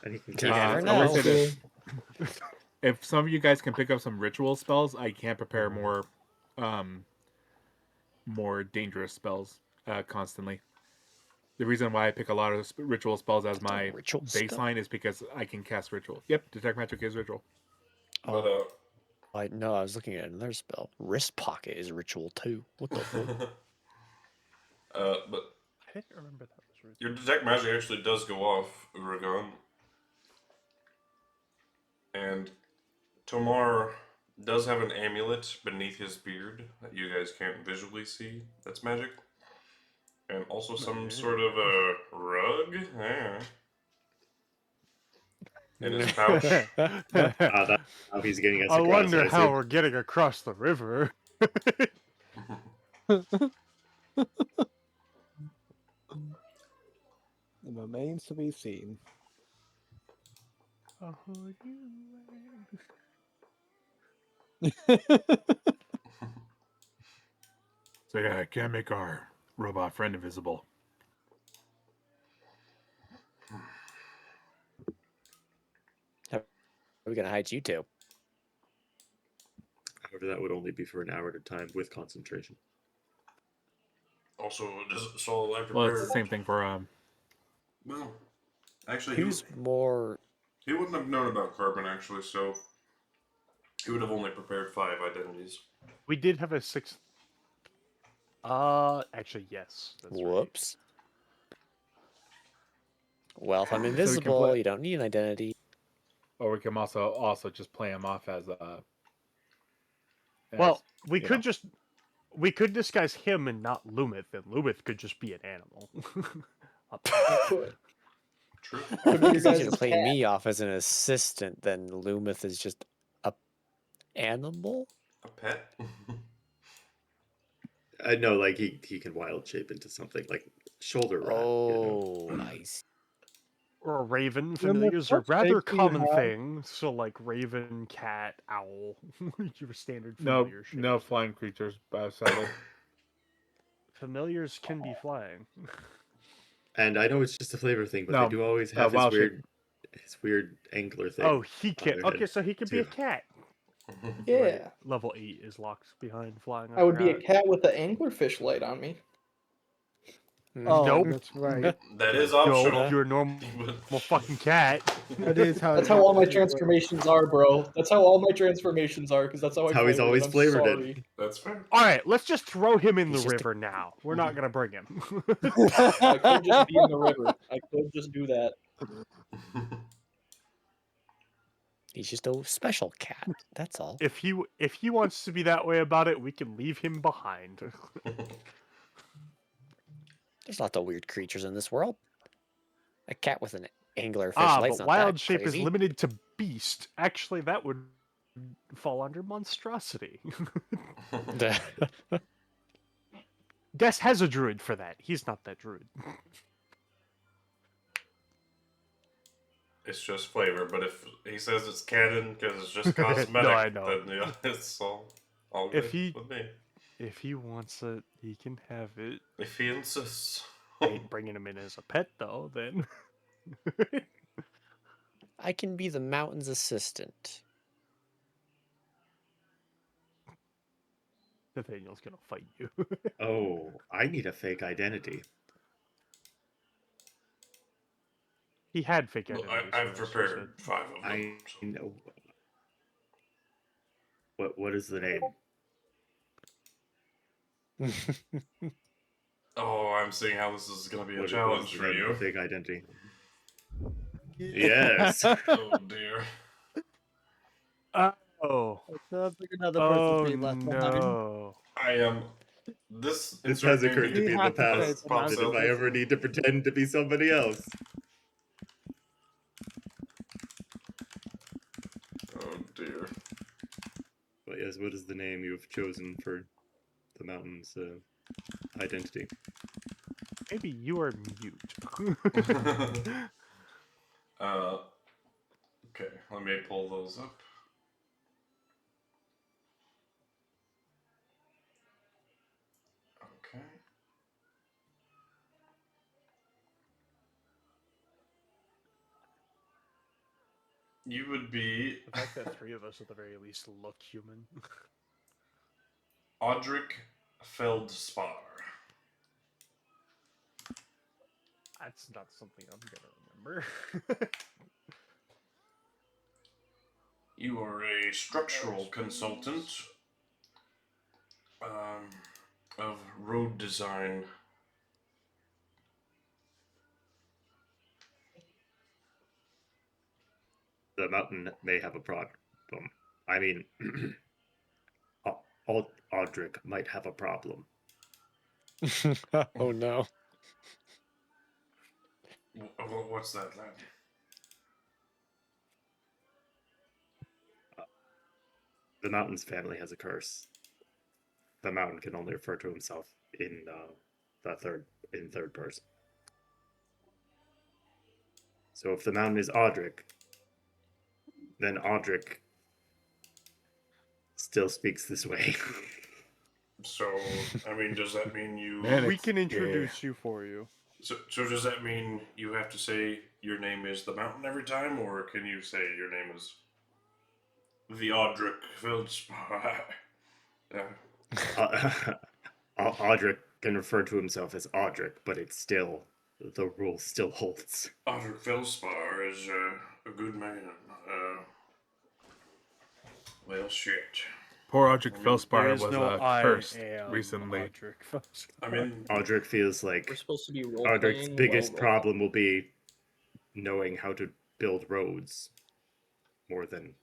And you can You cast never it. I will know. say this. If some of you guys can pick up some ritual spells, I can prepare more dangerous spells constantly. The reason why I pick a lot of ritual spells as my Ritual baseline is because I can cast ritual. Yep, detect magic is ritual. But I know. I was looking at another spell. Wrist pocket is ritual too. What the fuck? but I didn't remember that was ritual. your detect magic actually does go off, Urugan. And Tomar does have an amulet beneath his beard that you guys can't visually see. That's magic. And also some sort of a rug in his pouch. That's how he's getting us I across. wonder how assume. we're getting across the river. It remains to be seen. So yeah, I can't make our robot friend invisible. How are we gonna hide you two? However, that would only be for an hour at a time with concentration. Also, does Solo like Well, it's prepared? the same thing for Well, actually, Who's more? he wouldn't have known about carbon actually, so he would have only prepared 5 identities. We did have a 6th. Actually, yes. That's Whoops. Well, if I'm So we can invisible, play- you don't need an identity. or we can also just play him off as Well, we you could know. just we could disguise him and not Lhumith, and Lhumith could just be an animal. True. Could be your It's easier to guys' play cat. me off as an assistant than Lhumith is just a animal. A pet? No, like he can wild shape into something like shoulder rat. Oh, I see. Or a raven. Lhumith, Familiars are what rather shape do you common have? thing. So like raven, cat, owl. Your standard No, familiar shape. no flying creatures, sadly. Familiars can be flying. And I know it's just a flavor thing, but No, they do always have his wild shape. weird angler thing. Oh, he can. their Okay, head, so he could be a too. cat. Yeah. Right. Level 8 is locked behind flying. I would be a forgot. cat with an anglerfish light on me. Oh, Nope. that's right. That is No, optional. you're a normal fucking cat. That is how. That's how all my transformations are, bro. That's how all my transformations are, because that's how I How he's flavored always it. I'm flavored it. sorry. That's fair. All right, let's just throw him in He's the just a- river now. We're not gonna bring him. I could just be in the river. I could just do that. He's just a special cat. That's all. if he wants to be that way about it, we can leave him behind. There's lots of weird creatures in this world. A cat with an anglerfish light's but not wild that shape crazy. is limited to beast. Actually, that would fall under monstrosity. Des has a druid for that. He's not that druid. It's just flavor, but if he says it's canon because it's just cosmetic, No, I know. then yeah, it's all If good he- with me. If he wants it, he can have it. If he insists. I ain't bringing him in as a pet, though, then. I can be the mountain's assistant. Nathaniel's gonna fight you. Oh, I need a fake identity. He had fake Well, identities. I've for us, prepared 5 of them. I so- know. What is the name? Oh, I'm seeing how this is going to be a What is challenge the for name you. of the fake identity? Yes. Oh dear. Oh. Sounds like another person's Oh being left behind. no. I am. This This insert has name occurred to We me in the have to say past the pops that if up. I ever need to pretend to be somebody else. Oh dear. But yes, what is the name you have chosen for the mountain's identity? Maybe you are mute. Okay, let me pull those up. Okay. You would be The fact that 3 of us at the very least look human. Audric Feldspar. That's not something I'm gonna remember. You are a structural consultant of road design. The mountain may have a problem. I mean, Audric might have a problem. Oh no. What's that, lad? The mountain's family has a curse. The mountain can only refer to himself in third person. So if the mountain is Audric, then Audric still speaks this way. So, I mean, does that mean you... Man, We it's- can introduce you for you. So does that mean you have to say your name is the mountain every time, or can you say your name is the Audric Feldspar? Audric can refer to himself as Audric, but it's still, the rule still holds. Audric Feldspar is a good man. Well, shit. Poor Audric There Felspar is was no I cursed am recently. Audric Felspar. I mean, Audric feels like We're supposed to be role Audric's playing. biggest problem will be knowing how to build roads more than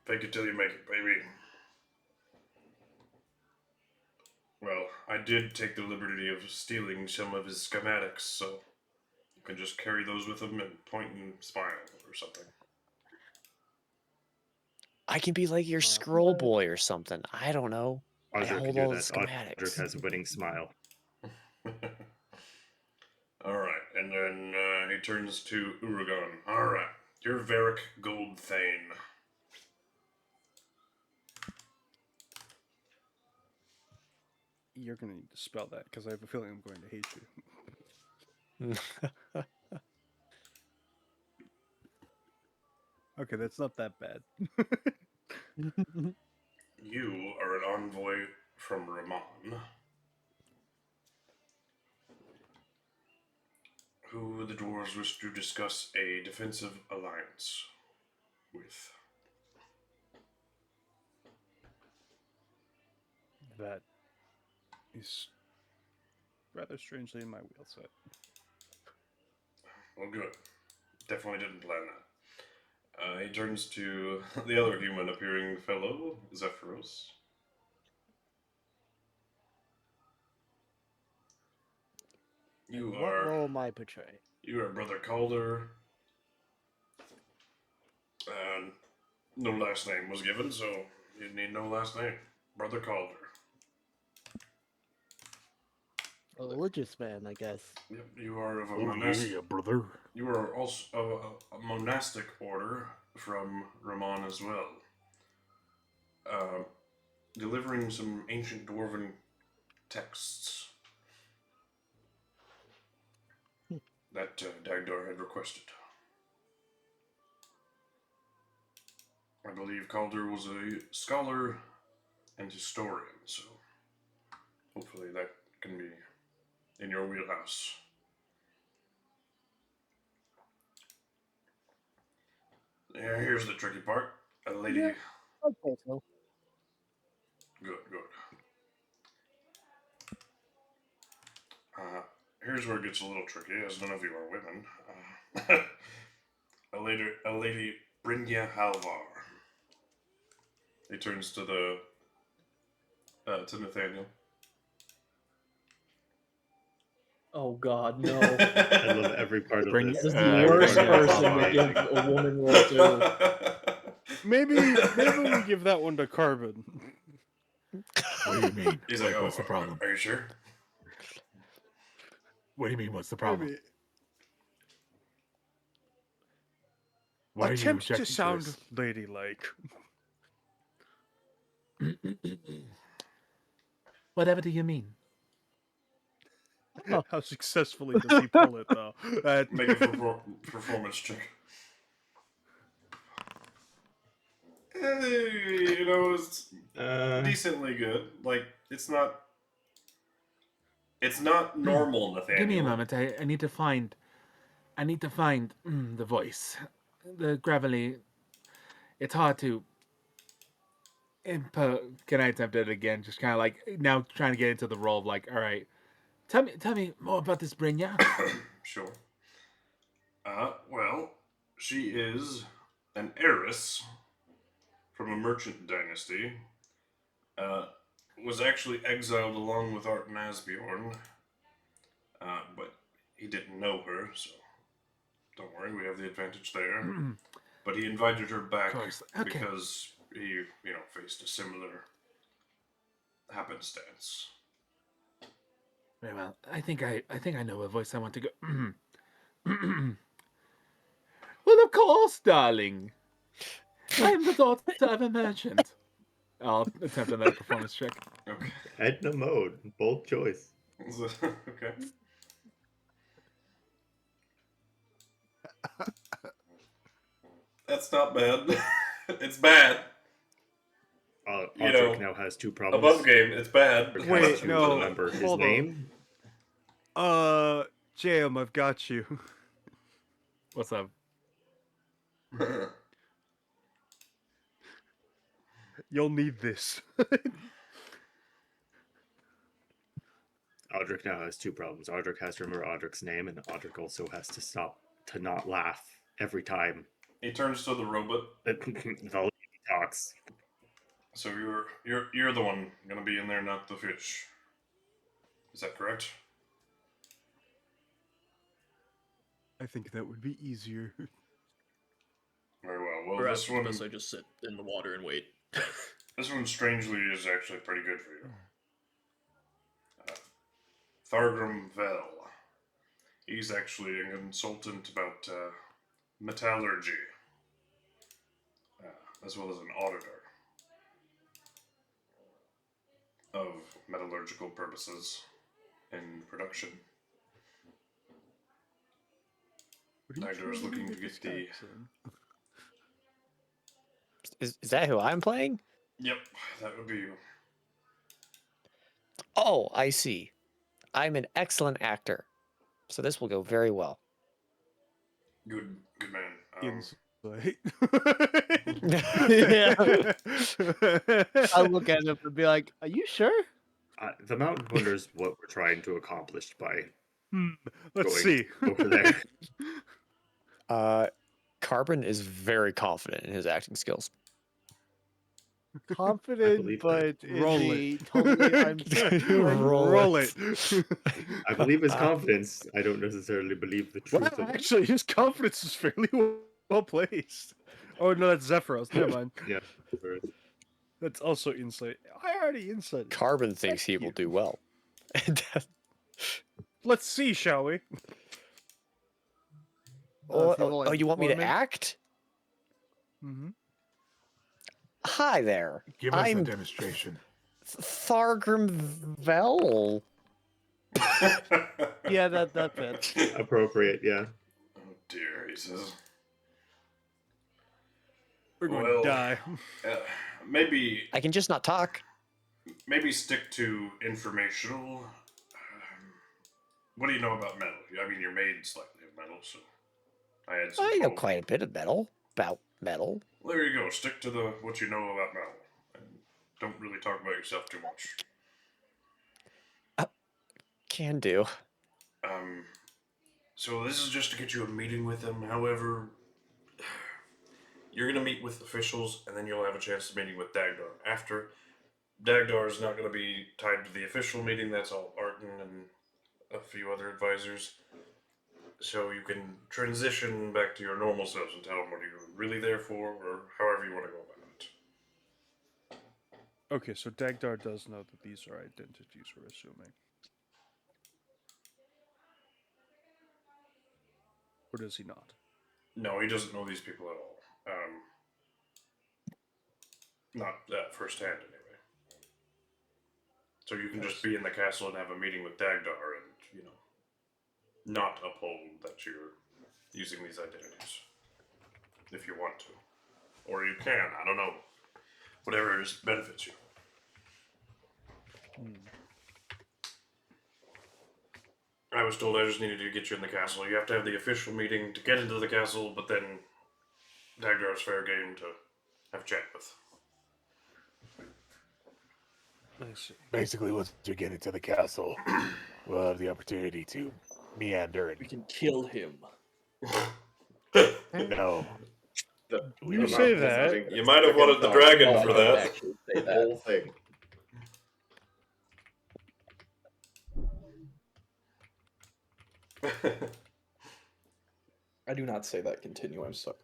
fake it till you make it, baby. Well, I did take the liberty of stealing some of his schematics, so you can just carry those with him and point and smile or something. I can be like your scroll boy or something. I don't know. I Audric can hold do all the that. Audric schematics. has a winning smile. Alright, and then he turns to Urugan. Alright, you're Varric Goldthane. You're gonna need to spell that because I have a feeling I'm going to hate you. Okay, that's not that bad. You are an envoy from Ramon, who the dwarves wish to discuss a defensive alliance with. That is rather strangely in my wheel set. Well, good. Definitely didn't plan that. He turns to the other human appearing fellow, Zephyros. You What are role am I portraying? you are Brother Calder. And no last name was given, so you need no last name. Brother Calder. A religious man, I guess. Yep, you are of a Oh, monastic. yeah, brother. You are also a monastic order from Ramon as well. Delivering some ancient dwarven texts that Dagdar had requested. I believe Calder was a scholar and historian, so hopefully that can be in your wheelhouse. Yeah, here's the tricky part. A lady, Yeah. Okay, so Good. Here's where it gets a little tricky, as none of you are women. A lady Brynja Halvar. He turns to to Nathaniel. Oh God, no! I love every part of Bring this. That is Every the worst part of this is person to amazing. give a woman roll to. Maybe we give that one to Carbon. What do you mean? He's like, What's the problem? Are you sure? What do you mean? What's the problem? Maybe. Why are you Attempt objecting to sound this? ladylike. Whatever do you mean? How successfully does he pull it, though? Make a performance check. You know, it's decently good. Like, it's not normal, Nathaniel. Give me a moment. I need to find the voice. The gravelly. It's hard to. Can I attempt it again? Just kind of like now trying to get into the role of like, all right, tell me more about this Brynja. Sure. Well, she is an heiress from a merchant dynasty. Was actually exiled along with Art and Asbjorn. But he didn't know her, so don't worry, we have the advantage there. But he invited her back because he, faced a similar happenstance. Very well. I think I know what voice I want to go. Well, of course, darling. I'm the daughter of a merchant. I'll attempt another performance check. Okay. Edna mode, bold choice. Okay. That's not bad. It's bad. Uthric now has 2 problems. Above game, it's bad. Uthric Wait, has to no, remember his hold on. name. Jam, I've got you. What's up? You'll need this. Audric now has 2 problems. Audric has to remember Audric's name, and Audric also has to stop to not laugh every time He turns to the robot. the lady talks. So you're the one gonna be in there, not the fish. Is that correct? I think that would be easier. Very well. Well, Perhaps this it's one, best I just sit in the water and wait. this one, strangely, is actually pretty good for you. Thargrim Vel. He's actually a consultant about metallurgy, as well as an auditor of metallurgical purposes in production. Nigel is looking to get the... Is that who I'm playing? Yep, that would be you. Oh, I see. I'm an excellent actor, so this will go very well. Good man. Yeah. I'll look at him and be like, "Are you sure?" The Mountain Wonders what we're trying to accomplish by Let's going see. over there. Carbon is very confident in his acting skills. Confident, believe but that. is Roll he it. totally Roll it. I believe his confidence. I don't necessarily believe the truth Well, of it. actually, his confidence is fairly well placed. Oh no, that's Zephyros. Never mind. Yeah. That's also insight. I already insight. Carbon thinks he will do well. Let's see, shall we? Oh, you want me to act? Mm-hmm. Hi there. Give us a I'm demonstration. Thargrim Vel. Yeah, that's it. Appropriate, yeah. Oh dear, he says. We're going Well, to die. Maybe I can just not talk. stick to informational. What do you know about metal? I mean, you're made slightly of metal, so I had some. I know hope. quite a bit of metal. About metal. Well, there you go. Stick to what you know about metal. And don't really talk about yourself too much. Can do. So this is just to get you a meeting with him. However, you're going to meet with officials, and then you'll have a chance to meeting with Dagdar. After, Dagdar is not going to be tied to the official meeting. That's all Arton and a few other advisors. So you can transition back to your normal selves and tell them what you're really there for, or however you want to go about it. Okay, so Dagdar does know that these are identities, we're assuming. Or does he not? No, he doesn't know these people at all. Not firsthand, anyway. So you can just be in the castle and have a meeting with Dagdar and, not uphold that you're using these identities. If you want to. Or you can, I don't know. Whatever benefits you. I was told I just needed to get you in the castle. You have to have the official meeting to get into the castle, but then Dagdar's fair game to have a chat with. Basically, once you get into the castle, we'll have the opportunity to meander We and can kill him. no. You say that. You might have wanted the dragon for that. Actually say The whole that. thing. I do not say that. Continue. I'm sorry.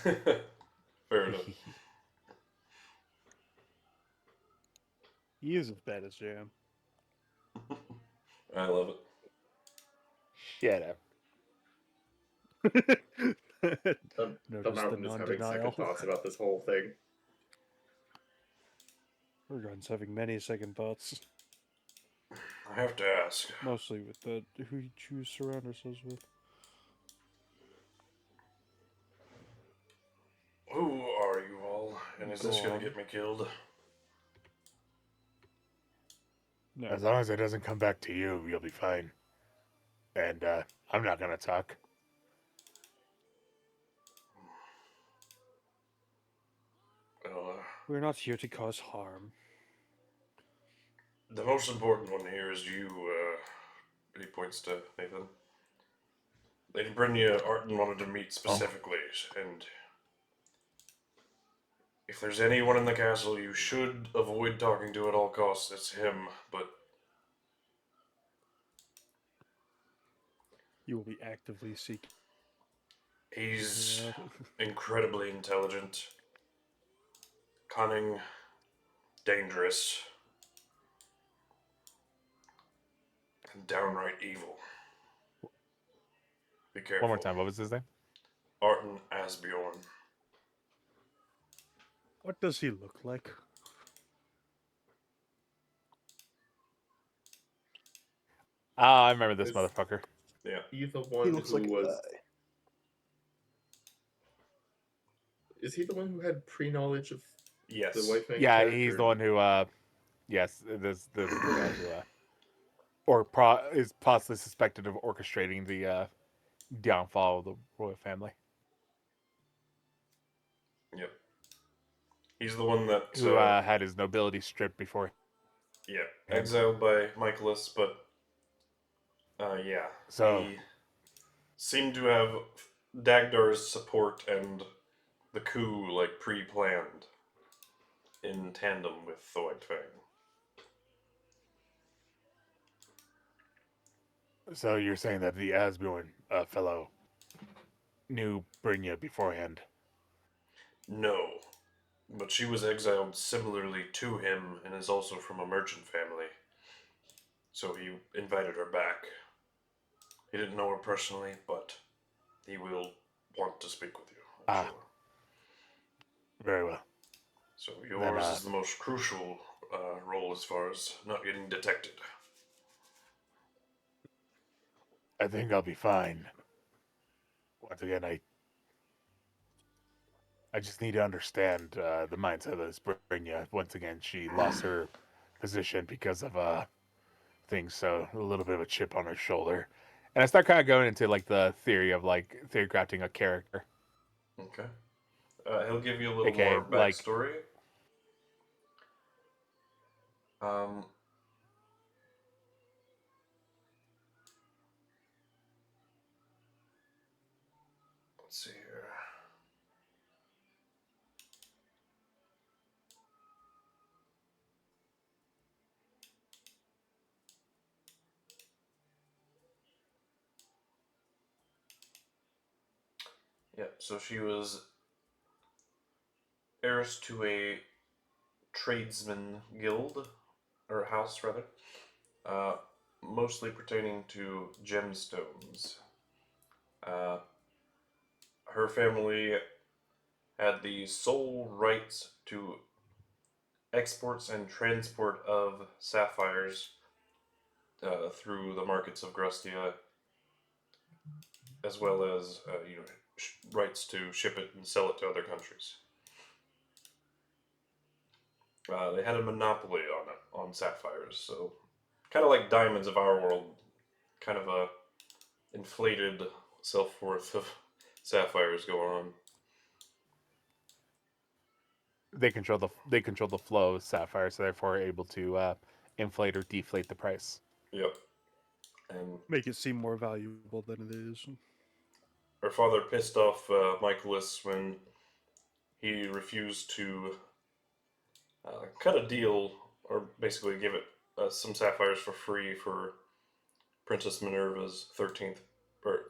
Fair enough. He is as bad as Jam. I love Shut up. The Notice the mountain is having non-denial. second thoughts about this whole thing. Urugan's having many second thoughts, I have to ask. mostly with who you choose to surround ourselves with. Who are you all? And is this Go gonna on. get me killed? No. As long as it doesn't come back to you, you'll be fine. And I'm not gonna talk. Well, We're not here to cause harm. the most important one here is you, he points to Nathan. Lady Brynja Arton wanted to meet specifically, and if there's anyone in the castle you should avoid talking to at all costs, it's him, but You will be actively seeking. he's incredibly intelligent, cunning, dangerous, and downright evil. Be careful. One more time. What was his name? Arton Asbjorn. What does he look like? Ah, I remember this Is- motherfucker. Yeah. He's the He one looks who like a was. guy. Is he the one who had pre-knowledge of Yes. the White Fang Yeah, character? he's the one who. Yes, this the guy who, is possibly suspected of orchestrating the downfall of the royal family. Yep. He's the one that Who had his nobility stripped before. yeah, exiled by Michaelis, but yeah. So- he seemed to have Dagdar's support and the coup like pre-planned in tandem with the White Fang. So you're saying that the Asbjorn fellow knew Brynja beforehand? No, but she was exiled similarly to him and is also from a merchant family. So he invited her back. He didn't know her personally, but he will want to speak with you, I'm sure. Very well. So yours is the most crucial role as far as not getting detected. I think I'll be fine. Once again, I just need to understand the mindset of this Brynja. Once again, she lost her position because of things, so a little bit of a chip on her shoulder. And I start kind of going into like the theory of like theory crafting a character. Okay. He'll give you a little Okay, more like- backstory. Um, let's see here. Yep, so she was heiress to a tradesman guild, or house rather, mostly pertaining to gemstones. Uh, her family had the sole rights to exports and transport of sapphires through the markets of Grustia, as well as rights to ship it and sell it to other countries. They had a monopoly on it, on sapphires, so kind of like diamonds of our world, kind of a inflated self-worth of sapphires going on. They control the flow of sapphire, so therefore are able to inflate or deflate the price. Yep. And Make it seem more valuable than it is. her father pissed off Michaelis when he refused to cut a deal, or basically give it some sapphires for free for Princess Minerva's 13th, or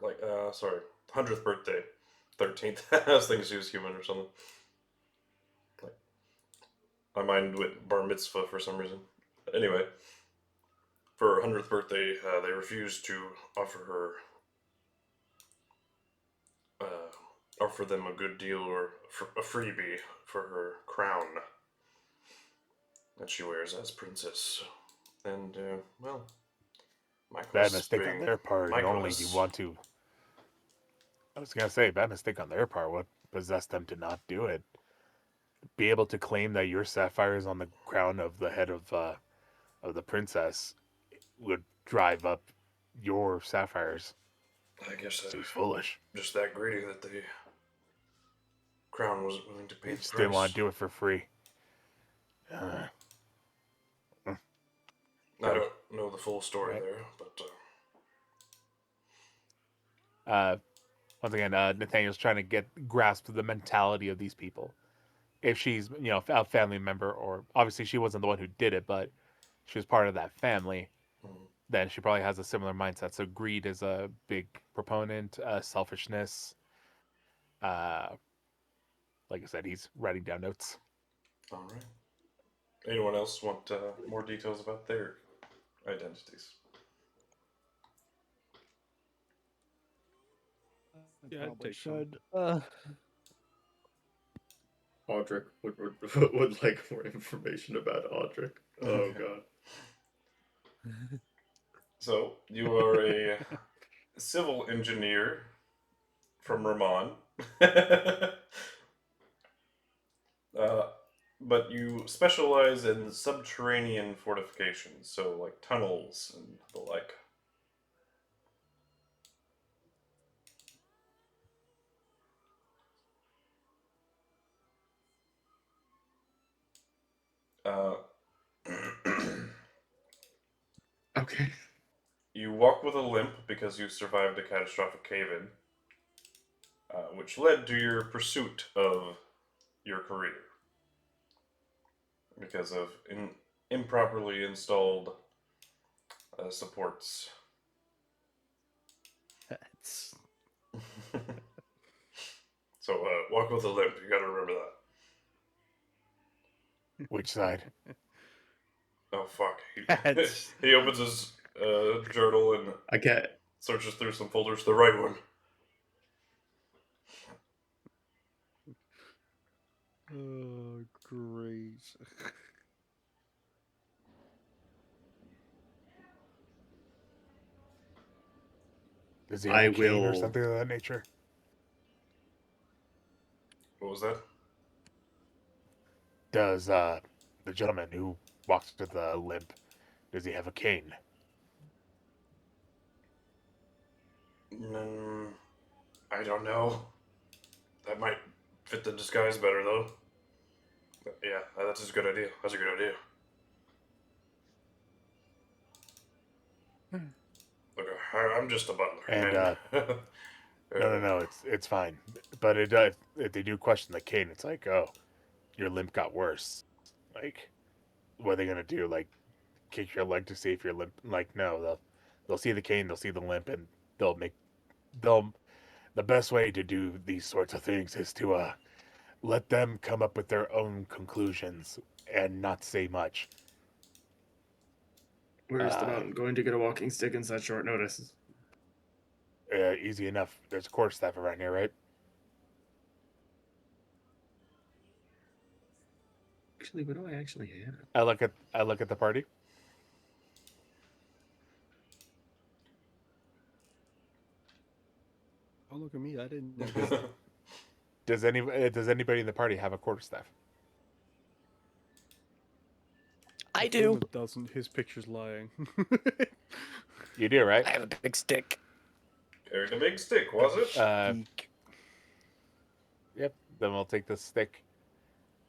100th birthday. 13th. I was thinking she was human or something. Like, my mind went bar mitzvah for some reason. Anyway, for her 100th birthday, they refused to offer her, offer them a good deal or a freebie for her crown that she wears as princess. And, well, Bad mistake on their part. Normally you Michaelis. want to. I was gonna say, bad mistake on their part. What possessed them to not do it? Be able to claim that your sapphire is on the crown of the head of the princess would drive up your sapphires. I guess Seems foolish. just that greedy that the crown wasn't willing to pay They the just price. didn't want to do it for free. I don't know the full story there, but Once again, Nathaniel's trying to grasp the mentality of these people. If she's, a family member, or obviously she wasn't the one who did it, but she was part of that family, then she probably has a similar mindset. So greed is a big proponent, selfishness. Like I said, he's writing down notes. all right. Anyone else want more details about their identities? Yeah, I'd take some. should. Audric would like more information about Audric. Oh god. So, you are a civil engineer from Ramon. But you specialize in subterranean fortifications, so like tunnels and the like. Okay. You walk with a limp because you survived a catastrophic cave-in, which led to your pursuit of your career because of improperly installed supports. That's... So, walk with a limp. You got to remember that. Which side? Oh fuck! He opens his journal and I can't. searches through some folders. The right one. Oh, great. Does he have I a cane or will- something of that nature? What was that? Does the gentleman who walks with the limp, does he have a cane? I don't know. That might fit the disguise better, though. But yeah, that's a good idea. That's a good idea. Look, I'm just a butler. And, man. No, it's fine. But if they do question the cane, it's like, oh, your limp got worse. Like, what are they gonna do? Like, kick your leg to see if your limp? Like, no, they'll see the cane, they'll see the limp, and they'll. The best way to do these sorts of things is to let them come up with their own conclusions and not say much. Where's the mountain going to get a walking stick in such short notice? Easy enough. There's a quarterstaff around here, right? Actually, what do I actually have? I look at the party. Oh, look at me! I didn't know. Does anybody in the party have a quarterstaff? I do. Lhumith doesn't. His picture's lying. You do, right? I have a big stick. Carried a big stick, was it? Geek. Yep. Then we'll take the stick.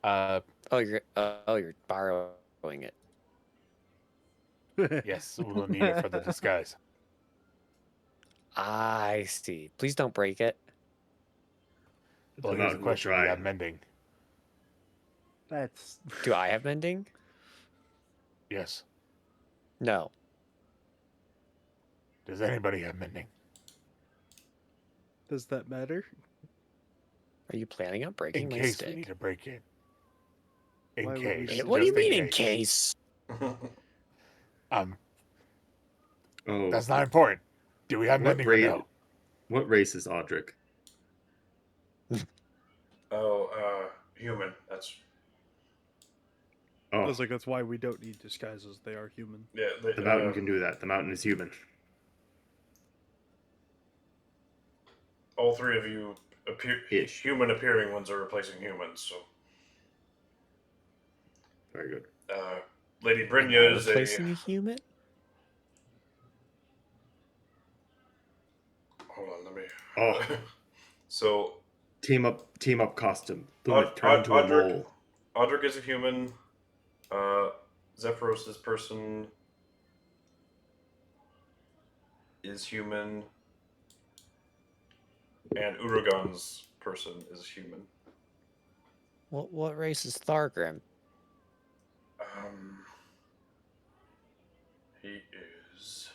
Oh, you're borrowing it. Yes, we'll need it for the disguise. I see. Please don't break it. Well, The here's a mountain will question: do dry you have it. mending? That's Do I have mending? Yes. No. Does anybody have mending? Does that matter? Are you planning on breaking In my case stick? we need to break in. In Why would we case. need What do you just mean in case? Oh, That's not important. Do we have What mending or race? no? What race is Audric? Human. That's I Oh, was like, that's why we don't need disguises. They are human. yeah. the mountain can do that. The mountain is human. All three of you Ish. human appearing ones are replacing humans. So, Very good. Lady Am I Brynja is replacing a. a human? Hold on, let me. Oh, So, team up costume. Lhumith, turn into a mole. Audric is a human. Zephyros' person is human. And Urugan's person is human. What race is Thargrim? He is.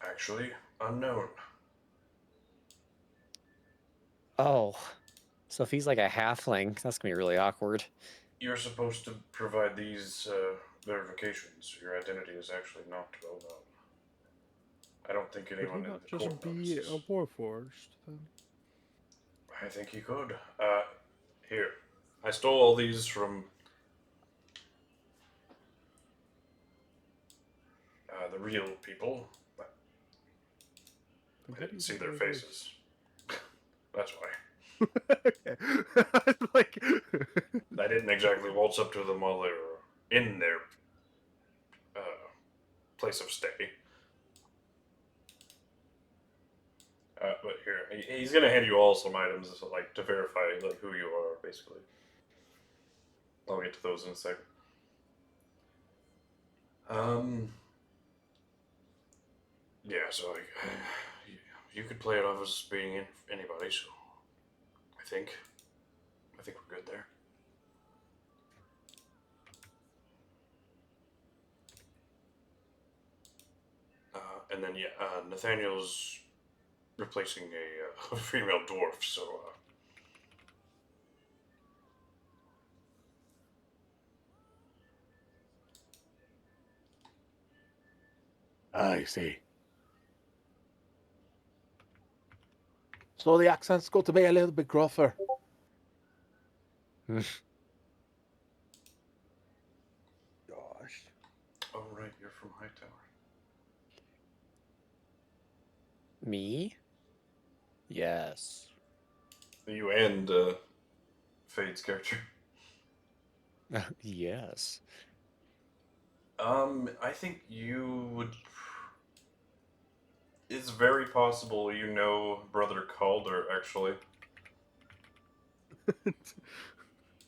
Actually, unknown. Oh. So if he's like a halfling, that's gonna be really awkward. You're supposed to provide these verifications. Your identity is actually not well known. I don't think Could anyone he in not the just court be notices. a Warforged then? I think he could. Here. I stole all these from the real people. I didn't see their faces. That's why. okay. Like, I didn't exactly waltz up to them while they were in their place of stay. But here, he's gonna hand you all some items, like to verify like who you are, basically. I'll get to those in a second. Yeah, so like, you could play it off as being anybody. So, I think we're good there. And then Nathaniel's replacing a female dwarf. So. I see. So the accent's got to be a little bit gruffer. Gosh. Oh right, you're from Hightower. Me? Yes. You and Fade's character. Yes. I think you would. It's very possible you know Brother Calder, actually.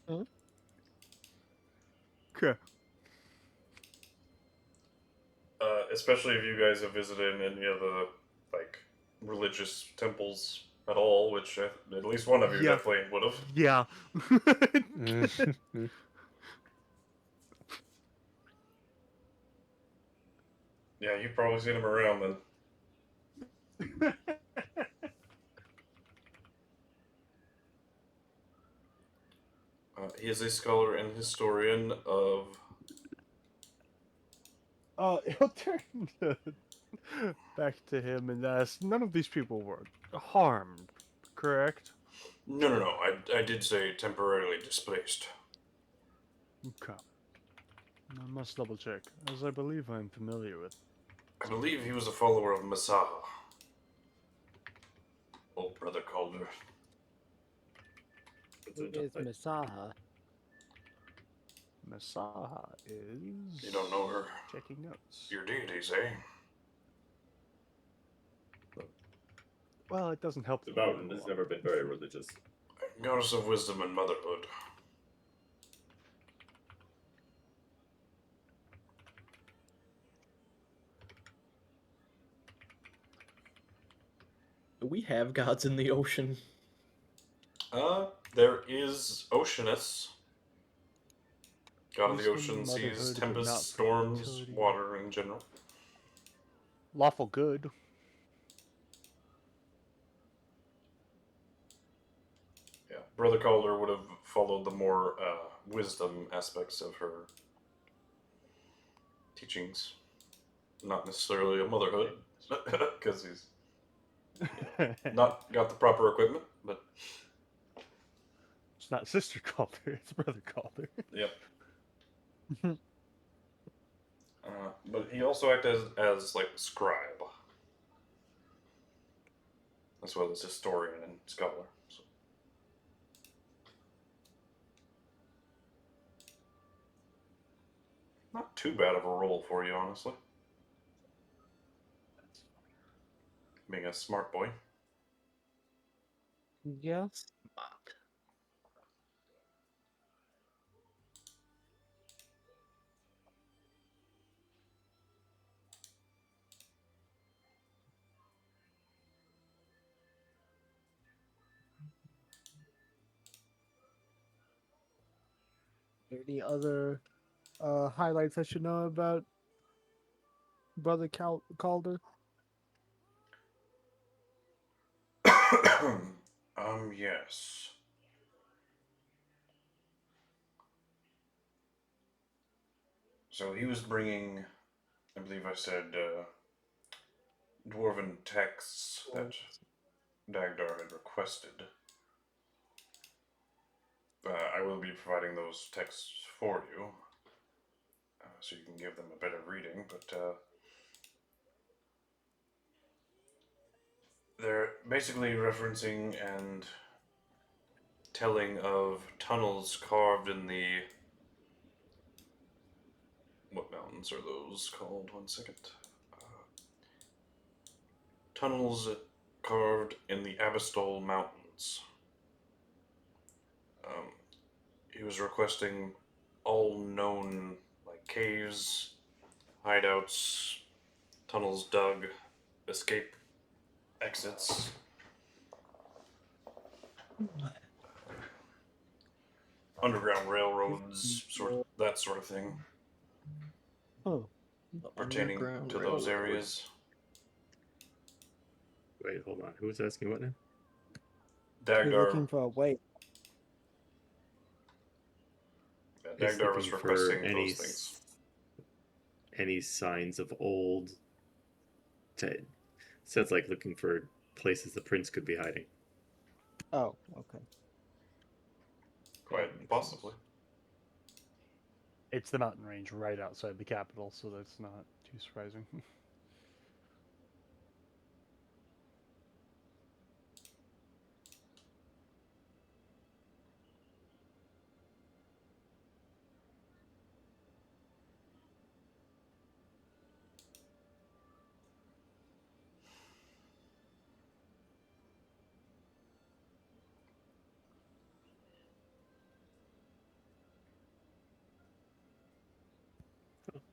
Huh? Okay. Especially if you guys have visited any of the like religious temples at all, which at least one of you Yeah. definitely would have. Yeah. Yeah, you've probably seen him around then. He is a scholar and historian of. He'll turn back to him and ask, none of these people were harmed, correct? No. I did say temporarily displaced. Okay. I must double check, as I believe I'm familiar with. I believe he was a follower of Masaha. Old Brother Calder. Who is Masaha? Masaha is... You don't know her? Checking notes. Your deities, eh? Well, it doesn't help. The mountain has never been very religious. Goddess of wisdom and motherhood. Do we have gods in the ocean? There is Oceanus. God of the Wisdom, ocean, seas, motherhood, but tempests, not storms, fertility. water in general. Lawful good. Yeah, Brother Calder would have followed the more wisdom aspects of her teachings. Not necessarily a motherhood, because he's not got the proper equipment, but... It's not Sister Calder, it's Brother Calder. Yep. But he also acted as like scribe, as well as historian and scholar. So. Not too bad of a role for you, honestly. Being a smart boy. Yeah. Smart. Any other highlights I should know about Brother Calder? Yes. So he was bringing, I believe I said, dwarven texts that Dagdar had requested. I will be providing those texts for you, so you can give them a better reading, but they're basically referencing and telling of tunnels carved in the... What mountains are those called? 1 second. Tunnels carved in the Abastol Mountains. He was requesting all known like caves, hideouts, tunnels dug, escape exits. Underground railroads, that sort of thing. Oh. Pertaining Underground to those railroad. areas. Wait, hold on. Who was asking what now? You're looking Dagdar, for a way. He's Dagdar was looking for requesting those things. any signs of old. Sounds like looking for places the prince could be hiding. Oh, okay. Quite possibly. It's the mountain range right outside the capital, so that's not too surprising.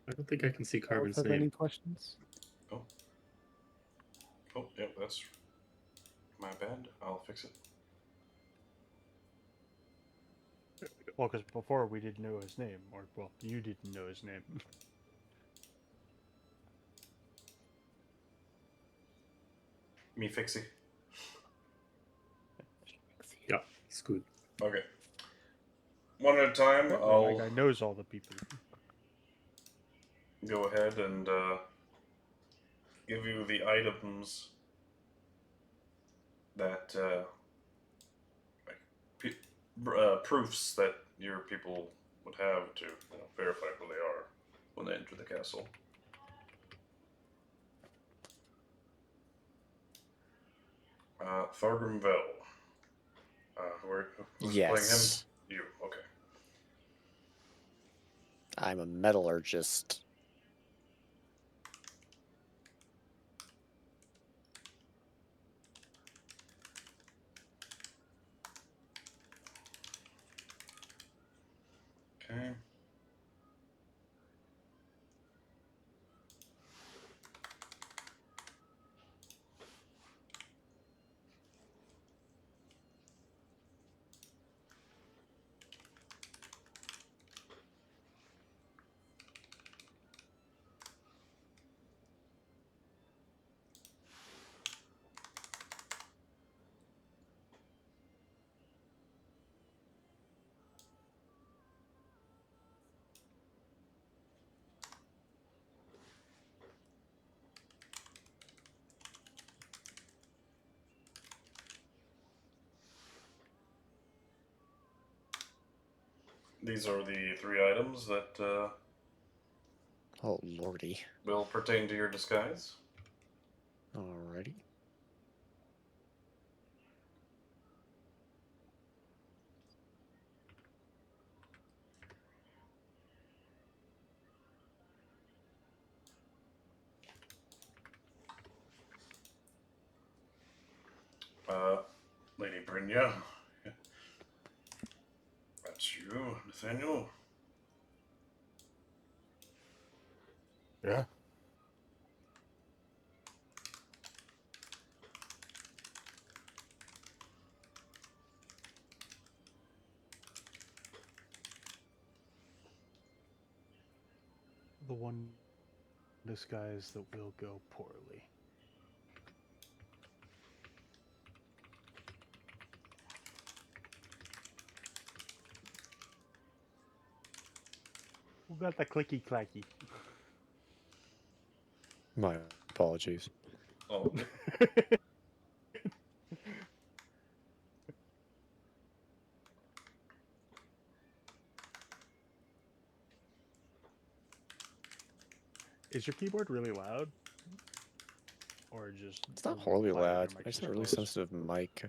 I don't think I can see Else Carmen's have any name. questions? Oh, yep, that's my bad. I'll fix it. Well, because before we didn't know his name, or well, you didn't know his name. Me fixie. Yeah, it's good. Okay. One at a time, Apparently I'll that guy knows all the people. go ahead and give you the items that proofs that your people would have to verify who they are when they enter the castle. Thorgrim Vel. Who's playing him? Yes. You. Okay. I'm a metallurgist. Okay. These are the 3 items that Oh, lordy. will pertain to your disguise. Alrighty. Lady Brynja. That's you, Nathaniel. Yeah. The one disguise that will go poorly. Who got the clicky clacky? My apologies. Oh, Is your keyboard really loud? Or just It's not a little horribly quieter than loud. your I just mic's have a really close? sensitive mic.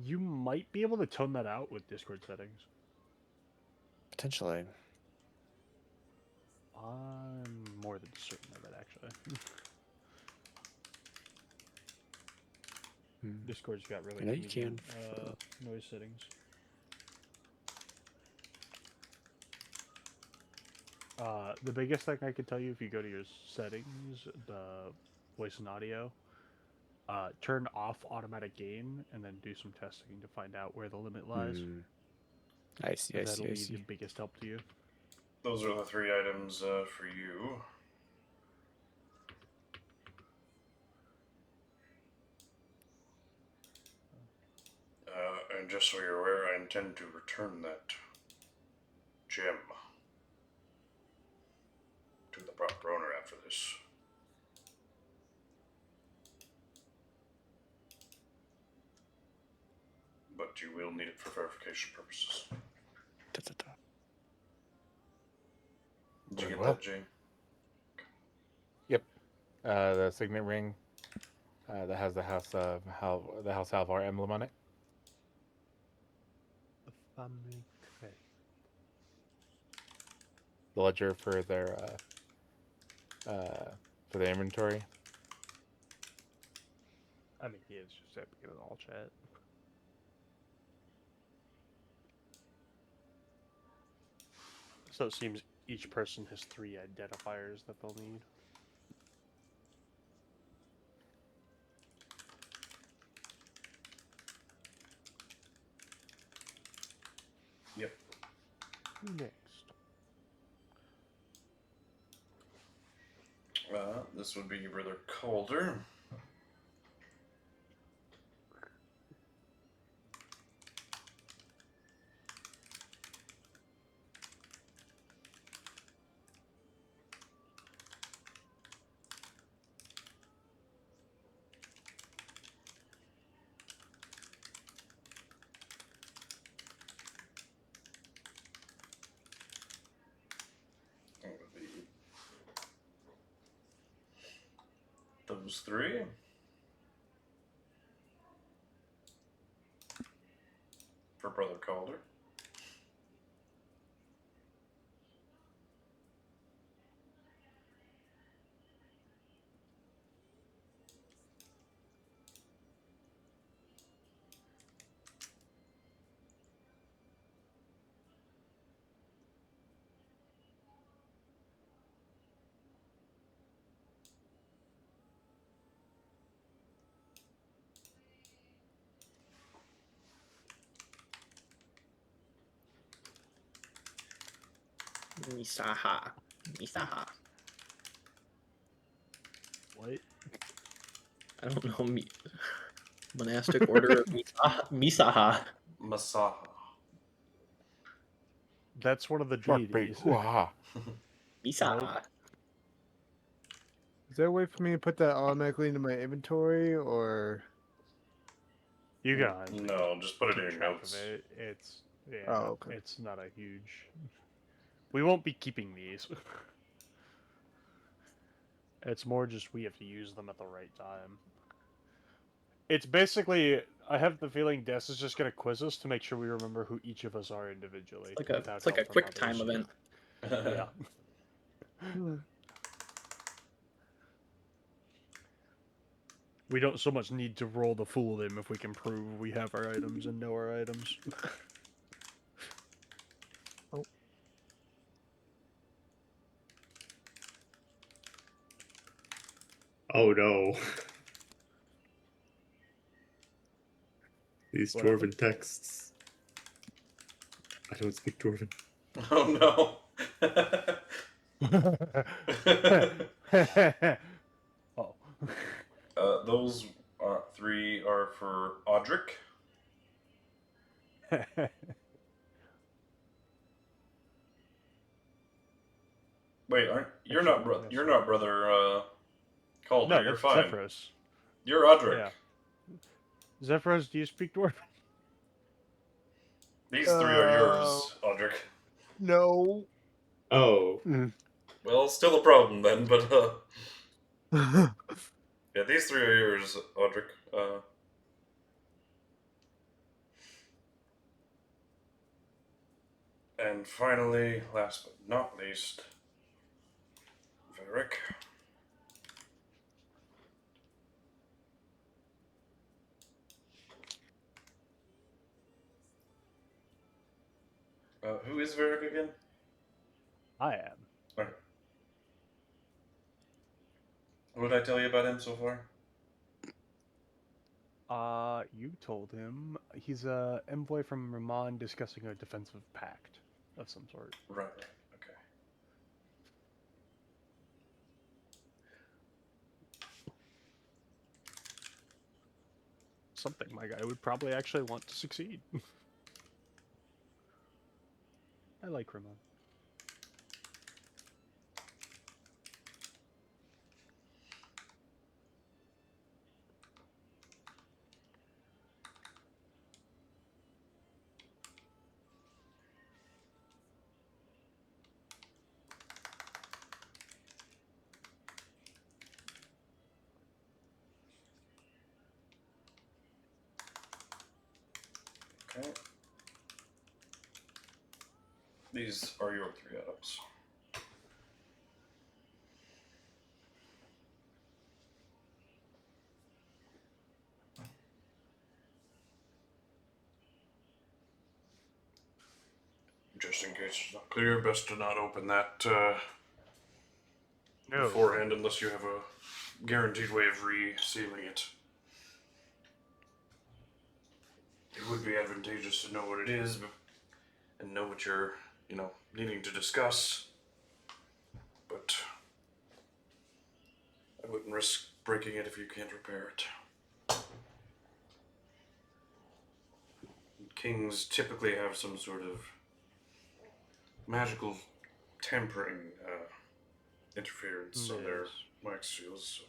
You might be able to tone that out with Discord settings. Potentially. I'm more than certain of it, actually. Discord's got really I know you convenient can. noise settings. The biggest thing I can tell you, if you go to your settings, the voice and audio, turn off automatic gain and then do some testing to find out where the limit lies. I see, I That'll see, I be the see. biggest help to you. those are the 3 items for you. And just so you're aware, I intend to return that gem to the proper owner after this. But you will need it for verification purposes. Did you Very get well. that, Jane? Yep. The signet ring that has the House Alvar emblem on it. The family tree. The ledger for their inventory. I mean, he is just happy in all chat. So it seems each person has 3 identifiers that they'll need. Yep. Who next? This would be Brother Calder. That would be those 3. For Brother Calder. Misaha. Misaha. What? I don't know. Monastic Order of Misaha. Masaha. That's one of the Shark bait. deities. Hoo-ha. Misaha. Is there a way for me to put that automatically into my inventory, or? You can honestly No, just put it in keep your track notes. of it. It's Oh, okay. It's not a huge. We won't be keeping these. It's more just we have to use them at the right time. It's basically, I have the feeling Des is just gonna quiz us to make sure we remember who each of us are individually. It's like a quick time event. Yeah. We don't so much need to roll to fool them if we can prove we have our items and know our items. Oh no. These What dwarven texts. I don't speak dwarven. Oh no. Oh. Those 3 are for Audric. Wait, you're not Brother Calder? No, You're that's fine. Zephyros. You're Audric. Yeah. Zephyros, do you speak dwarven? These 3 are yours, Audric. No. Oh. Well, still a problem then, but yeah, these 3 are yours, Audric. And finally, last but not least, Varric. Who is Varric again? I am. Okay. What did I tell you about him so far? You told him he's a envoy from Ramon discussing a defensive pact of some sort. Right. Okay. Something my guy would probably actually want to succeed. I like Ramon. Okay. These are your 3 items. Just in case it's not clear, best to not open that No. beforehand unless you have a guaranteed way of resealing it. It would be advantageous to know what it is and know what you're, needing to discuss. But I wouldn't risk breaking it if you can't repair it. Kings typically have some sort of magical tampering interference on their wax seals. So.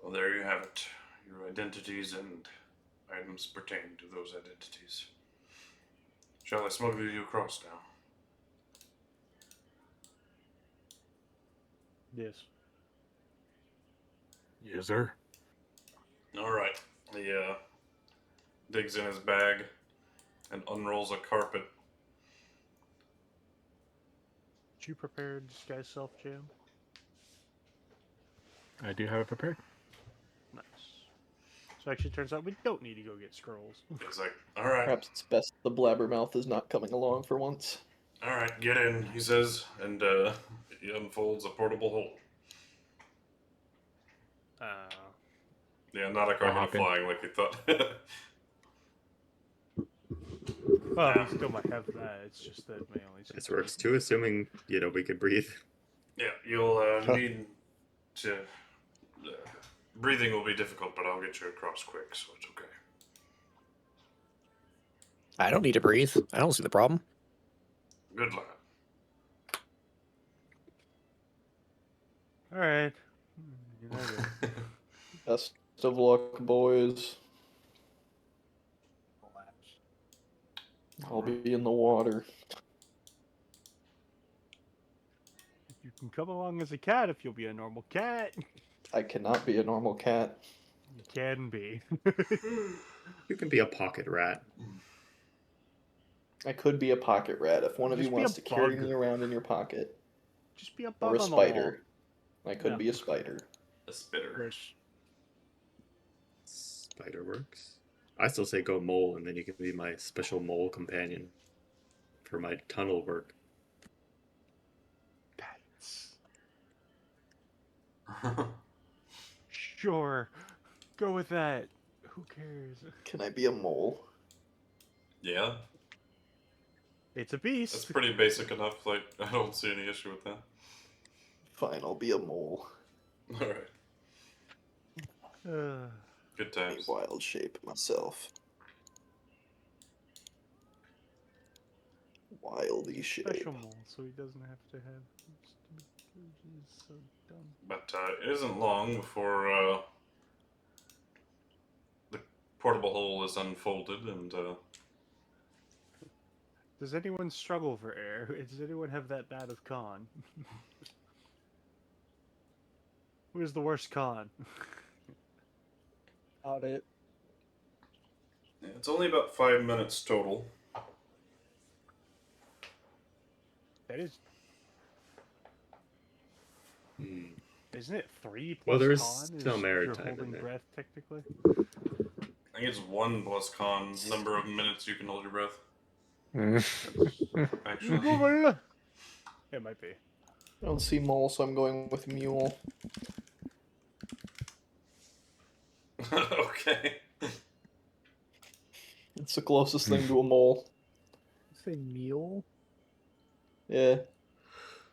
Well, there you have it. Your identities and items pertaining to those identities. Shall I smuggle you across now? Yes. Yes, sir. Alright. He digs in his bag and unrolls a carpet. Did you prepare disguise self, Jam? I do have it prepared. Nice. So actually, turns out we don't need to go get scrolls. He's like, alright. Perhaps it's best the blabbermouth is not coming along for once. Alright, get in, he says, and he unfolds a portable hole. Yeah, not a carpet flying like you thought. Well, we still might have that. It's just that may only. This works too, assuming we could breathe. Yeah, you'll need to. Breathing will be difficult, but I'll get you across quick, so it's okay. I don't need to breathe. I don't see the problem. Good lad. All right. Best of luck, boys. I'll be in the water. You can come along as a cat if you'll be a normal cat. I cannot be a normal cat. You can be. You can be a pocket rat. I could be a pocket rat if one of Just you be wants a to carry bug. me around in your pocket. Just be a bug Or a on the wall. spider. I could Yeah. be a spider. A spitter. Spider works. I still say go mole, and then you can be my special mole companion for my tunnel work. Sure. Go with that. Who cares? Can I be a mole? Yeah, It's a beast. that's pretty basic enough. Like, I don't see any issue with that. Fine, I'll be a mole. Alright. Good Let me times. wild shape myself. Wildy shape. Special mole, so he doesn't have to have. He's so dumb. But it isn't long before the portable hole is unfolded and Does anyone struggle for air? Does anyone have that bad of con? Who is the worst con? Got it. it's only about 5 minutes total. That is. Isn't it 3 plus Well, there's con? still Is merit you're time in holding there. breath technically. I think it's 1 plus con number of minutes you can hold your breath. Actually. Google. It might be. I don't see mole, so I'm going with mule. Okay. It's the closest thing to a mole. Say mule? Yeah.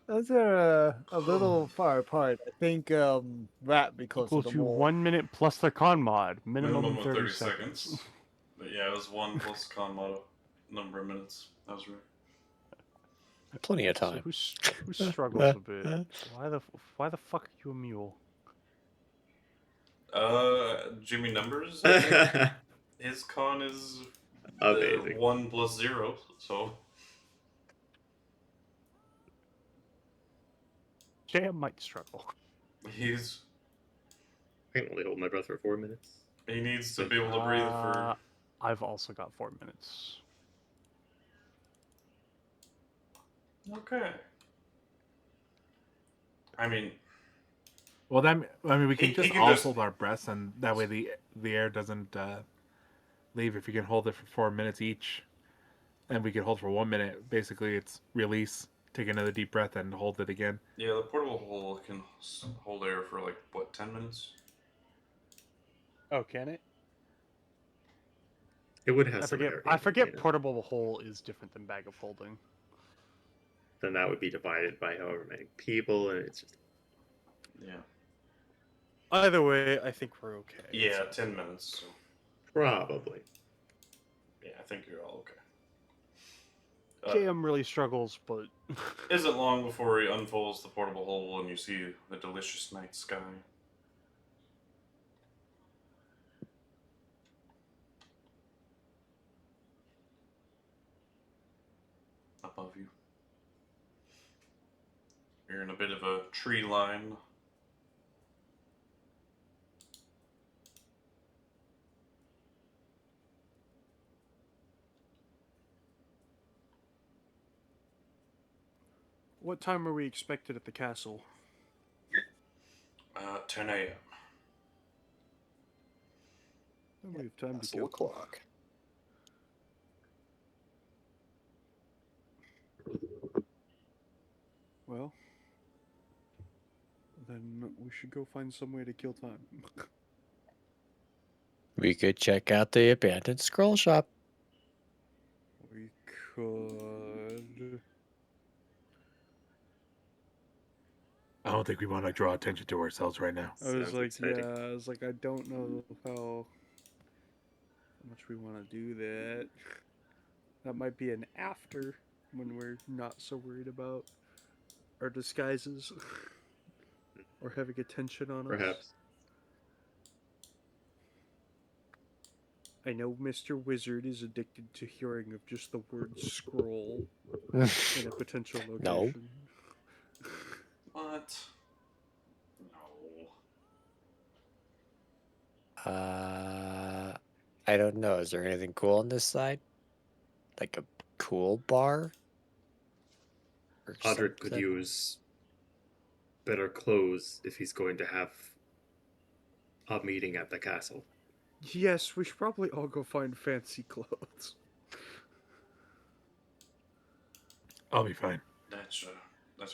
Those are a little far apart. I think rat be closer Equal to to mole. 1 minute plus the con mod. Minimum, of 30 seconds. seconds. But yeah, it was 1 plus con mod number of minutes. That was right. Plenty of So time. who struggles a bit? Why the fuck are you a mule? Jimmy Numbers. His con is Amazing. 1 plus 0, so Jam might struggle. he's I can only hold my breath for 4 minutes. He needs to be able to breathe for. I've also got 4 minutes. Okay. I mean, Well, then I mean we can He just can all just- hold our breaths, and that way the air doesn't leave. If you can hold it for 4 minutes each, and we can hold for 1 minute. Basically, it's release, take another deep breath, and hold it again. yeah, the portable hole can hold air for like what, 10 minutes? Oh, can it? It would have I some forget. air. I in it, forget. you know. Portable hole is different than bag of holding. Then that would be divided by however many people, and it's just Yeah. Either way, I think we're okay. Yeah, 10 minutes. So. probably. Yeah, I think you're all okay. JM really struggles, but Isn't long before he unfolds the portable hole and you see the delicious night sky. Above you. You're in a bit of a tree line. what time are we expected at the castle? 10 a.m. We have time to Castle kill. o'clock. Well, then we should go find some way to kill time. We could check out the abandoned scroll shop. We could. I don't think we want to draw attention to ourselves right now. I was Sounds like, exciting. yeah, I was like, I don't know how much we want to do that. That might be an after when we're not so worried about our disguises or having attention on us. Perhaps. I know Mr. Wizard is addicted to hearing of just the word scroll in a potential No. location. What? No. I don't know. Is there anything cool on this side? Like a cool bar? Or Audric could something? use better clothes if he's going to have a meeting at the castle. Yes, we should probably all go find fancy clothes. I'll be fine. That's a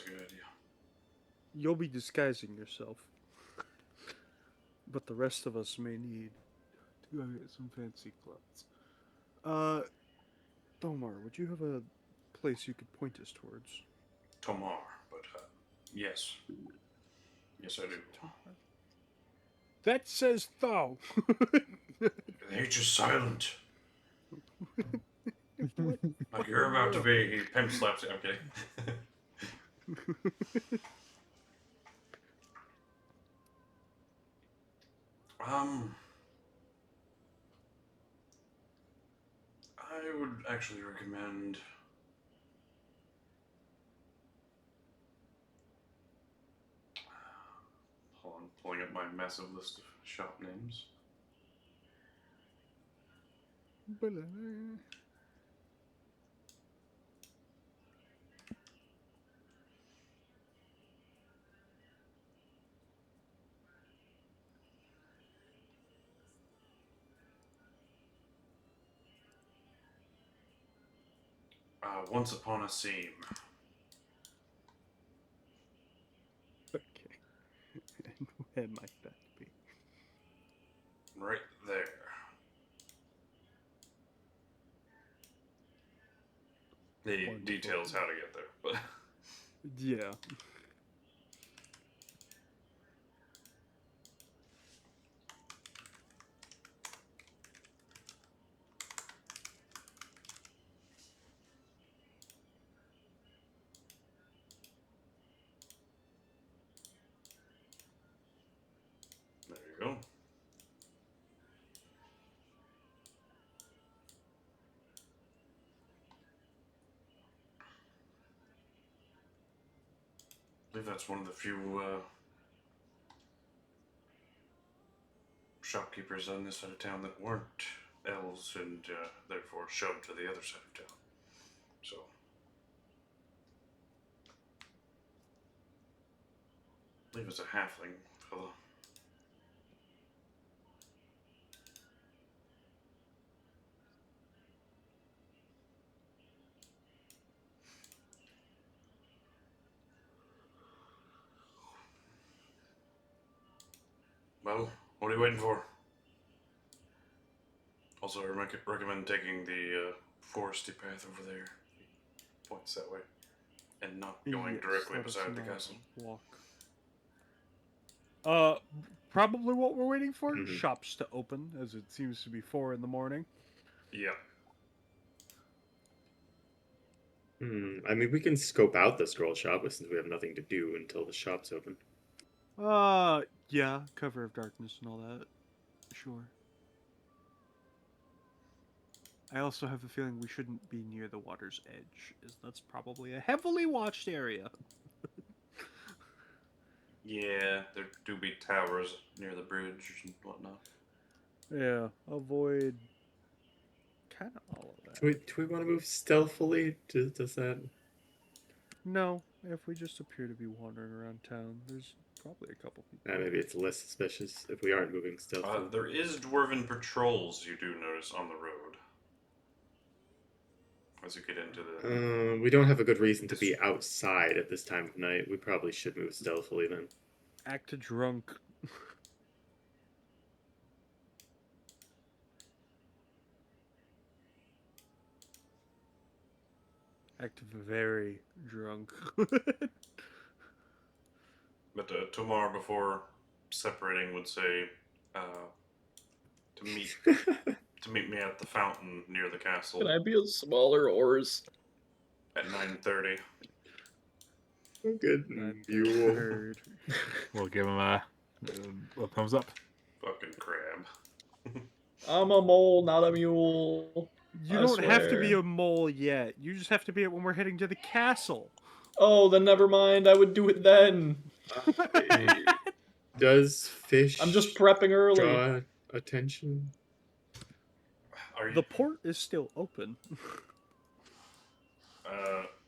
good idea. You'll be disguising yourself. But the rest of us may need to go get some fancy clothes. Domar, would you have a place you could point us towards? Tomar, but yes. Yes, I do. That says thou. They're just silent. Like you're about to be. He pimp slaps it. Okay. I would actually recommend. Hold on, pulling up my massive list of shop names. Once Upon a Seam. Okay. And where might that be? Right there. The Wonderful. details how to get there, but Yeah. there you go. I believe that's one of the few shopkeepers on this side of town that weren't elves and therefore shoved to the other side of town. So. I believe it's a halfling fellow. Well, what are you waiting for? Also, I recommend taking the foresty path over there. Points that way. And not going Yes, directly let us beside the not castle. Walk. Probably what we're waiting for? Mhm. Shops to open, as it seems to be 4 in the morning. Yeah. I mean, we can scope out the scroll shop since we have nothing to do until the shop's open. Yeah, cover of darkness and all that. Sure. I also have a feeling we shouldn't be near the water's edge, as that's probably a heavily watched area. Yeah, there do be towers near the bridge and whatnot. Yeah, avoid kind of all of that. Do we want to move stealthily? Does that? No, if we just appear to be wandering around town, there's probably a couple people. Maybe it's less suspicious if we aren't moving stealthily. There is dwarven patrols you do notice on the road. As you get into the... We don't have a good reason to be outside at this time of night. We probably should move stealthily then. Act drunk. Act very drunk. But Tomar, before separating, would say to meet me at the fountain near the castle. Can I be a smaller oars? At 9:30. Good. Heard. We'll give him a thumbs up. Fucking crab. I'm a mole, not a mule. You I don't have to be swear. a mole yet. You just have to be it when we're heading to the castle. Oh, then never mind. I would do it then. Does fish I'm just prepping early. draw attention? The port is still open.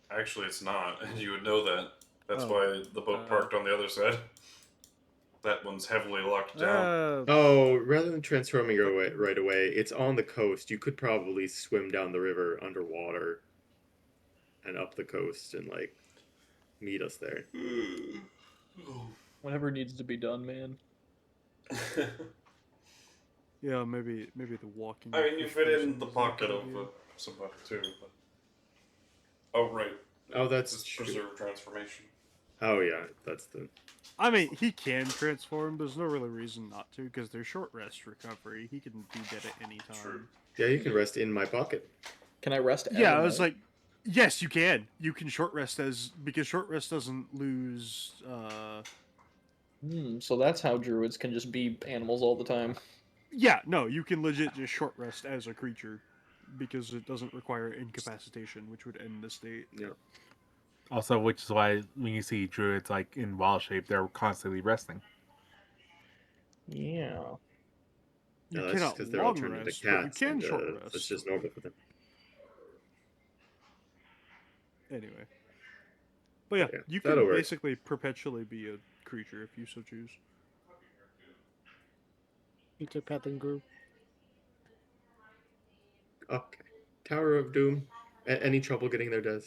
Actually, it's not, and you would know that. That's Oh. why the boat parked on the other side. That one's heavily locked down. Oh, rather than transforming right away, it's on the coast. You could probably swim down the river underwater and up the coast and, like, meet us there. Whatever needs to be done, man. Yeah, maybe the walking. I mean, you fit in the pocket of somebody too. But... Oh, right. Oh, that's it's preserved transformation. Oh, yeah, that's the... I mean, he can transform. There's no really reason not to, because there's short rest recovery. He can be dead at any time. True. Yeah, you can rest in my pocket. Can I rest? Yeah, I was like, yes, you can. You can short rest because short rest doesn't lose. So that's how druids can just be animals all the time. Yeah, no, you can legit just short rest as a creature because it doesn't require incapacitation, which would end the state. Yeah. Also, which is why when you see druids like in wild shape, they're constantly resting. Yeah. You that's cannot because they're all long turned into rest, but you cats. can And, short rest. that's just normal for them. Anyway. But yeah, you can that'll work. basically perpetually be a creature if you so choose. It's a petting group. Okay. Tower of Doom. Any trouble getting there, Des?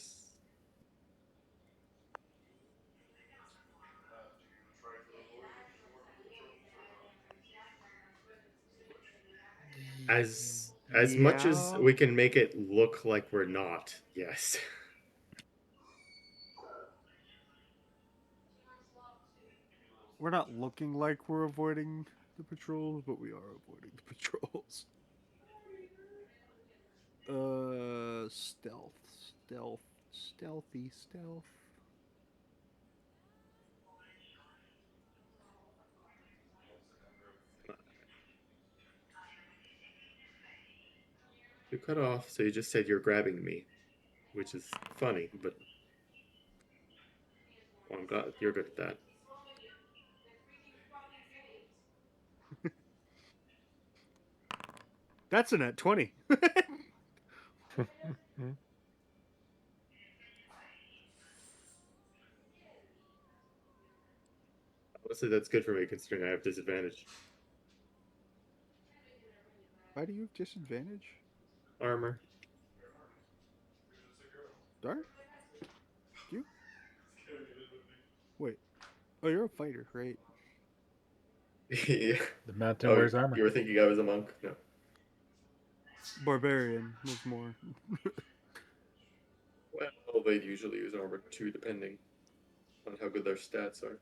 As much as Yeah. we can make it look like we're not, yes. We're not looking like we're avoiding the patrols, but we are avoiding the patrols. Stealthy stealth. You cut off, so you just said you're grabbing me, which is funny, but well, I'm glad you're good at that. That's a net 20. Honestly, that's good for me considering I have disadvantage. Why do you have disadvantage? Armor. Dart? You? Wait. Oh, you're a fighter, right? Yeah. The mountain Oh, wears armor. you were thinking I was a monk? No. Barbarian was more. Well, they usually use armor too, depending on how good their stats are.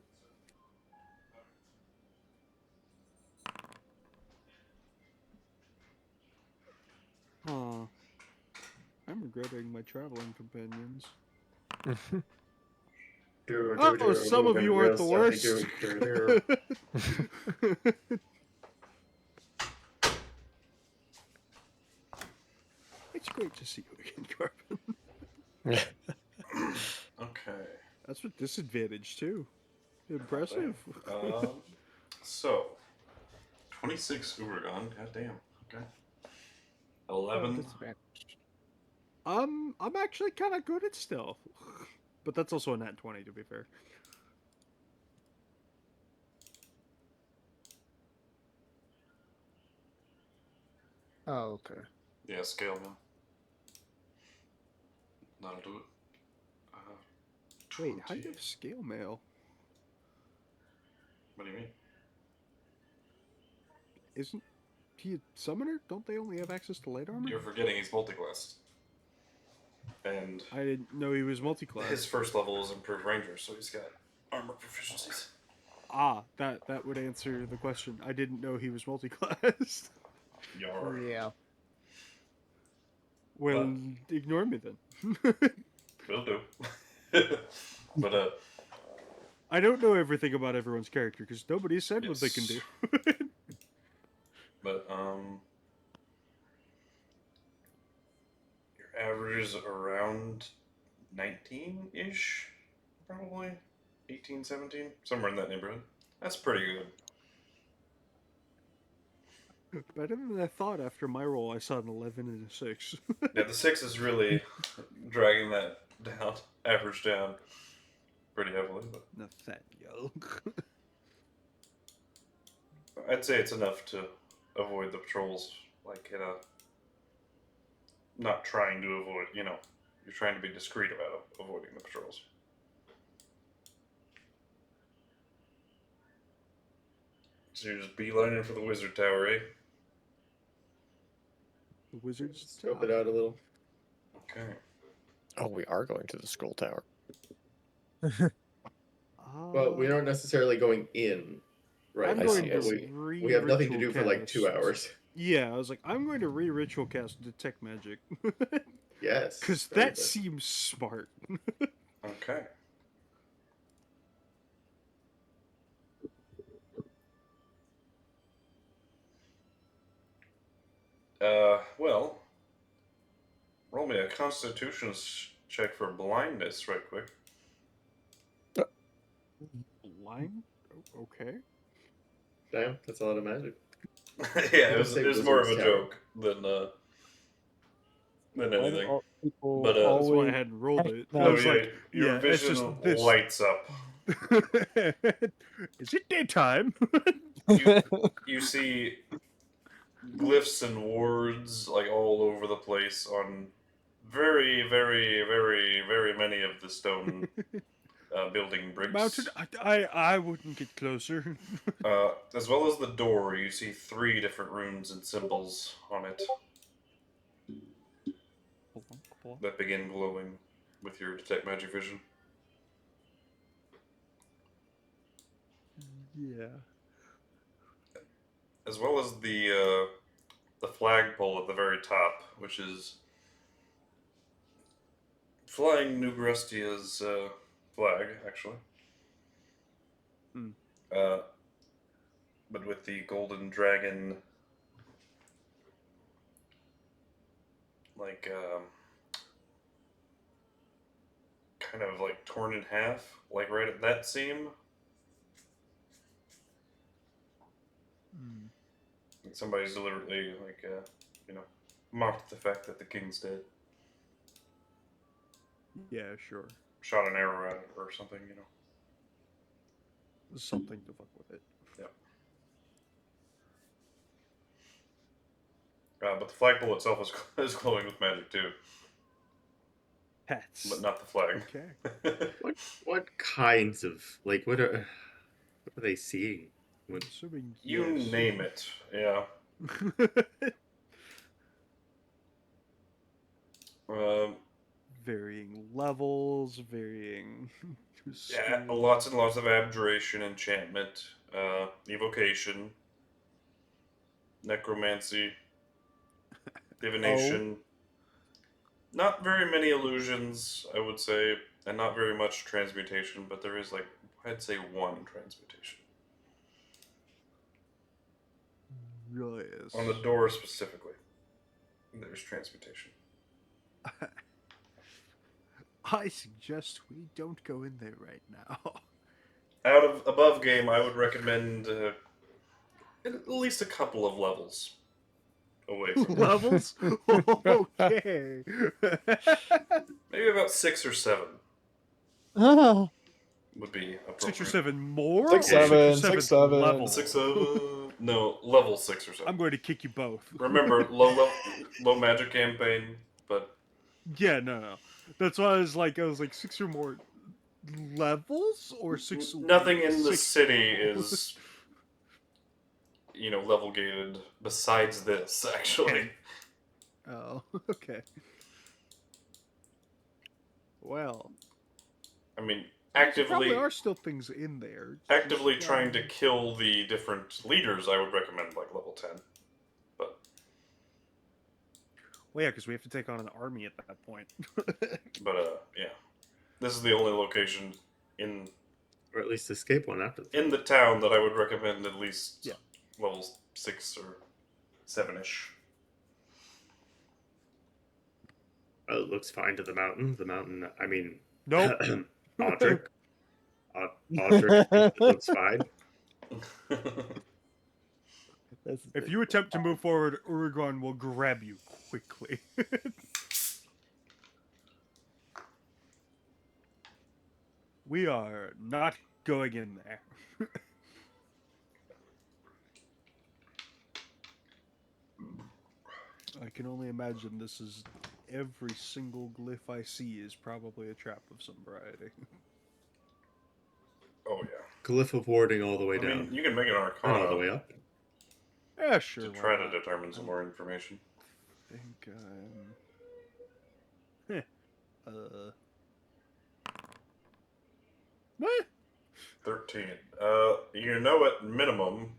Huh. I'm regretting my traveling companions. Oh, some of you aren't the worst. It's great to see you again, Carbon. Okay. That's with disadvantage too. Impressive. So, 26 Urugan. Goddamn. Okay. 11. I'm actually kind of good at stealth, but that's also a nat 20 to be fair. Oh, okay. Yeah, scale now. That'll do it. Wait, how do you have scale mail? What do you mean? Isn't he a summoner? Don't they only have access to light armor? You're forgetting he's multiclassed. And I didn't know he was multi-class. his first level is improved ranger, so he's got armor proficiencies. Ah, that would answer the question. I didn't know he was multi-class. Yar. Yeah. Well, ignore me then. Will do. But I don't know everything about everyone's character because nobody said what they can do. But your average is around 19-ish, probably 18, 17, somewhere in that neighborhood. That's pretty good. Better than I thought. After my roll, I saw an 11 and a 6. Yeah, the 6 is really dragging that down, average down, pretty heavily. But Nathaniel. I'd say it's enough to avoid the patrols, like not trying to avoid. You're trying to be discreet about avoiding the patrols. So you're just beelining for the wizard tower, eh? The wizards. Scope it out a little. Okay. Oh, we are going to the skull tower. Well, we aren't necessarily going in, right? I'm now, going but to we have nothing to do for like 2 cast. hours. Yeah, I was like, I'm going to ritual cast detect magic. Yes. Because very that good. seems smart. Okay. Well, roll me a Constitution check for blindness, right quick. Blind? Okay. Damn, that's a lot of magic. Yeah, it was more of a Wizard's joke than anything. But That's why I hadn't rolled it. I was like, your yeah, it's vision just this. lights up. Is it daytime? You see glyphs and wards like all over the place on very, very, very, very many of the stone building bricks. Mounted? I wouldn't get closer. As well as the door, you see 3 different runes and symbols on it that begin glowing with your detect magic vision. Yeah. As well as the flagpole at the very top, which is flying New Grustia's flag, actually. But with the golden dragon, like, kind of like torn in half, like right at that seam. Somebody's deliberately like mocked the fact that the king's dead. Yeah, sure. Shot an arrow at it or something, Something to fuck with it. But the flagpole itself is glowing with magic too. Pets. But not the flag. Okay. What kinds of what are they seeing? What, Assuming You yes. name it, yeah. Varying levels, varying. Yeah, lots and lots of abjuration, enchantment, evocation, necromancy, divination. Not very many illusions, I would say, and not very much transmutation, but there is I'd say one transmutation. Yes. On the door specifically, there's transmutation. I suggest we don't go in there right now. Out of above game, I would recommend at least a couple of levels away from Levels? Okay. Maybe about 6 or 7 Oh, would be appropriate. 6 or 7 more? 6, or 7, 6 or 6, 7. level? 6, 7. No, level 6 or 7. I'm going to kick you both. Remember, low magic campaign, but Yeah, no. That's why I was like 6 or more levels or 6. Nothing in the 6 city is, level gated besides this, actually. Oh, okay. Well, I mean, there actively probably are still things in there. actively trying to kill the different leaders, I would recommend level 10. But well, yeah, because we have to take on an army at that point. yeah, this is the only location or at least escape one after. in the town that I would recommend at least level 6 or 7-ish. Oh, it looks fine to the mountain. The mountain, I mean, Nope. Audric. Audric looks fine. If you attempt to move forward, Urugan will grab you quickly. We are not going in there. I can only imagine this is every single glyph I see is probably a trap of some variety. Oh yeah. Glyph of warding all the way I down. mean, you can make an Not all the arcana way up. Yeah, sure. to try to determine some more information. I think what? 13. At minimum,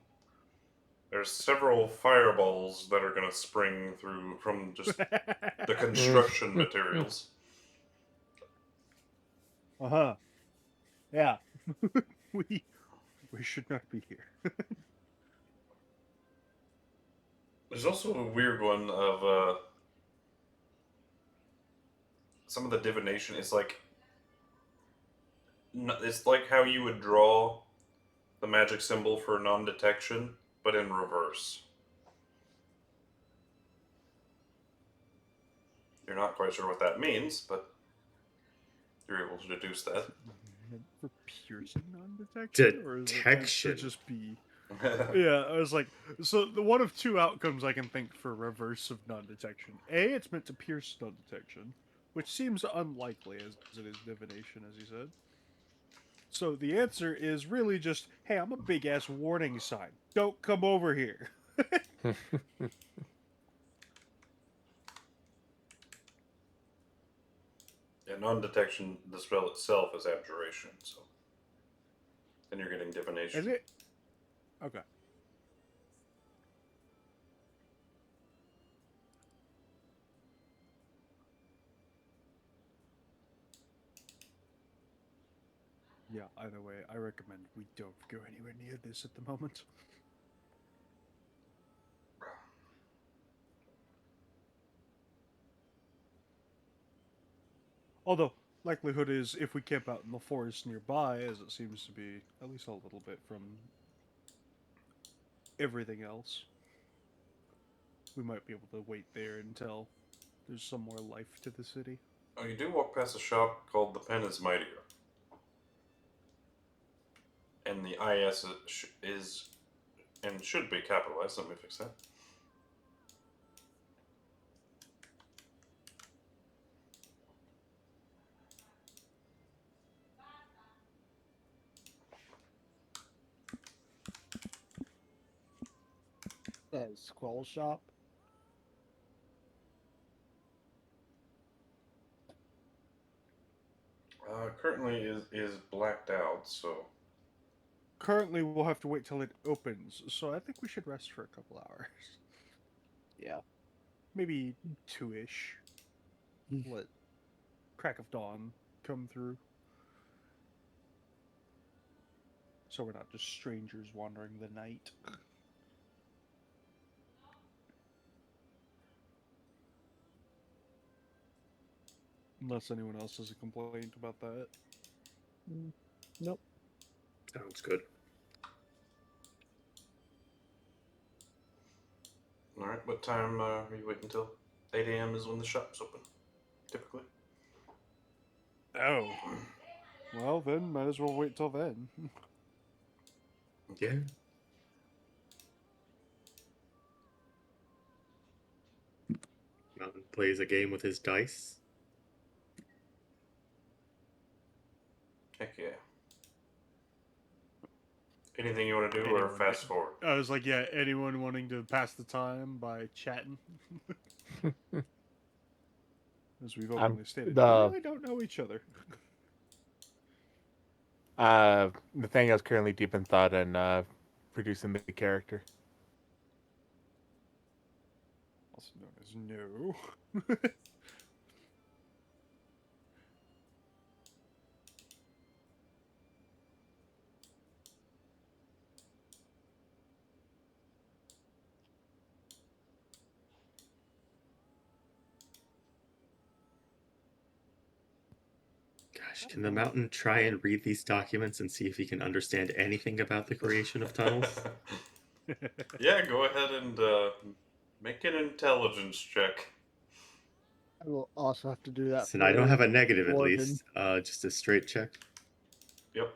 there's several fireballs that are going to spring through from just the construction materials. Uh-huh. Yeah. we should not be here. There's also a weird one of some of the divination. It's like how you would draw the magic symbol for non-detection, but in reverse. You're not quite sure what that means, but you're able to deduce that. For piercing non-detection? Or is it meant Detection. to just be... Yeah, I was like, so the one of two outcomes I can think for reverse of non-detection. A, it's meant to pierce non-detection, which seems unlikely as it is divination, as you said. So the answer is really just, hey, I'm a big-ass warning sign. Don't come over here. Yeah, non-detection, the spell itself is abjuration, so then you're getting divination. Is it? Okay. Yeah, either way, I recommend we don't go anywhere near this at the moment. Although, likelihood is if we camp out in the forest nearby, as it seems to be, at least a little bit from everything else. we might be able to wait there until there's some more life to the city. Oh, you do walk past a shop called The Pen is Mightier. And the IS is and should be capitalized. Let me fix that. Scroll shop. Currently is blacked out, so Currently, we'll have to wait till it opens, so I think we should rest for a couple hours. Yeah. Maybe 2-ish. Let crack of dawn come through. So we're not just strangers wandering the night. Unless anyone else has a complaint about that. Nope. Sounds good. alright, what time are you waiting until? 8 a.m. is when the shop's open, typically. Oh. Well, then, might as well wait till then. Yeah. Mountain plays a game with his dice. Heck yeah. Anything you want to do, or fast forward? I was like, yeah, anyone wanting to pass the time by chatting? As we've openly stated, we really don't know each other. Nathaniel's currently deep in thought and producing the character. Also known as No. Gosh, can the mountain try and read these documents and see if he can understand anything about the creation of tunnels? Yeah, go ahead and make an intelligence check. I will also have to do that. And I don't have a negative at Warden. least. Just a straight check. Yep.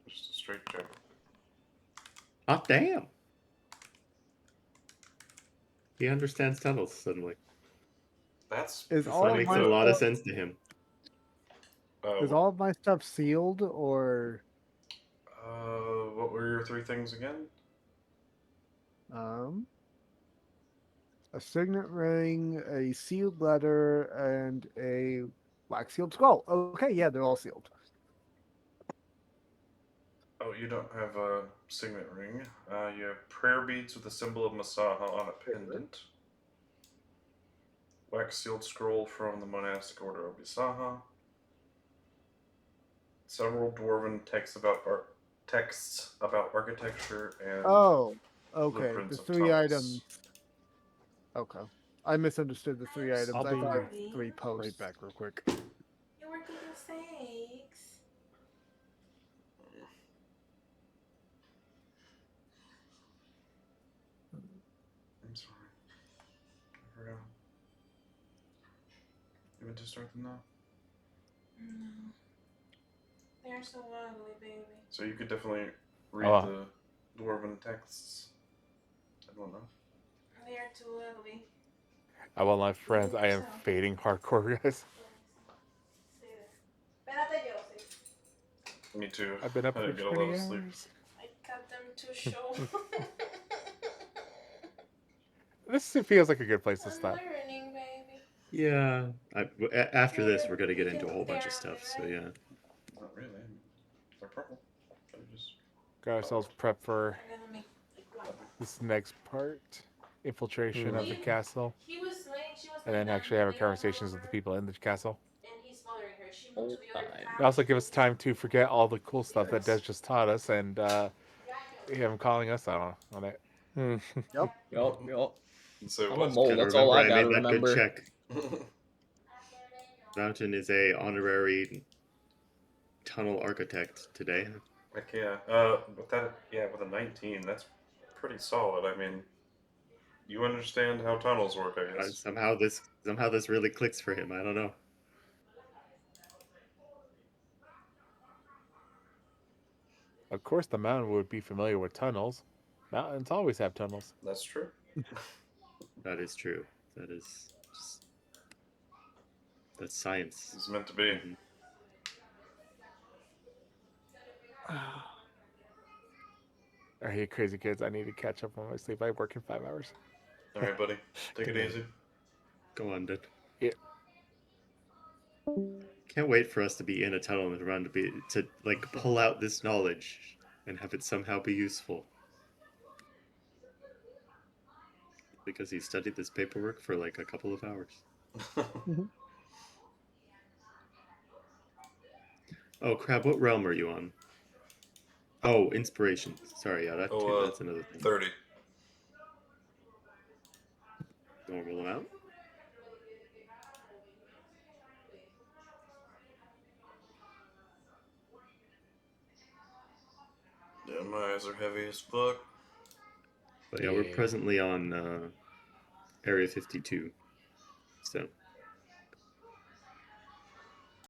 Just a straight check. Oh, damn! He understands tunnels suddenly. That's Is That all of makes my a lot of stuff- sense to him. Is all of my stuff sealed or? What were your three things again? A signet ring, a sealed letter, and a black sealed scroll. Okay, yeah, they're all sealed. Oh, you don't have a signet ring. You have prayer beads with the symbol of Masaha on a pendant. Wax sealed scroll from the monastic order of Isaha. Several dwarven texts about architecture and Oh, okay. blueprints The of three tunnels. items. Okay, I misunderstood the three items. I'll I be thought sorry. 3 posts. right back real quick. You were cooking steaks. I'm sorry. I forgot. You want to start them now? No. They're so ugly, baby. So you could definitely read the dwarven texts. I don't know. They're too ugly. I want my friends. I am fading hardcore, guys. Espérate, Joseph. Me too. I've been up I for didn't get a lot 20 of sleep. hours. I cut them to show. This feels like a good place to I'm stop. learning, baby. Yeah. After this, we're gonna get into a whole bunch of stuff. So yeah. Not really. They're purple. They're just... Got ourselves prepped for I'm gonna make like black. this next part. Infiltration of the castle. She was laying, she was And laying then down, actually have laying conversations all with the over, people in the castle. and he's smothering her. She moved Whole to the other time. couch. It also give us time to forget all the cool stuff that Des just taught us and him calling us out on it. Yup. So I'm a what's mole. Gotta That's all remember I I gotta made that good remember. check. Mountain is a honorary tunnel architect today. Heck yeah. With that, yeah, with a 19, that's pretty solid. I mean, You understand how tunnels work, I guess. Somehow this really clicks for him. I don't know. Of course, the mountain would be familiar with tunnels. Mountains always have tunnels. That's true. That is true. That is just, that's science. It's meant to be. Mhm. All right, you crazy kids. I need to catch up on my sleep. I work in 5 hours. All right, buddy. Take it easy. Go on, dude. Yeah. Can't wait for us to be in a tunnel and around to like pull out this knowledge and have it somehow be useful. Because he studied this paperwork for like a couple of hours. Oh crap! What realm are you on? Oh, inspiration. Sorry, yeah, that's another thing. 30. Normal amount. Yeah, my eyes are heavy as fuck. But yeah, we're presently on Area 52. So